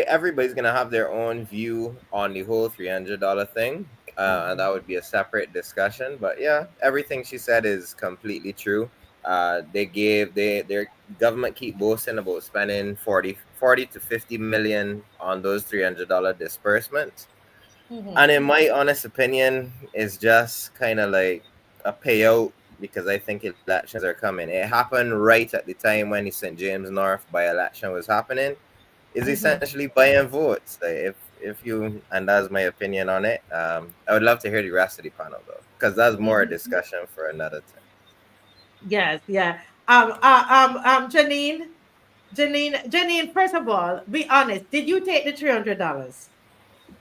everybody's gonna have their own view on the whole $300 thing, and that would be a separate discussion. But yeah, everything she said is completely true. Their government keep boasting about spending 40 to 50 million on those $300 disbursements. And in my honest opinion, it's just kind of like a payout because I think elections are coming. It happened right at the time when the St. James North by-election was happening. Is essentially buying votes. Like if you, and that's my opinion on it. I would love to hear the rest of the panel though, because that's more a discussion for another time. Yes, yeah. Janine. First of all, be honest. Did you take the $300?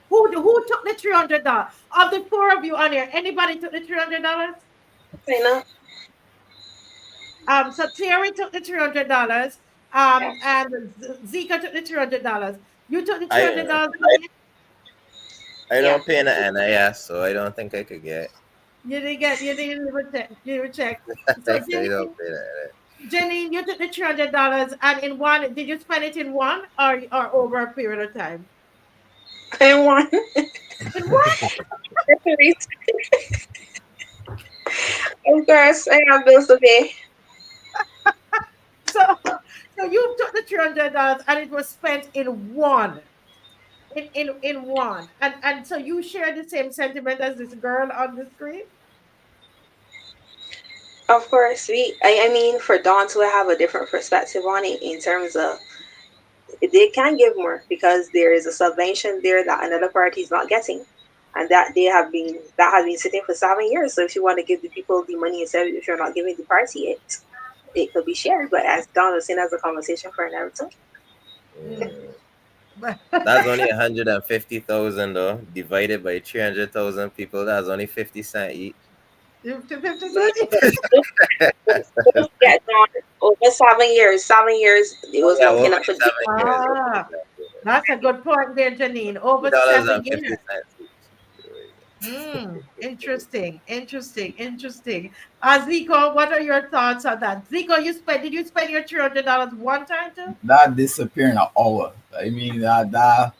Who took the $300? Of the four of you on here, anybody took the $300? So Terry took the $300. And Zika took the $300. You took the $300. I don't pay an NIS, so I don't think I could get. You didn't get. You didn't check. So I don't pay that. Janine, you took the $300, and in one, did you spend it in one or over a period of time? In one. In one? Of course, I have bills to pay. So you took the $300 and it was spent in one. In one. And so you share the same sentiment as this girl on the screen? Of course, I mean, for Dawn to have a different perspective on it in terms of they can give more because there is a subvention there that another party is not getting, and that has been sitting for 7 years. So if you want to give the people the money instead, if you're not giving the party it could be shared. But as Dawn was saying, as a conversation for another time. That's only 150,000 though, divided by 300,000 people. That's only 50 cents each. Yeah, no, over 7 years. 7 years, it was Yeah, making over up for. 7 years. Ah, that's a good point there, Janine. Over $2 7 and years. 50 cents each. Interesting, interesting, interesting. Zico, what are your thoughts on that? Zico, did you spend your $300 one time too? That disappear in an hour. I mean that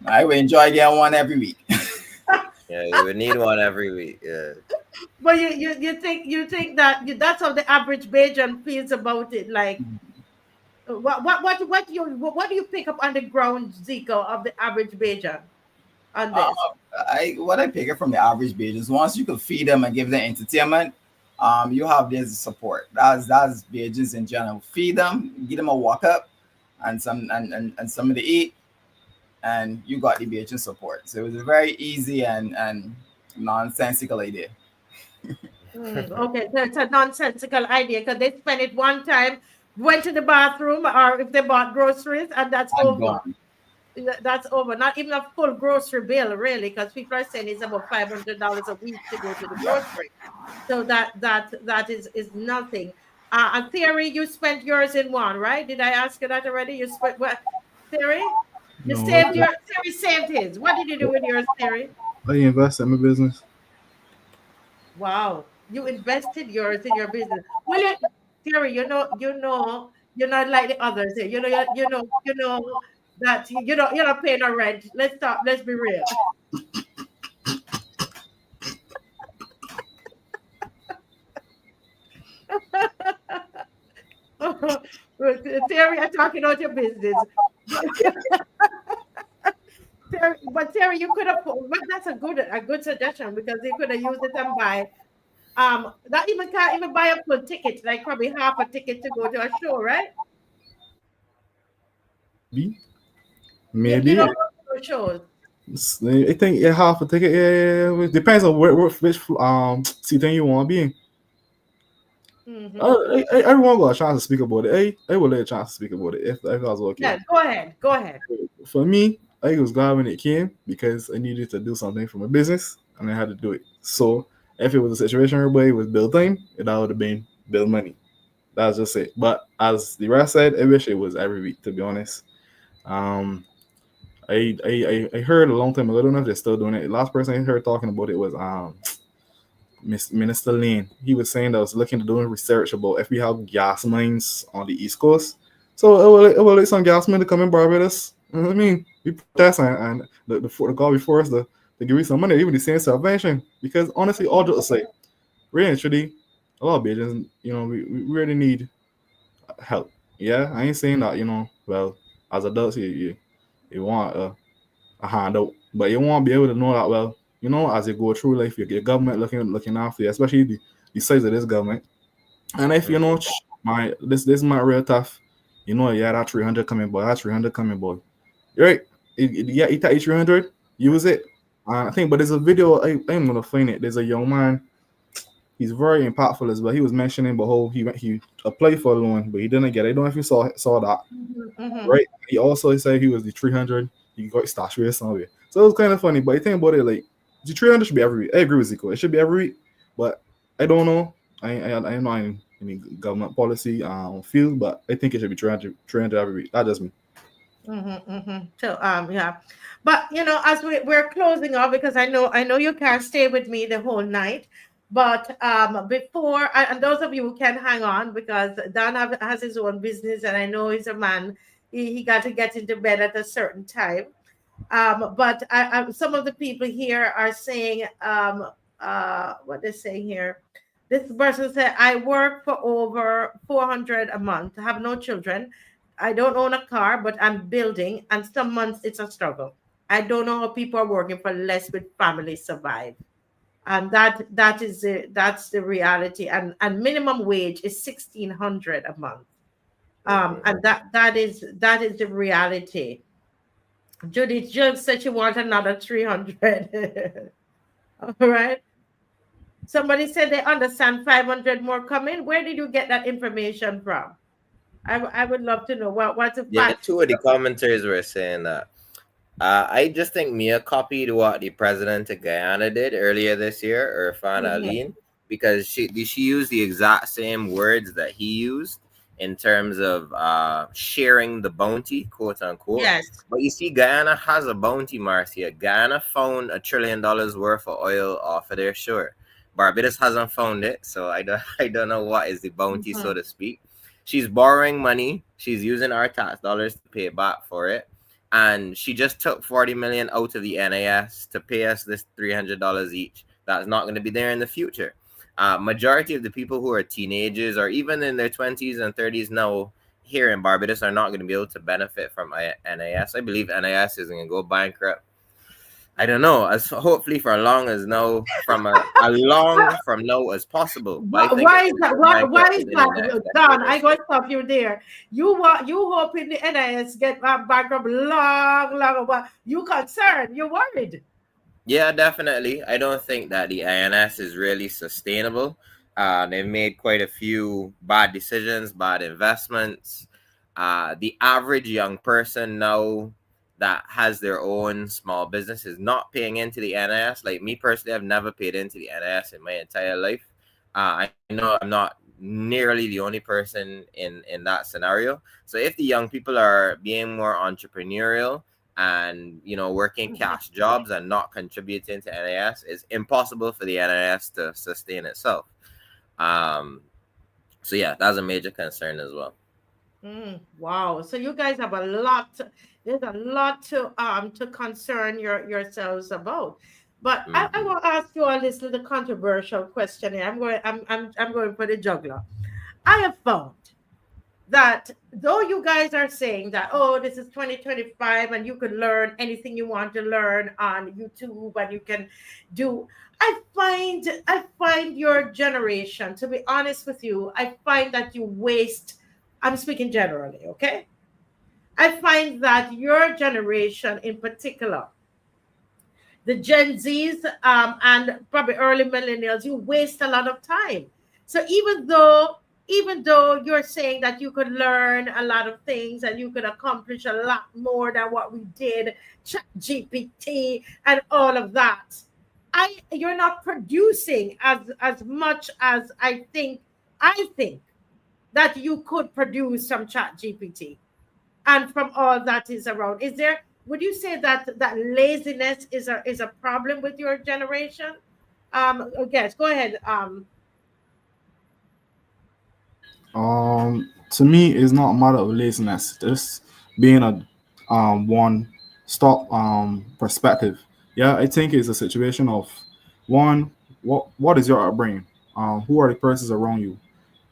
I will enjoy getting one every week. Yeah, you would need one every week. Yeah. But you think that's how the average Bajan feels about it. Like what do you pick up on the ground, Zico, of the average Bajan on Uh, this? what I pick up from the average page is once you can feed them and give them entertainment, you have this support. That's pages in general. Feed them, give them a walk up, and something to eat, and you got the Bajan support. So it was a very easy and nonsensical idea. Okay, so it's a nonsensical idea because they spend it one time, went to the bathroom, or if they bought groceries, and that's And over. gone. That's over. Not even a full grocery bill, really, because people are saying it's about $500 a week to go to the grocery. So that is nothing. Theory, you spent yours in one, right? Did I ask you that already? You spent what? Theory? You No, saved your Theory saved his. What did you do with yours, Theory? I invest in my business. Wow, you invested yours in your business. Well, Theory, you're not like the others here. You know that you're not paying a rent. Let's stop. Let's be real. Terry, I'm talking about your business. Terry, you could have but that's a good suggestion because you could have used it and buy that even can't even buy a full ticket, like probably half a ticket to go to a show, right? Maybe, You maybe. don't go to shows. I think yeah, half a ticket. Yeah. It depends on which seating you want to be in. Mm-hmm. Everyone got a chance to speak about it. I will let a chance to speak about it if that was okay. Yeah, go ahead. Go ahead. For me, I was glad when it came because I needed to do something for my business and I had to do it. So if it was a situation where everybody was bill time, it would have been bill money. That's just it. But as the rest said, I wish it was every week, to be honest. Um, I heard a long time ago. I don't know if they're still doing it. The last person I heard talking about it was Minister Lane. He was saying that I was looking to doing research about if we have gas mines on the East Coast. So it will like some gas mine to come in Barbados. You know what I mean? We protest and the God before us to give me some money, even the same salvation. Because honestly, all jokes aside, really and truly, a lot of Bajans, we really need help. Yeah, I ain't saying that, well, as adults, you want a handout, but you want to be able to know that, well, as you go through life, your government looking after you, especially the size of this government. And if this might real tough, yeah, that 300 coming, boy, that 300 coming, boy. You're right. Yeah, you take 300, use it. I think, but there's a video, I'm gonna find it. There's a young man. He's very impactful as well. He was mentioning, but he applied for a loan, but he didn't get it. I don't know if you saw that. Mm-hmm. Right. He also said he was the 300. He got stashed with somewhere. So it was kind of funny. But I think about it, like the 300 should be every week. I agree with Zico. It should be every week. But I don't know. I'm not in any government policy field, but I think it should be 300 every week. That's just me. So yeah, but as we're closing off because I know you can't stay with me the whole night, but before and those of you who can hang on because Dan has his own business and I know he's a man. He got to get into bed at a certain time. But some of the people here are saying what they're saying here. This person said, I work for over 400 a month, have no children. I don't own a car, but I'm building, and some months it's a struggle. I don't know how people are working for less with families survive. And that's the reality. And minimum wage is 1,600 a month. And that is the reality. Judith just said she wants another 300. All right. Somebody said they understand 500 more coming. Where did you get that information from? I would love to know what's the Yeah, fact. two of the commenters were saying that I just think Mia copied what the president of Guyana did earlier this year, Irfan Aline, because she used the exact same words that he used in terms of sharing the bounty, quote unquote. Yes. But you see, Guyana has a bounty, Marcia. Guyana found $1 trillion worth of oil off of their shore. Barbados hasn't found it, so I don't know what is the bounty, so to speak. She's borrowing money. She's using our tax dollars to pay back for it. And she just took 40 million out of the NAS to pay us this $300 each. That's not going to be there in the future. Majority of the people who are teenagers or even in their 20s and 30s now here in Barbados are not going to be able to benefit from NAS. I believe NAS is going to go bankrupt. I don't know. As hopefully for long as now, from a long from now as possible. Why is that? Why is that, Don? I got to stop you there. You hoping the NIS get bankrupt long. You concerned? You worried? Yeah, definitely. I don't think that the INS is really sustainable. They've made quite a few bad decisions, bad investments. The average young person now that has their own small business is not paying into the NIS. Like me personally, I've never paid into the NIS in my entire life. I know I'm not nearly the only person in that scenario. So if the young people are being more entrepreneurial and working cash jobs and not contributing to NIS, it's impossible for the NIS to sustain itself. So yeah, that's a major concern as well. Wow. So you guys have a lot. There's a lot to concern yourselves about. But I want to ask you a little controversial question here. I'm going for the juggler. I have found that though you guys are saying that, oh, this is 2025 and you can learn anything you want to learn on YouTube and you can do, I find your generation, to be honest with you, I find that you waste. I'm speaking generally, okay? I find that your generation in particular, the Gen Zs and probably early millennials, you waste a lot of time. So even though you're saying that you could learn a lot of things and you could accomplish a lot more than what we did, GPT and all of that, you're not producing as much as I think that you could produce from Chat GPT and from all that is around. Would you say that laziness is a problem with your generation? Yes, go ahead. To me, it's not a matter of laziness. Just being a one stop perspective. Yeah, I think it's a situation of one. What is your upbringing? Who are the persons around you?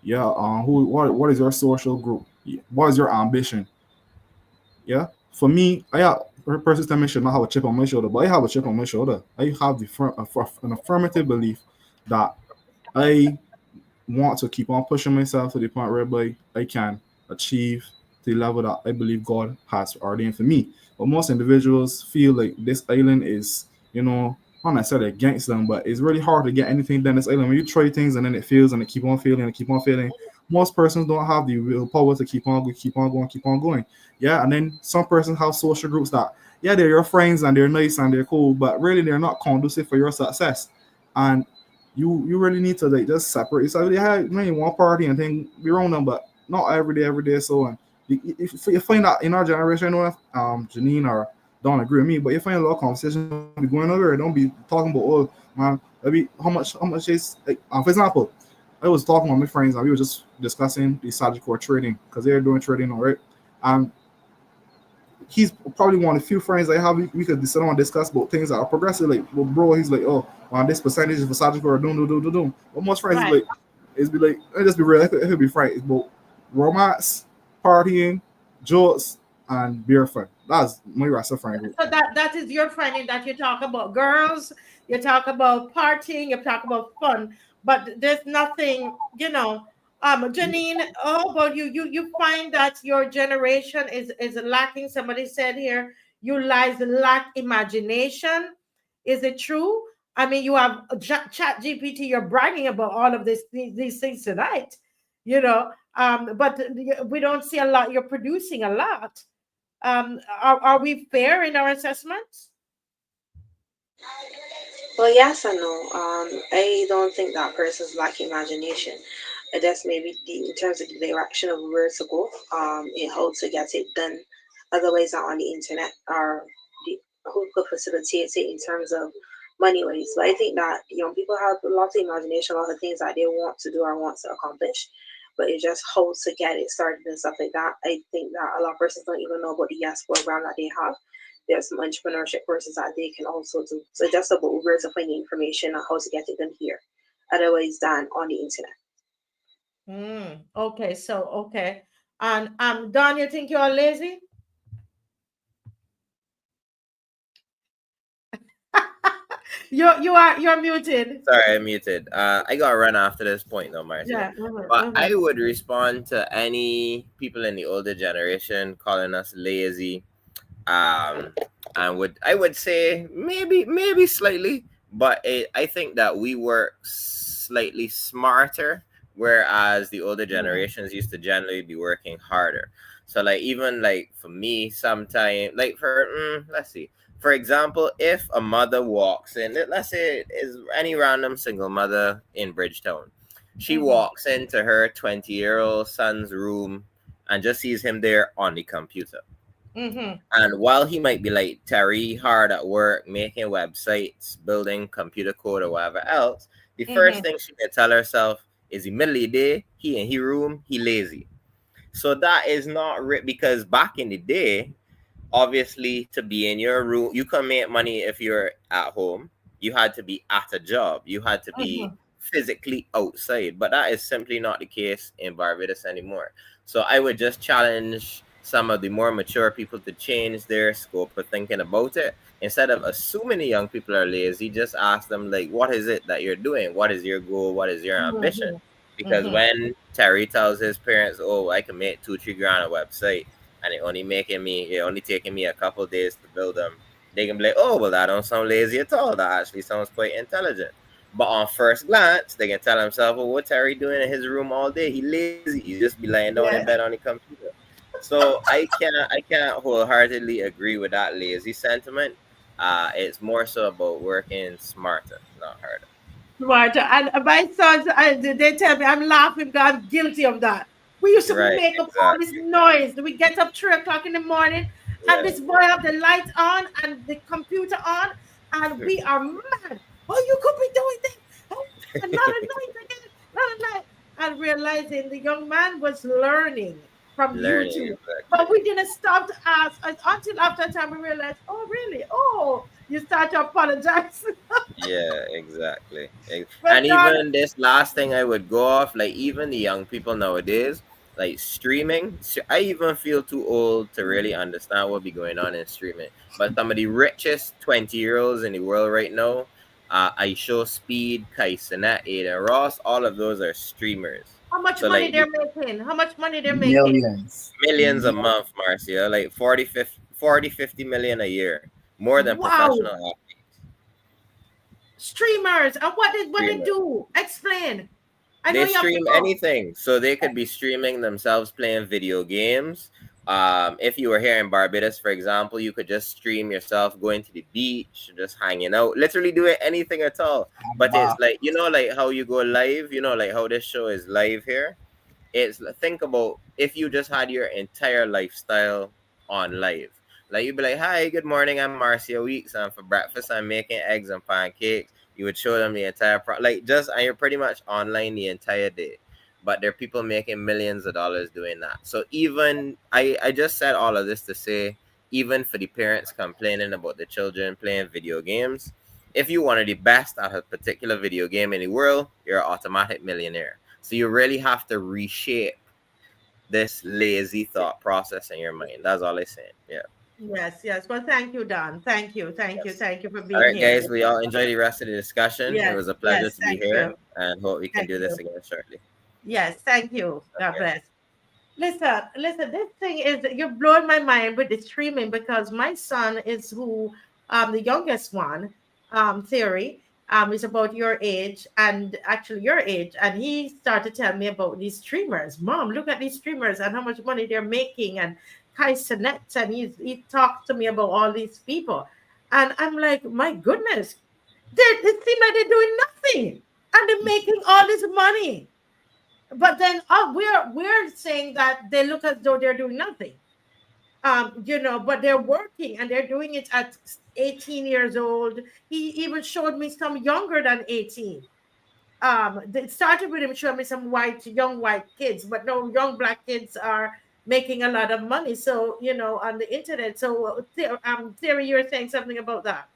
Yeah. What is your social group? What is your ambition? Yeah. For me, persons tell me I should not have a chip on my shoulder, but I have a chip on my shoulder. I have an affirmative belief that I want to keep on pushing myself to the point whereby I can achieve the level that I believe God has ordained for me. But most individuals feel like this island is, not necessarily against them, but it's really hard to get anything done this island. When you try things and then it fails and it keep on failing and keep on failing, most persons don't have the willpower to keep on going. Yeah, and then some persons have social groups that, yeah, they're your friends and they're nice and they're cool, but really they're not conducive for your success. And you really need to just separate yourself. They have maybe one party and then be around them, but not every day. So and if you find that in our generation, I don't know if Janine or don't agree with me, but you find a lot of conversation be going over. Don't be talking about, oh man, maybe how much is like, for example, I was talking with my friends and we were just discussing the Sagicor trading because they're doing trading, all right. And he's probably one of the few friends I have. We could sit down and discuss about things that are progressive. Like, well, bro, he's like, oh, well, this percentage is for Sagicor, do. But most friends Right. Let's just be real. It could be frank. It's about romance, partying, jokes, and beer fun. That's my rest of friend group. So that is your finding, that you talk about girls, you talk about partying, you talk about fun, but there's nothing, Janine, how about you? You find that your generation is lacking. Somebody said here, you guys lack imagination. Is it true? I mean, you have Chat GPT. You're bragging about all of these things tonight, but we don't see a lot. You're producing a lot. Are we fair in our assessments? Well, yes and no. I don't think that persons lack imagination. That's maybe in terms of the direction of where to go, and how to get it done. Otherwise, not on the internet or the who could facilitate it in terms of money ways. But I think that young people have a lot of imagination, a lot of things that they want to do or want to accomplish. But it's just how to get it started and stuff like that. I think that a lot of persons don't even know about the YES program that they have. There's some entrepreneurship courses that they can also do. So just about where to find the information on how to get it done here. Otherwise than on the internet. Okay, so okay. And Don, you think you're lazy? You're muted. Sorry, I'm muted. I got to run after this point though, Marcia. Yeah. But I would respond to any people in the older generation calling us lazy. And I would say maybe slightly, but I think that we work slightly smarter, whereas the older generations used to generally be working harder. So like even like for me, sometime like for let's see. For example, if a mother walks in, let's say it is any random single mother in Bridgetown, she walks into her 20-year-old son's room and just sees him there on the computer. And while he might be like Terry hard at work, making websites, building computer code or whatever else, the first thing she can tell herself is the middle of the day, he in his room, he lazy. So that is not because back in the day, obviously to be in your room, you can make money if you're at home. You had to be at a job. You had to be physically outside. But that is simply not the case in Barbados anymore. So I would just challenge some of the more mature people to change their scope of thinking about it. Instead of assuming the young people are lazy, just ask them, like, what is it that you're doing? What is your goal? What is your ambition? Because when Terry tells his parents, oh, I can make 2-3 grand a website, and it only taking me a couple days to build them, they can be like, oh, well, that don't sound lazy at all. That actually sounds quite intelligent. But on first glance, they can tell themselves, well, what Terry doing in his room all day? He lazy. He just be lying down in bed on the computer. So I can't wholeheartedly agree with that lazy sentiment. It's more so about working smarter, not harder. Smarter. And my sons, they tell me I'm laughing because I'm guilty of that. We used to make up all this noise. We get up 3 o'clock in the morning, and this boy have the light on and the computer on, and we are mad. Oh, you could be doing this. Oh, another night again, another night. And realizing the young man was learning from YouTube. But we didn't stop to ask until after a time we realized, oh, really? Oh, you start to apologize. Yeah, exactly. And even this last thing I would go off, like even the young people nowadays, like streaming, I even feel too old to really understand what be going on in streaming. But some of the richest 20-year-olds in the world right now, I show Speed, Kai Cenat, Aiden Ross, all of those are streamers. How much money they're making? How much money they're making? Millions a month, Marcia. Like 50 million a year. More than professional athletes. Streamers. And what they do? Explain. They stream anything. So they could be streaming themselves playing video games. If you were here in Barbados, for example, you could just stream yourself going to the beach, just hanging out, literally doing anything at all. But it's like, like how you go live, like how this show is live here. It's think about if you just had your entire lifestyle on live. Like you'd be like, hi, good morning, I'm Marcia Weeks, and for breakfast I'm making eggs and pancakes. You would show them the entire and you're pretty much online the entire day. But there are people making millions of dollars doing that. So even I just said all of this to say, even for the parents complaining about the children playing video games, if you're one of the best at a particular video game in the world, you're an automatic millionaire. So you really have to reshape this lazy thought process in your mind. That's all I'm saying. Yeah. Yes. Well, thank you, Don. Thank you for being here. All right, guys, we all enjoy the rest of the discussion. It was a pleasure to be here, and hope we can do this again shortly. Yes, thank you. God bless. Listen, this thing is, you're blowing my mind with the streaming, because my son is the youngest one, Theory, is about your age, and actually your age, and he started telling me about these streamers. Mom, look at these streamers and how much money they're making, and Kaisenet, and he talked to me about all these people, and I'm like, my goodness, it seems like they're doing nothing, and they're making all this money. But then we're saying that they look as though they're doing nothing, but they're working and they're doing it at 18 years old. He even showed me some younger than 18. It started with him showing me some young white kids, but no, young black kids are making a lot of money. So, on the internet. So, Theory, you're saying something about that.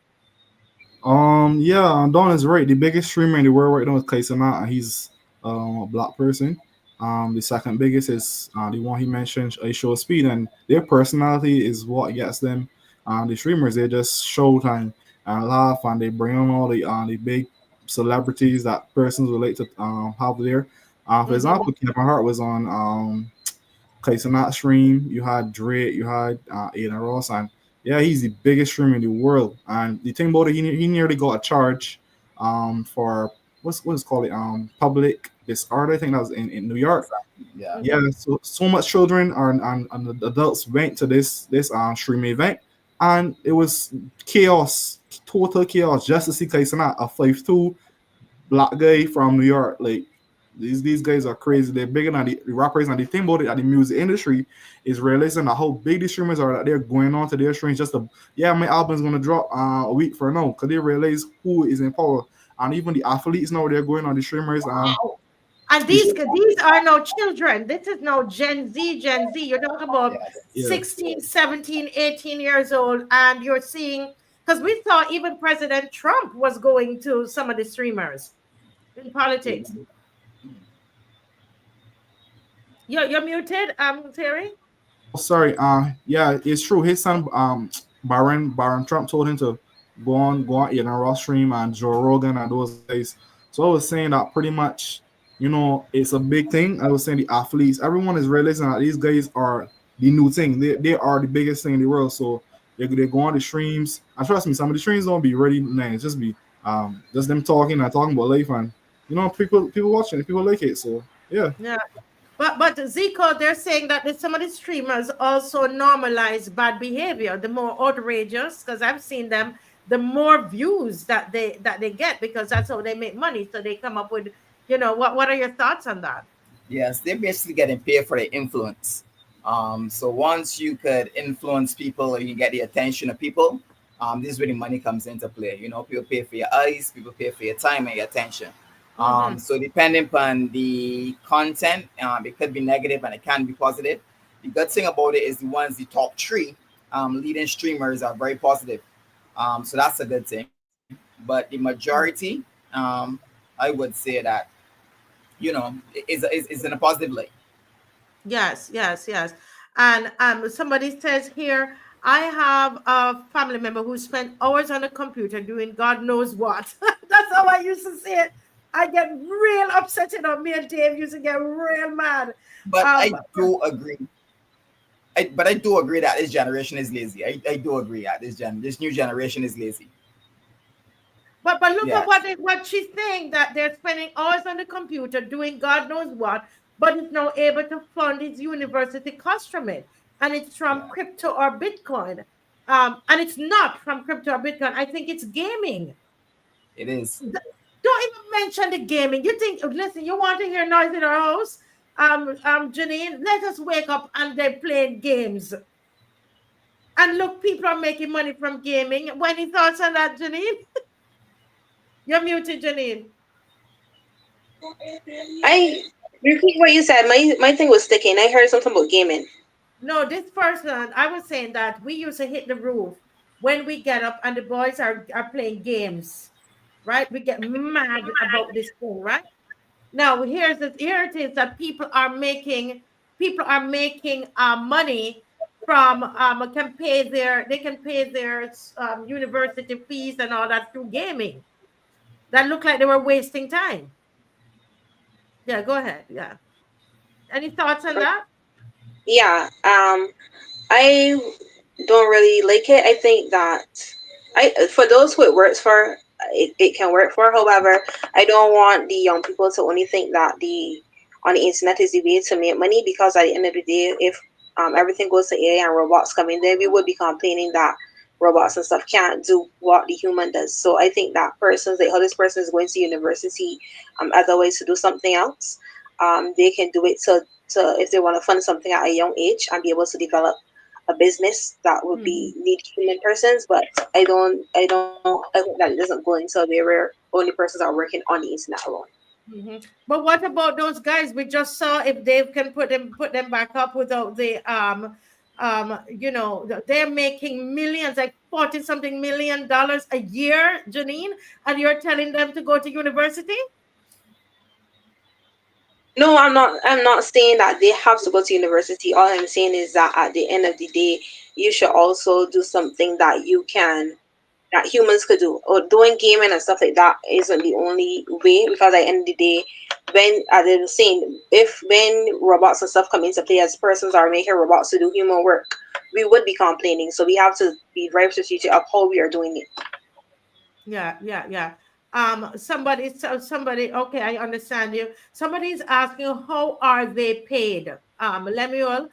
Yeah, Don is right. The biggest streamer in the world right now is Kaisana, and he's a black person. The second biggest is the one he mentioned, Show Speed, and their personality is what gets them. The streamers, they just shout and laugh, and they bring on all the big celebrities that persons would like to have there. For example, Kevin Hart was on Kaisana stream. You had Drake, you had Aiden Ross, and yeah, he's the biggest streamer in the world. And the thing about it, he nearly got a charge for what's called it public disorder. I think that was in New York. Yeah. Yeah. So much children and adults went to this stream event, and it was chaos, total chaos, just to see Kaisana, a 5'2" black guy from New York. Like these guys are crazy. They're bigger than the rappers. And the thing about it at the music industry is realizing that how big the streamers are, that they're going on to their streams just to, my album's going to drop a week from now, because they realize who is in power. And even the athletes now, they're going on the streamers. And these are no children. This is no Gen Z. You're talking about 16, 17, 18 years old. And you're seeing, because we saw even President Trump was going to some of the streamers in politics. You're muted, Terry. Oh, sorry. Yeah, it's true. His son, Baron Trump, told him to go on, Ross stream and Joe Rogan and those guys. So I was saying that pretty much, it's a big thing. I was saying the athletes, everyone is realizing that these guys are the new thing. They are the biggest thing in the world. So they go on the streams. And trust me, some of the streams don't be really nice. Just be just them talking about life, and people watching it, people like it. So yeah. Yeah. But Zico, they're saying that some of the streamers also normalize bad behavior. The more outrageous, because I've seen them, the more views that they get, because that's how they make money. So they come up with, what are your thoughts on that? Yes, they're basically getting paid for their influence. So once you could influence people or you get the attention of people, this is where the money comes into play. People pay for your eyes, people pay for your time and your attention. So depending upon the content, it could be negative and it can be positive. The good thing about it is the top three leading streamers are very positive. So that's a good thing. But the majority, I would say that, is in a positive light. Yes. And somebody says here, I have a family member who spent hours on a computer doing God knows what. That's how I used to say it. I get real upset, me and Dave used to get real mad. But I do agree. But I do agree that this generation is lazy. I do agree that this new generation is lazy. But look at what she's saying, that they're spending hours on the computer doing God knows what, but it's now able to fund his university cost from it. And it's from crypto or Bitcoin. And it's not from crypto or Bitcoin. I think it's gaming. It is. Don't even mention the gaming. Listen, you want to hear noise in our house? Janine, let us wake up and they're playing games. And look, people are making money from gaming. Any thoughts on that, Janine? You're muted, Janine. I repeat what you said. My thing was sticking. I heard something about gaming. No, this person, I was saying that we used to hit the roof when we get up and the boys are playing games. Right? We get mad about this thing, right? Now, here it is that people are making money from they can pay their university fees and all that through gaming. That looked like they were wasting time. Yeah, go ahead. Yeah. Any thoughts on that? Yeah. I don't really like it. I think that for those who it works for, it can work for. However, I don't want the young people to only think that on the internet is the way to make money, because at the end of the day, if everything goes to AI and robots come in there, we would be complaining that robots and stuff can't do what the human does. So I think that persons, like how this person is going to university, otherwise to do something else, they can do it to if they want to fund something at a young age and be able to develop a business that would be need human persons. But I think that it doesn't go into a way where only persons are working on the internet alone. But what about those guys? We just saw if Dave can put them back up without the they're making millions, like 40 something $1 million a year, Janine, and you're telling them to go to university? No, I'm not saying that they have to go to university. All I'm saying is that at the end of the day, you should also do something that humans could do. Or doing gaming and stuff like that isn't the only way, because at the end of the day, when as I was saying, if when robots and stuff come into play, as persons are making robots to do human work, we would be complaining. So we have to be very strategic of how we are doing it. Yeah. Somebody. Okay, I understand you. Somebody is asking, how are they paid? Lemuel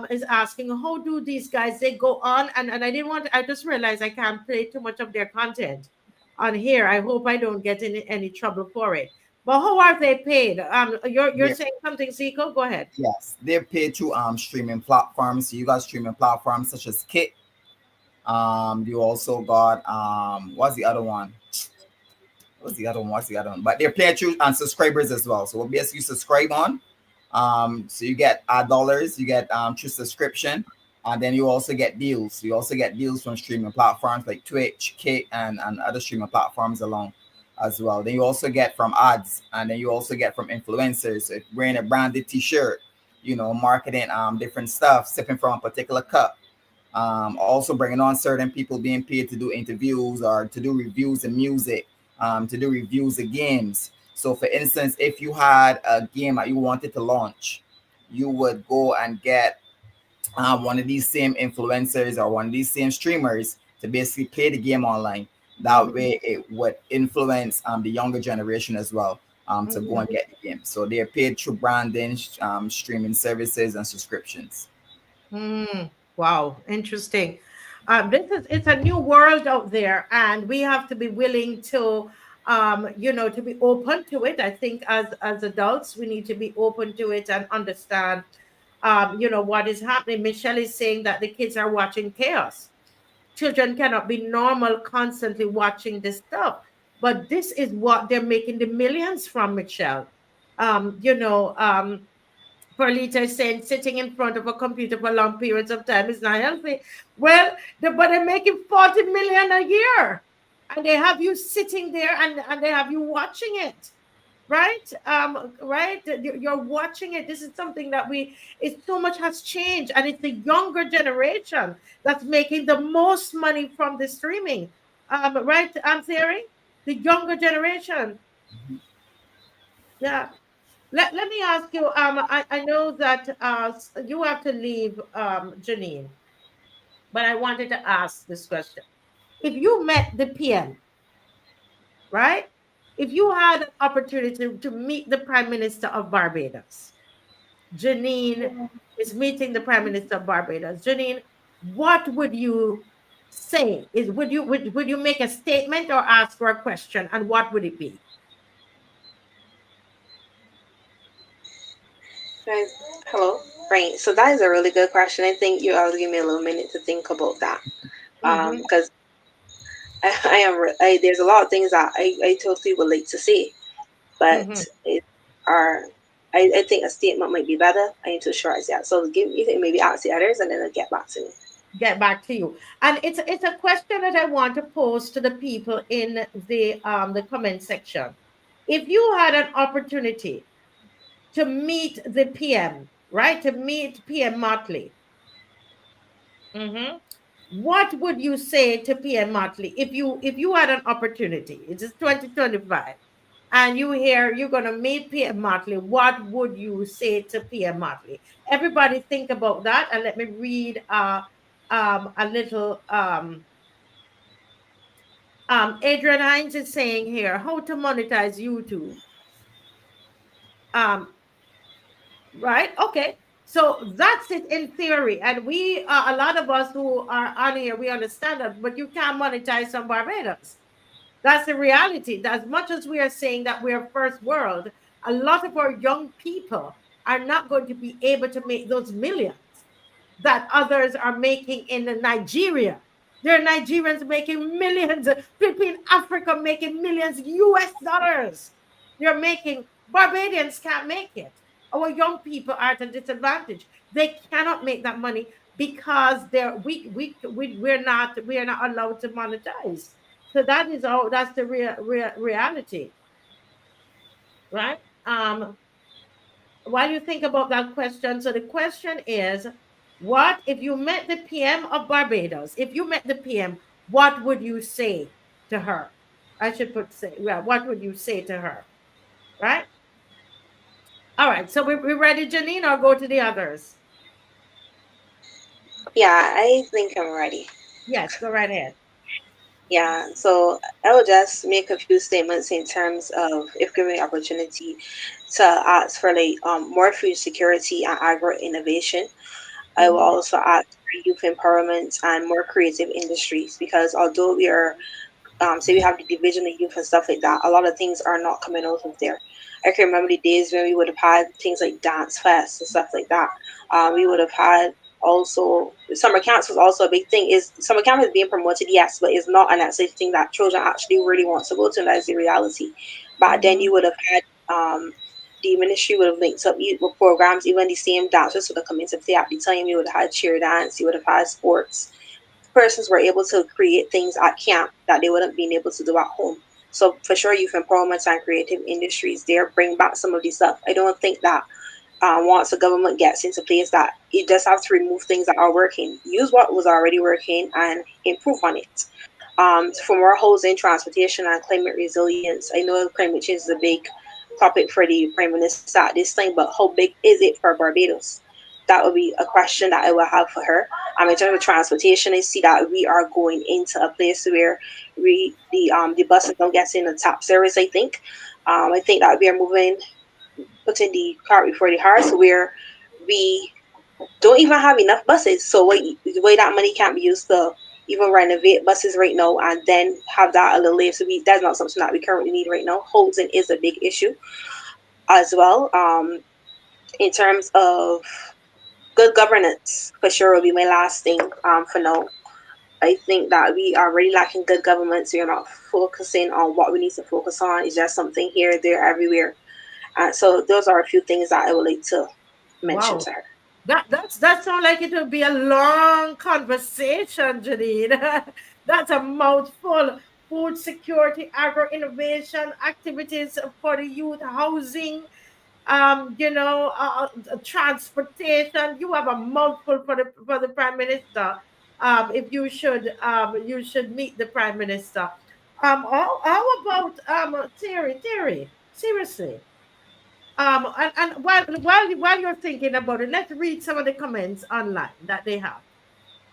is asking, how do these guys, they go on, and I just realized I can't play too much of their content on here. I hope I don't get in any trouble for it. But how are they paid? You're They're, saying something, Zico? Go ahead. yes, they're paid through streaming platforms. So you got streaming platforms such as Kit. You also got what's the other one? What's the other one? But they're paid through subscribers as well. So what basically you subscribe on. So you get dollars, you get through subscription, and then you also get deals. You also get deals from streaming platforms like Twitch, Kick, and other streaming platforms along as well. Then you also get from ads, and then you also get from influencers. So if you're wearing a branded t-shirt, marketing different stuff, sipping from a particular cup. Also bringing on certain people being paid to do interviews or to do reviews of music, to do reviews of games. So for instance, if you had a game that you wanted to launch, you would go and get one of these same influencers or one of these same streamers to basically play the game online. That way it would influence the younger generation as well to go and get the game. So they're paid through branding, streaming services and subscriptions. Wow, interesting. It's a new world out there, and we have to be willing to, to be open to it. I think as adults, we need to be open to it and understand, what is happening. Michelle is saying that the kids are watching chaos. Children cannot be normal, constantly watching this stuff. But this is what they're making the millions from, Michelle. Um, you know, um, Perlita is saying sitting in front of a computer for long periods of time is not healthy. Well, but they're making 40 million a year. And they have you sitting there, and they have you watching it. Right? Right? You're watching it. This is something that it's so much has changed. And it's the younger generation that's making the most money from the streaming. Right, Theory? The younger generation. Yeah. Let me ask you, I know that you have to leave, Janine, but I wanted to ask this question. If you met the PM, right? If you had an opportunity to meet the Prime Minister of Barbados, Janine is meeting the Prime Minister of Barbados. Janine, what would you say? Would you make a statement or ask for a question, and what would it be? Guys, hello. Right. So that is a really good question. I think you ought to give me a little minute to think about that. Because there's a lot of things that I totally would like to say, but it are I think a statement might be better. I need to short that. So you can maybe ask the others and then I'll get back to me. Get back to you. And it's a question that I want to pose to the people in the comment section. If you had an opportunity to meet the PM, right? To meet PM Mottley, what would you say to PM Mottley if you had an opportunity? It is 2025, and you're gonna meet PM Mottley. What would you say to PM Mottley? Everybody think about that, and let me read a little. Adrian Hines is saying here how to monetize YouTube. Right? Okay. So that's it in theory. And we, a lot of us who are on here, we understand that, but you can't monetize on Barbados. That's the reality. As much as we are saying that we are first world, a lot of our young people are not going to be able to make those millions that others are making in Nigeria. There are Nigerians making millions, people in Africa making millions US dollars. They're making, Barbadians can't make it. Our young people are at a disadvantage. They cannot make that money because we're not allowed to monetize. So that is all, that's the reality, right? While you think about that question, so the question is, what if you met the PM of Barbados? If you met the PM, what would you say to her? I should put say, yeah, what would you say to her? Right? All right. So we ready, Janine, or go to the others? Yeah, I think I'm ready. Yes, go right ahead. Yeah, so I will just make a few statements in terms of if given the opportunity to ask for like more food security and agro innovation. I will also ask for youth empowerment and more creative industries because although we are say we have the division of youth and stuff like that, a lot of things are not coming out of there. I can remember the days when we would have had things like dance fest and stuff like that. We would have had also summer camps was also a big thing. Is summer camp is being promoted, yes, but it's not an actual thing that children actually really want to go to, and that is the reality. Back then, you would have had the ministry would have linked up with programs, even the same dancers would have come into play at the time. You would have had cheer dance, you would have had sports, persons were able to create things at camp that they wouldn't been able to do at home. So for sure, youth empowerment and creative industries there bring back some of this stuff. I don't think that once the government gets into place, that it just have to remove things that are working, use what was already working, and improve on it. For more housing, transportation, and climate resilience, I know climate change is a big topic for the prime minister at this time, but how big is it for Barbados? That would be a question that I will have for her. In terms of transportation, I see that we are going into a place where the buses don't get in the top service. I think that we are moving, putting the cart before the horse, where we don't even have enough buses. So the way that money can't be used to even renovate buses right now and then have that a little later. So that's not something that we currently need right now. Housing is a big issue as well. In terms of good governance, for sure, will be my last thing for now. I think that we are really lacking good government. So you're not focusing on what we need to focus on. It's just something here, there, everywhere. So those are a few things that I would like to mention Wow. to her. That sounds like it will be a long conversation, Janine. That's a mouthful. Food security, agro innovation, activities for the youth, housing, transportation. You have a mouthful for the prime minister. If you should meet the prime minister. How about Terry? Seriously. And while you're thinking about it, let's read some of the comments online that they have.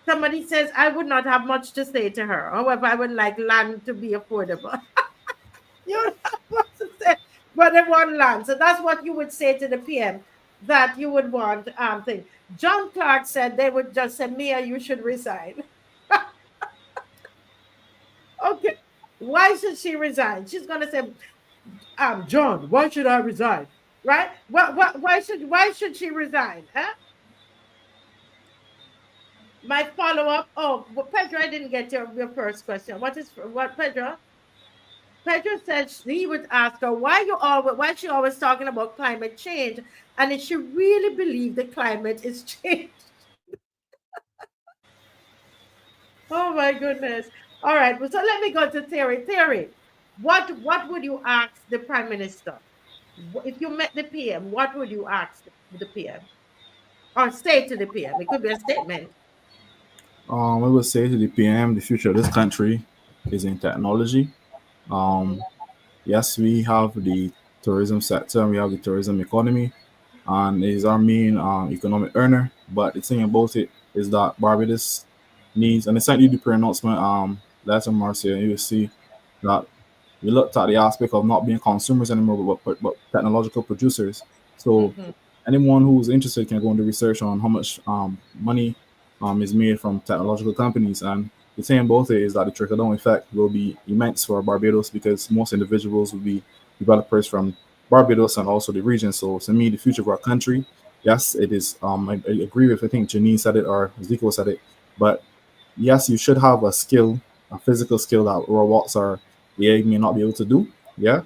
Somebody says, I would not have much to say to her. However, I would like land to be affordable. You don't have much to say, but they want land. So that's what you would say to the PM, that you would want thing. John Clark said they would just say, Mia, you should resign. Okay. Why should she resign? She's gonna say, John, why should I resign? Right? Why should she resign? Huh? My follow-up. Oh, well, Pedro, I didn't get your first question. What Pedro? Pedro said he would ask her why she always talking about climate change, and if she really believe the climate is changed. Oh my goodness. All right. Well, so let me go to Terry. Terry, what would you ask the prime minister? If you met the PM, what would you ask the PM? Or say to the PM? It could be a statement. I would say to the PM, the future of this country is in technology. Yes, we have the tourism sector and we have the tourism economy, and it is our main economic earner. But the thing about it is that Barbados needs, and it's like the pre-announcement letter, Marcia, and you will see that we looked at the aspect of not being consumers anymore, but technological producers. So anyone who's interested can go into research on how much money is made from technological companies. And the thing about it is that the trickle down effect will be immense for Barbados because most individuals will be developers from Barbados and also the region. So to me, the future of our country, yes, it is. I agree with, I think Janine said it or Ezekiel said it, but yes, you should have a skill, a physical skill that robots or AI may not be able to do. Yeah.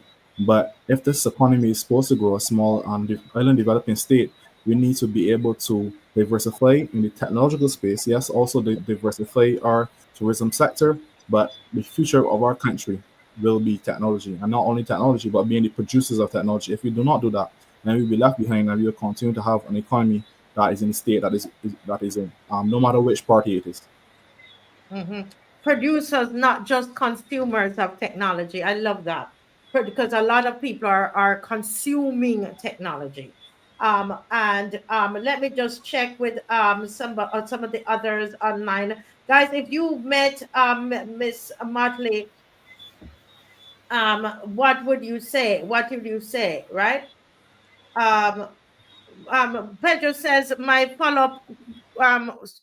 But if this economy is supposed to grow a small island developing state, we need to be able to diversify in the technological space. Yes, also diversify our tourism sector, but the future of our country will be technology, and not only technology, but being the producers of technology. If we do not do that, then we'll be left behind, and we will continue to have an economy that is in the state that is in, no matter which party it is. Producers, not just consumers of technology. I love that. Because a lot of people are consuming technology. And let me just check with some of the others online. Guys, if you met Miss Motley, what would you say? What would you say, right? Um, Pedro says, my follow-up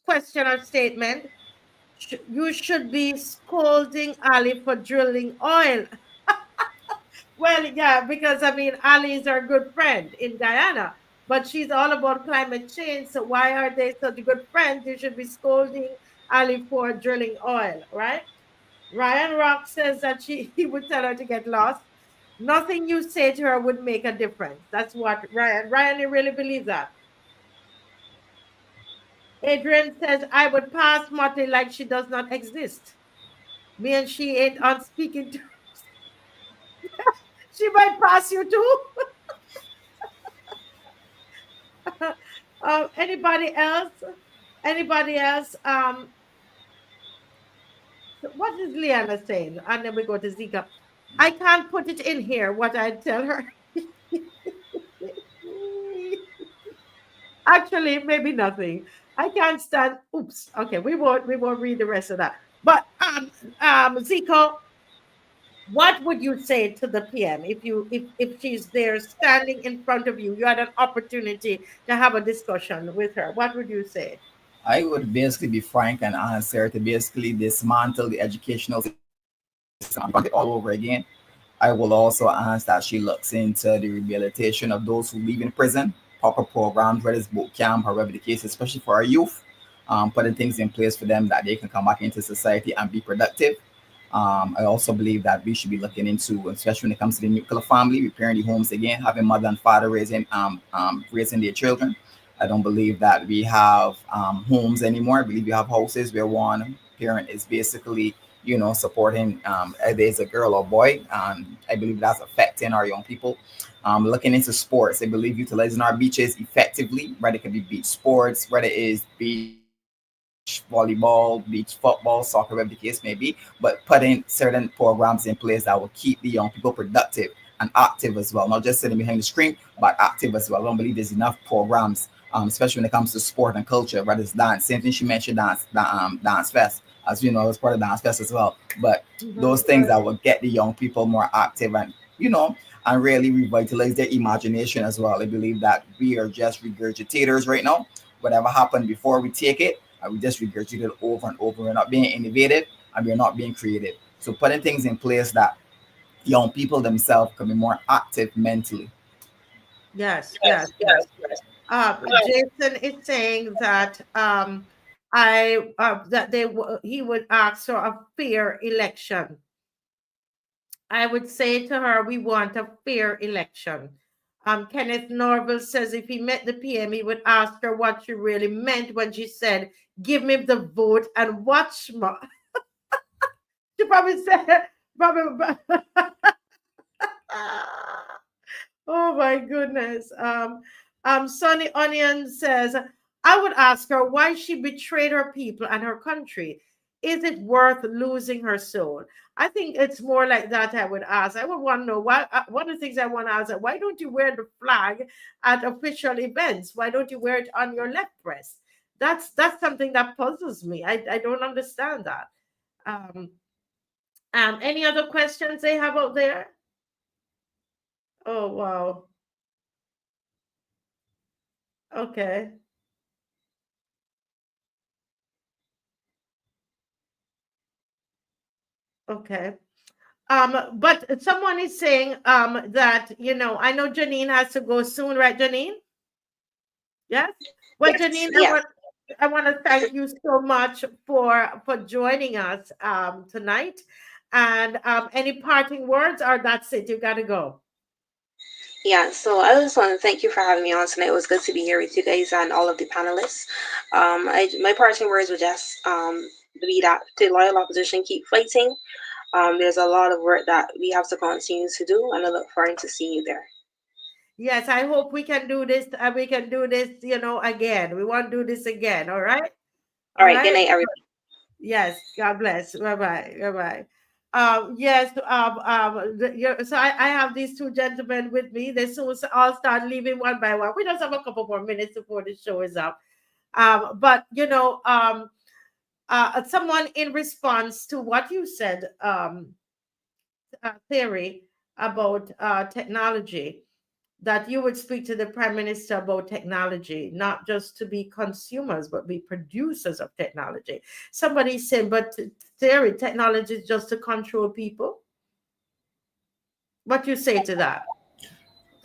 question or statement, you should be scolding Ali for drilling oil. Well, yeah, because I mean, Ali is our good friend in Guyana, but she's all about climate change. So why are they such good friends? You should be scolding Ali for drilling oil, right? Ryan Rock says that he would tell her to get lost. Nothing you say to her would make a difference. That's what Ryan, you really believe that? Adrian says, I would pass Motley like she does not exist. Me and she ain't on speaking terms. She might pass you too. Anybody else? Anybody else? What is Liana saying? And then we go to Zika. I can't put it in here what I tell her. Actually, maybe nothing. I can't stand. Oops. Okay, we won't read the rest of that. But Zico, what would you say to the PM if she's there standing in front of you? You had an opportunity to have a discussion with her. What would you say? I would basically be frank and answer to basically dismantle the educational system all over again. I will also ask that she looks into the rehabilitation of those who leave in prison, proper programs, whether it's boot camp or whatever the case, especially for our youth, putting things in place for them that they can come back into society and be productive. I also believe that we should be looking into, especially when it comes to the nuclear family, repairing the homes again, having mother and father raising their children. I don't believe that we have homes anymore. I believe we have houses where one parent is basically, supporting either it's a girl or boy. I believe that's affecting our young people. Looking into sports, I believe utilizing our beaches effectively, whether it could be beach sports, whether it is beach volleyball, beach football, soccer, whatever the case may be, but putting certain programs in place that will keep the young people productive and active as well, not just sitting behind the screen, but active as well. I don't believe there's enough programs, especially when it comes to sport and culture, whether it's dance. Same thing she mentioned, dance fest. As you know, I was part of dance fest as well. But those things that will get the young people more active and, and really revitalize their imagination as well. I believe that we are just regurgitators right now. Whatever happened before, we take it and we just regurgitate it over and over. We're not being innovative and we're not being creative. So putting things in place that young people themselves can be more active mentally. Yes, yes, yes. Jason is saying that I that he would ask for a fair election. I would say to her, we want a fair election. Kenneth Norville says if he met the PM, he would ask her what she really meant when she said, "Give me the vote and watch me." She probably said, probably. Oh my goodness. Sonny Onion says, I would ask her why she betrayed her people and her country. Is it worth losing her soul? I think it's more like that. I would ask. I would want to know why. One of the things I want to ask her, why don't you wear the flag at official events? Why don't you wear it on your left breast? That's something that puzzles me. I don't understand that. Um, any other questions they have out there? Oh wow. Okay. Okay. But someone is saying that, I know Janine has to go soon, right, Janine? Yes. Well, Yes, Janine, yes. I want to thank you so much for joining us tonight. And any parting words, or that's it? You got to go. Yeah, so I just want to thank you for having me on tonight. It was good to be here with you guys and all of the panelists. My parting words would just be that the loyal opposition keep fighting. There's a lot of work that we have to continue to do, and I look forward to seeing you there. Yes, I hope we can do this. We can do this, again. We want to do this again. All right. All All right, good right. night, everybody. Yes. God bless. Bye bye. Bye bye. Yes. So I have these two gentlemen with me. They soon all start leaving one by one. We just have a couple more minutes before the show is up. But someone in response to what you said, theory about technology, that you would speak to the prime minister about technology, not just to be consumers, but be producers of technology. Somebody said, but theory, technology is just to control people. What you say to that?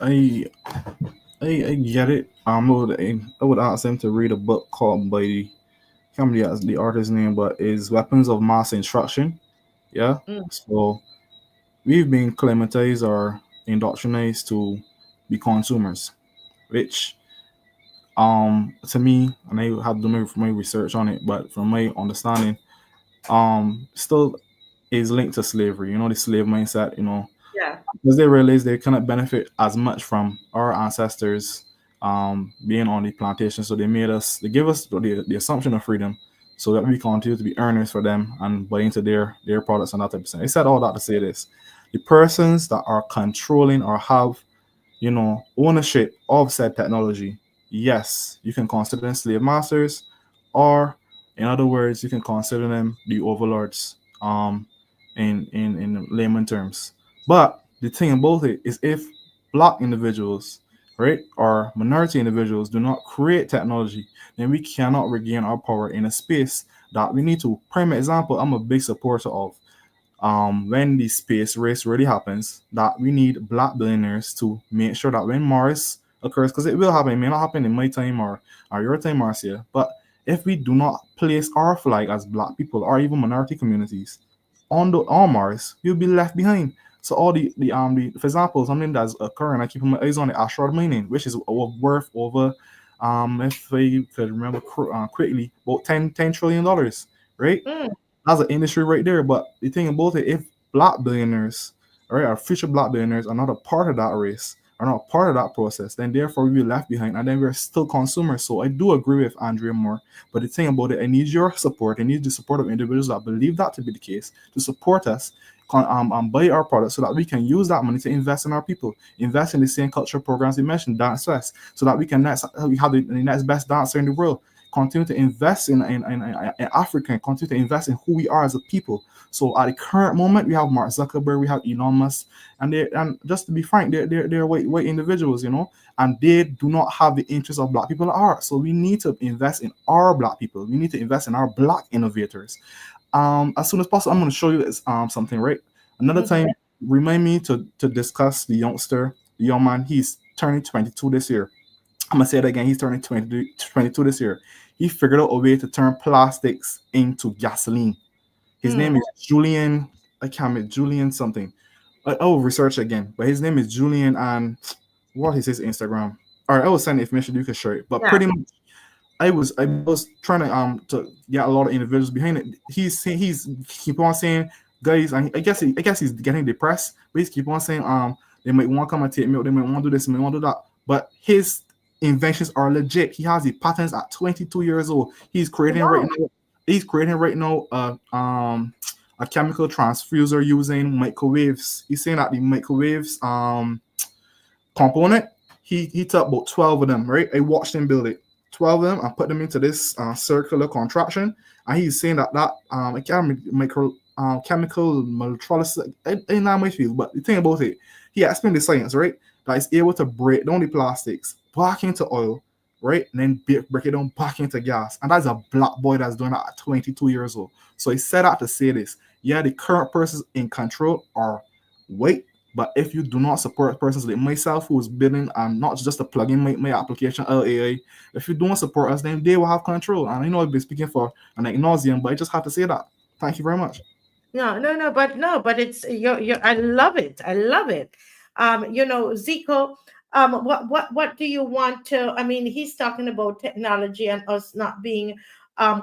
I I get it. I would ask them to read a book called by can't remember the artist's name, but is Weapons of Mass Instruction. Yeah. Mm, So we've been climatized or indoctrinated to be consumers, which to me, and I have to do my research on it, but from my understanding, still is linked to slavery. You know, the slave mindset. You know, yeah. because they realize they cannot benefit as much from our ancestors being on the plantation. So they give us the assumption of freedom so that we continue to be earners for them and buy into their products and that type of thing. I said all that to say this. The persons that are controlling or have, ownership of said technology, yes, you can consider them slave masters, or in other words, you can consider them the overlords, in layman terms. But the thing about it is if black individuals, right, or minority individuals do not create technology, then we cannot regain our power in a space that we need to. Prime example, I'm a big supporter of when the space race really happens, that we need black billionaires to make sure that when Mars occurs, because it will happen, it may not happen in my time or your time, Marcia, but if we do not place our flag as black people or even minority communities on Mars, we'll be left behind. So all for example, something that's occurring, I keep my eyes on the asteroid mining, which is worth over if I could remember quickly, about $10 trillion, right? Mm, That's an industry right there. But the thing about it, if black billionaires, right, our future black billionaires are not a part of that race, are not a part of that process, then therefore we'll be left behind and then we're still consumers. So I do agree with Andrea Moore. But the thing about it, I need your support. I need the support of individuals that believe that to be the case to support us, buy our products so that we can use that money to invest in our people, invest in the same cultural programs you mentioned, Dance Fest, so that we have the next best dancer in the world, continue to invest in Africa, and continue to invest in who we are as a people. So at the current moment, we have Mark Zuckerberg, we have Elon Musk, and just to be frank, they're white individuals, and they do not have the interests of black people at heart. So we need to invest in our black people. We need to invest in our black innovators. As soon as possible, I'm going to show you this, something, right? Another time, remind me to discuss the young man. He's turning 22 this year. I'm gonna say it again. He's turning 22 this year. He figured out a way to turn plastics into gasoline. His name is Julian. I can't remember Julian something. I will research again. But his name is Julian, and what is his Instagram? All right, I will send information. You can share it. But yeah. pretty much, I was trying to get a lot of individuals behind it. He's keep on saying, guys, and I guess he's getting depressed, but he's keep on saying they might want to come and take me, they might want to do this, they might want to do that. But his inventions are legit. He has the patents at 22 years old. He's creating right now. He's creating right now a chemical transfuser using microwaves. He's saying that the microwaves component, he took about 12 of them, right? I watched him build it. 12 of them and put them into this circular contraption. And he's saying that I can't micro chemical electrolysis in that much field. But the thing about it, he explained the science, right? That is able to break down the plastics back into oil, right? And then break it down back into gas. And that's a black boy that's doing that at 22 years old. So he set out to say this. Yeah, the current persons in control are white, but if you do not support persons like myself who is building not just a plugin my application LAA, if you don't support us, then they will have control. And I know I've been speaking for an ad nauseum, but I just have to say that. Thank you very much. But it's you. I love it. I love it. Zico, what do you want to? I mean, he's talking about technology and us not being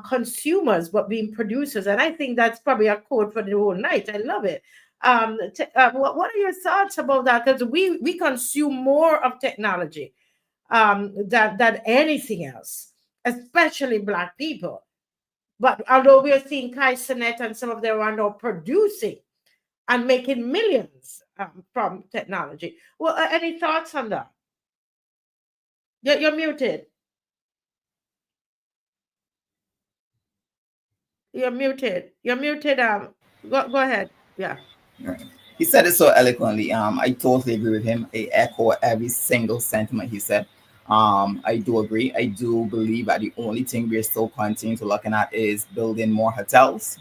consumers but being producers, and I think that's probably a code for the whole night. I love it. What are your thoughts about that? Because we consume more of technology than anything else, especially Black people. But although we are seeing Kai Cenat and some of them are now producing and making millions from technology. Well, any thoughts on that? You're muted. You're muted. You're muted. Go ahead. Yeah. Right. He said it so eloquently. I totally agree with him. I echo every single sentiment he said. I do agree. I do believe that the only thing we're still continuing to looking at is building more hotels.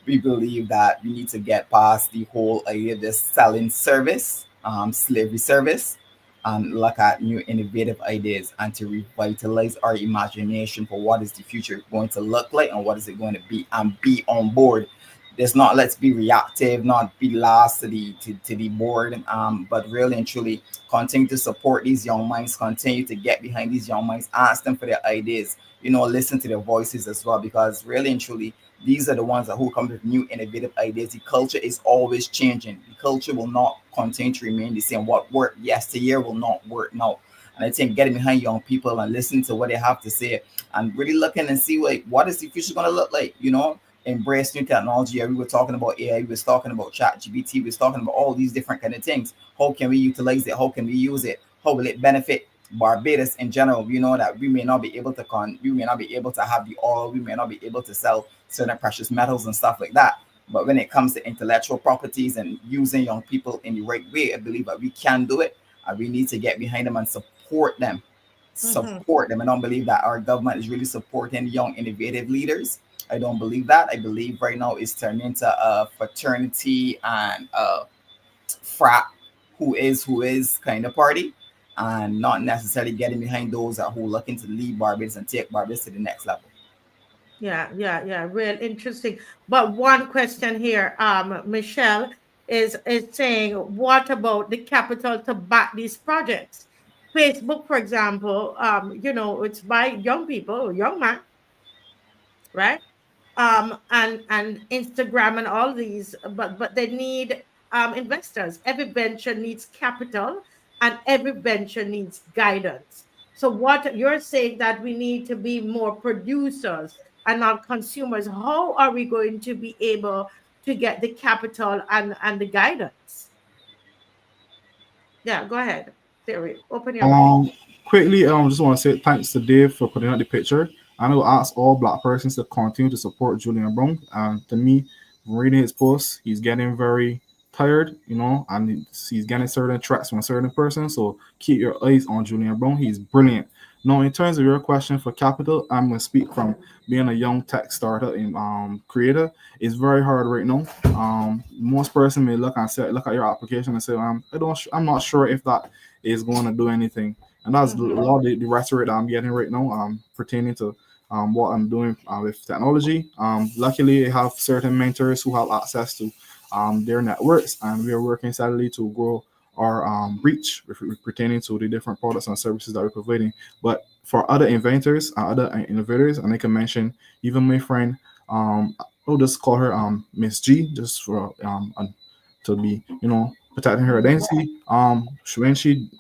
We believe that we need to get past the whole idea of just selling service, slavery service, and look at new innovative ideas and to revitalize our imagination for what is the future going to look like and what is it going to be, and be on board. There's not let's be reactive, not be last to the board, but really and truly continue to support these young minds, continue to get behind these young minds, ask them for their ideas, listen to their voices as well, because really and truly these are the ones that who come with new innovative ideas. The culture is always changing. The culture will not continue to remain the same. What worked yesteryear will not work now. And I think getting behind young people and listening to what they have to say and really looking and see like what is the future going to look like, embrace new technology. Yeah, we were talking about AI, we was talking about ChatGPT, we was talking about all these different kind of things. How can we utilize it? How can we use it? How will it benefit Barbados in general? We know that we may not be able to have the oil, we may not be able to sell certain precious metals and stuff like that. But when it comes to intellectual properties and using young people in the right way, I believe that we can do it, and we need to get behind them and support them. Support them. I don't believe that our government is really supporting young innovative leaders. I don't believe that. I believe right now it's turned into a fraternity and a frat who is kind of party, and not necessarily getting behind those that who looking to lead Barbados and take Barbados to the next level. Yeah. Real interesting. But one question here, Michelle is saying, what about the capital to back these projects? Facebook, for example, it's by young people, young man, right? And Instagram and all these, but they need investors. Every venture needs capital, and every venture needs guidance. So what you're saying, that we need to be more producers and not consumers. How are we going to be able to get the capital and the guidance? Yeah, go ahead, Theory. Open your mic. Quickly, just want to say thanks to Dave for putting out the picture. And I will ask all Black persons to continue to support Julian Brown. And to me, reading his posts, he's getting very tired, and he's getting certain tracks from a certain person. So keep your eyes on Julian Brown. He's brilliant. Now, in terms of your question for capital, I'm going to speak from being a young tech startup and creator. It's very hard right now. Most person may look at your application and say, I'm not sure if that is going to do anything. And that's a lot of the rhetoric that I'm getting right now, pertaining to what I'm doing with technology. Luckily, I have certain mentors who have access to their networks, and we are working steadily to grow our reach pertaining to the different products and services that we're providing. But for other inventors and other innovators, and I can mention even my friend, I'll just call her Miss G, just for to be protecting her identity. When she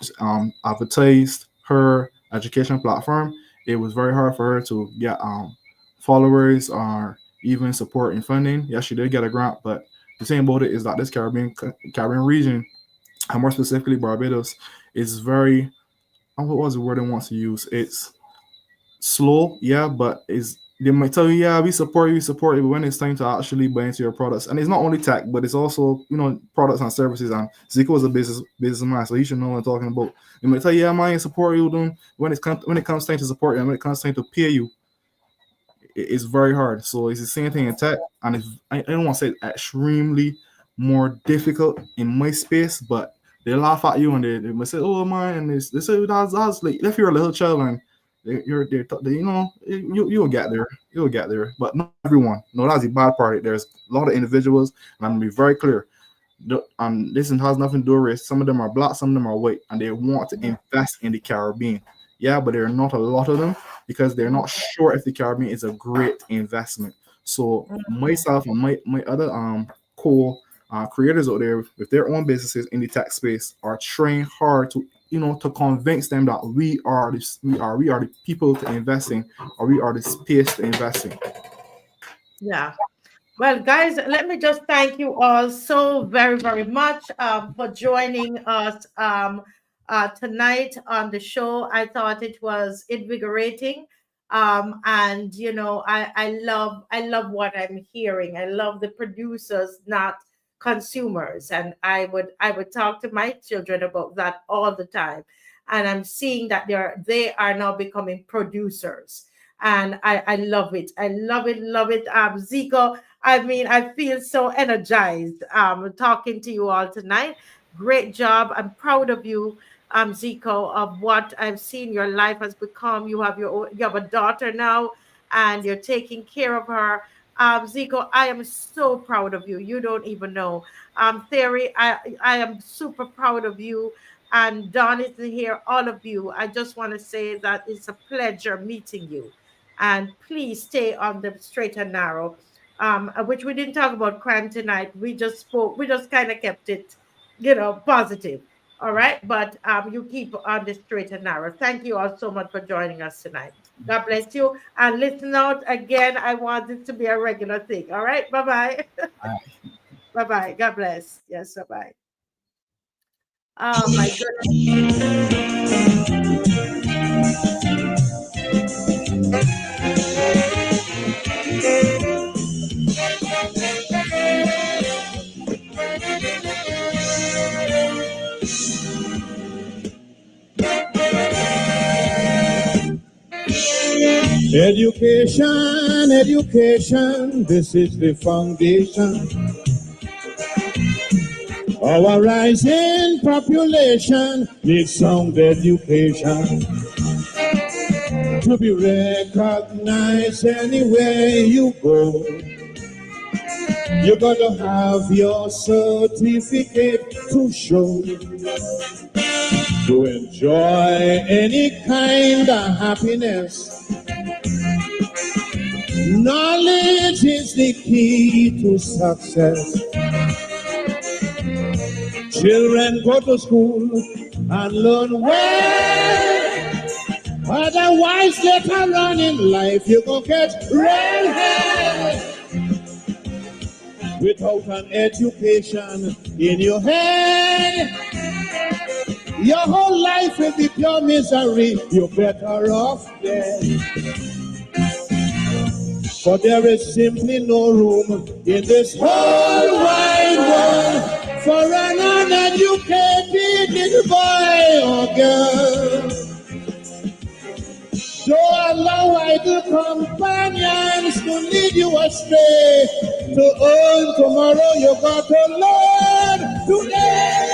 advertised her education platform, it was very hard for her to get followers or even support and funding. Yes, she did get a grant, but the thing about it is that this Caribbean region, and more specifically Barbados, is very, what was the word I want to use? It's slow, yeah, but is they might tell you, yeah, we support you, but when it's time to actually buy into your products, and it's not only tech, but it's also, you know, products and services. And Zico is a businessman, so he should know what I'm talking about. They might tell you, yeah, man, I support you, then when it comes time to support you, and when it comes time to pay you, it's very hard. So it's the same thing in tech, and I don't want to say it's extremely more difficult in my space, but they laugh at you and they might say, "Oh man," and they say that's like if you're a little child and you know you'll get there, but not everyone. No, that's the bad part. There's a lot of individuals, and I'm gonna be very clear. This has nothing to do with race. Some of them are black, some of them are white, and they want to invest in the Caribbean. Yeah, but there are not a lot of them because they're not sure if the Caribbean is a great investment. So myself and my other creators out there with their own businesses in the tech space are trying hard to, you know, to convince them that we are the people to invest in, or we are the space to invest in. Yeah. Well, guys, let me just thank you all so very, very much for joining us tonight on the show. I thought it was invigorating. And you know, I love what I'm hearing. I love the producers, not consumers. And I would talk to my children about that all the time. And I'm seeing that they are now becoming producers. And I love it. I love it, love it. Zico, I mean, I feel so energized talking to you all tonight. Great job. I'm proud of you, Zico, of what I've seen your life has become. You have a daughter now, and you're taking care of her. Zico, I am so proud of you. You don't even know. Theory, I am super proud of you. And Don is here, all of you. I just want to say that it's a pleasure meeting you. And please stay on the straight and narrow, which we didn't talk about crime tonight. We just kind of kept it, you know, positive. All right. But you keep on the straight and narrow. Thank you all so much for joining us tonight. God bless you. And listen out again. I want this to be a regular thing. All right. Bye-bye. Bye-bye. God bless. Yes, bye-bye. Oh my Education, education, this is the foundation. Our rising population needs sound education to be recognized anywhere you go. You gotta have your certificate to show to enjoy any kind of happiness. Knowledge is the key to success. Children go to school and learn well. Otherwise, later on in life, you gon' get real hell. Without an education in your head, your whole life will be pure misery. You're better off dead. For there is simply no room in this whole wide world for an uneducated boy or girl. Don't allow idle companions to lead you astray. To earn tomorrow, you got to learn today.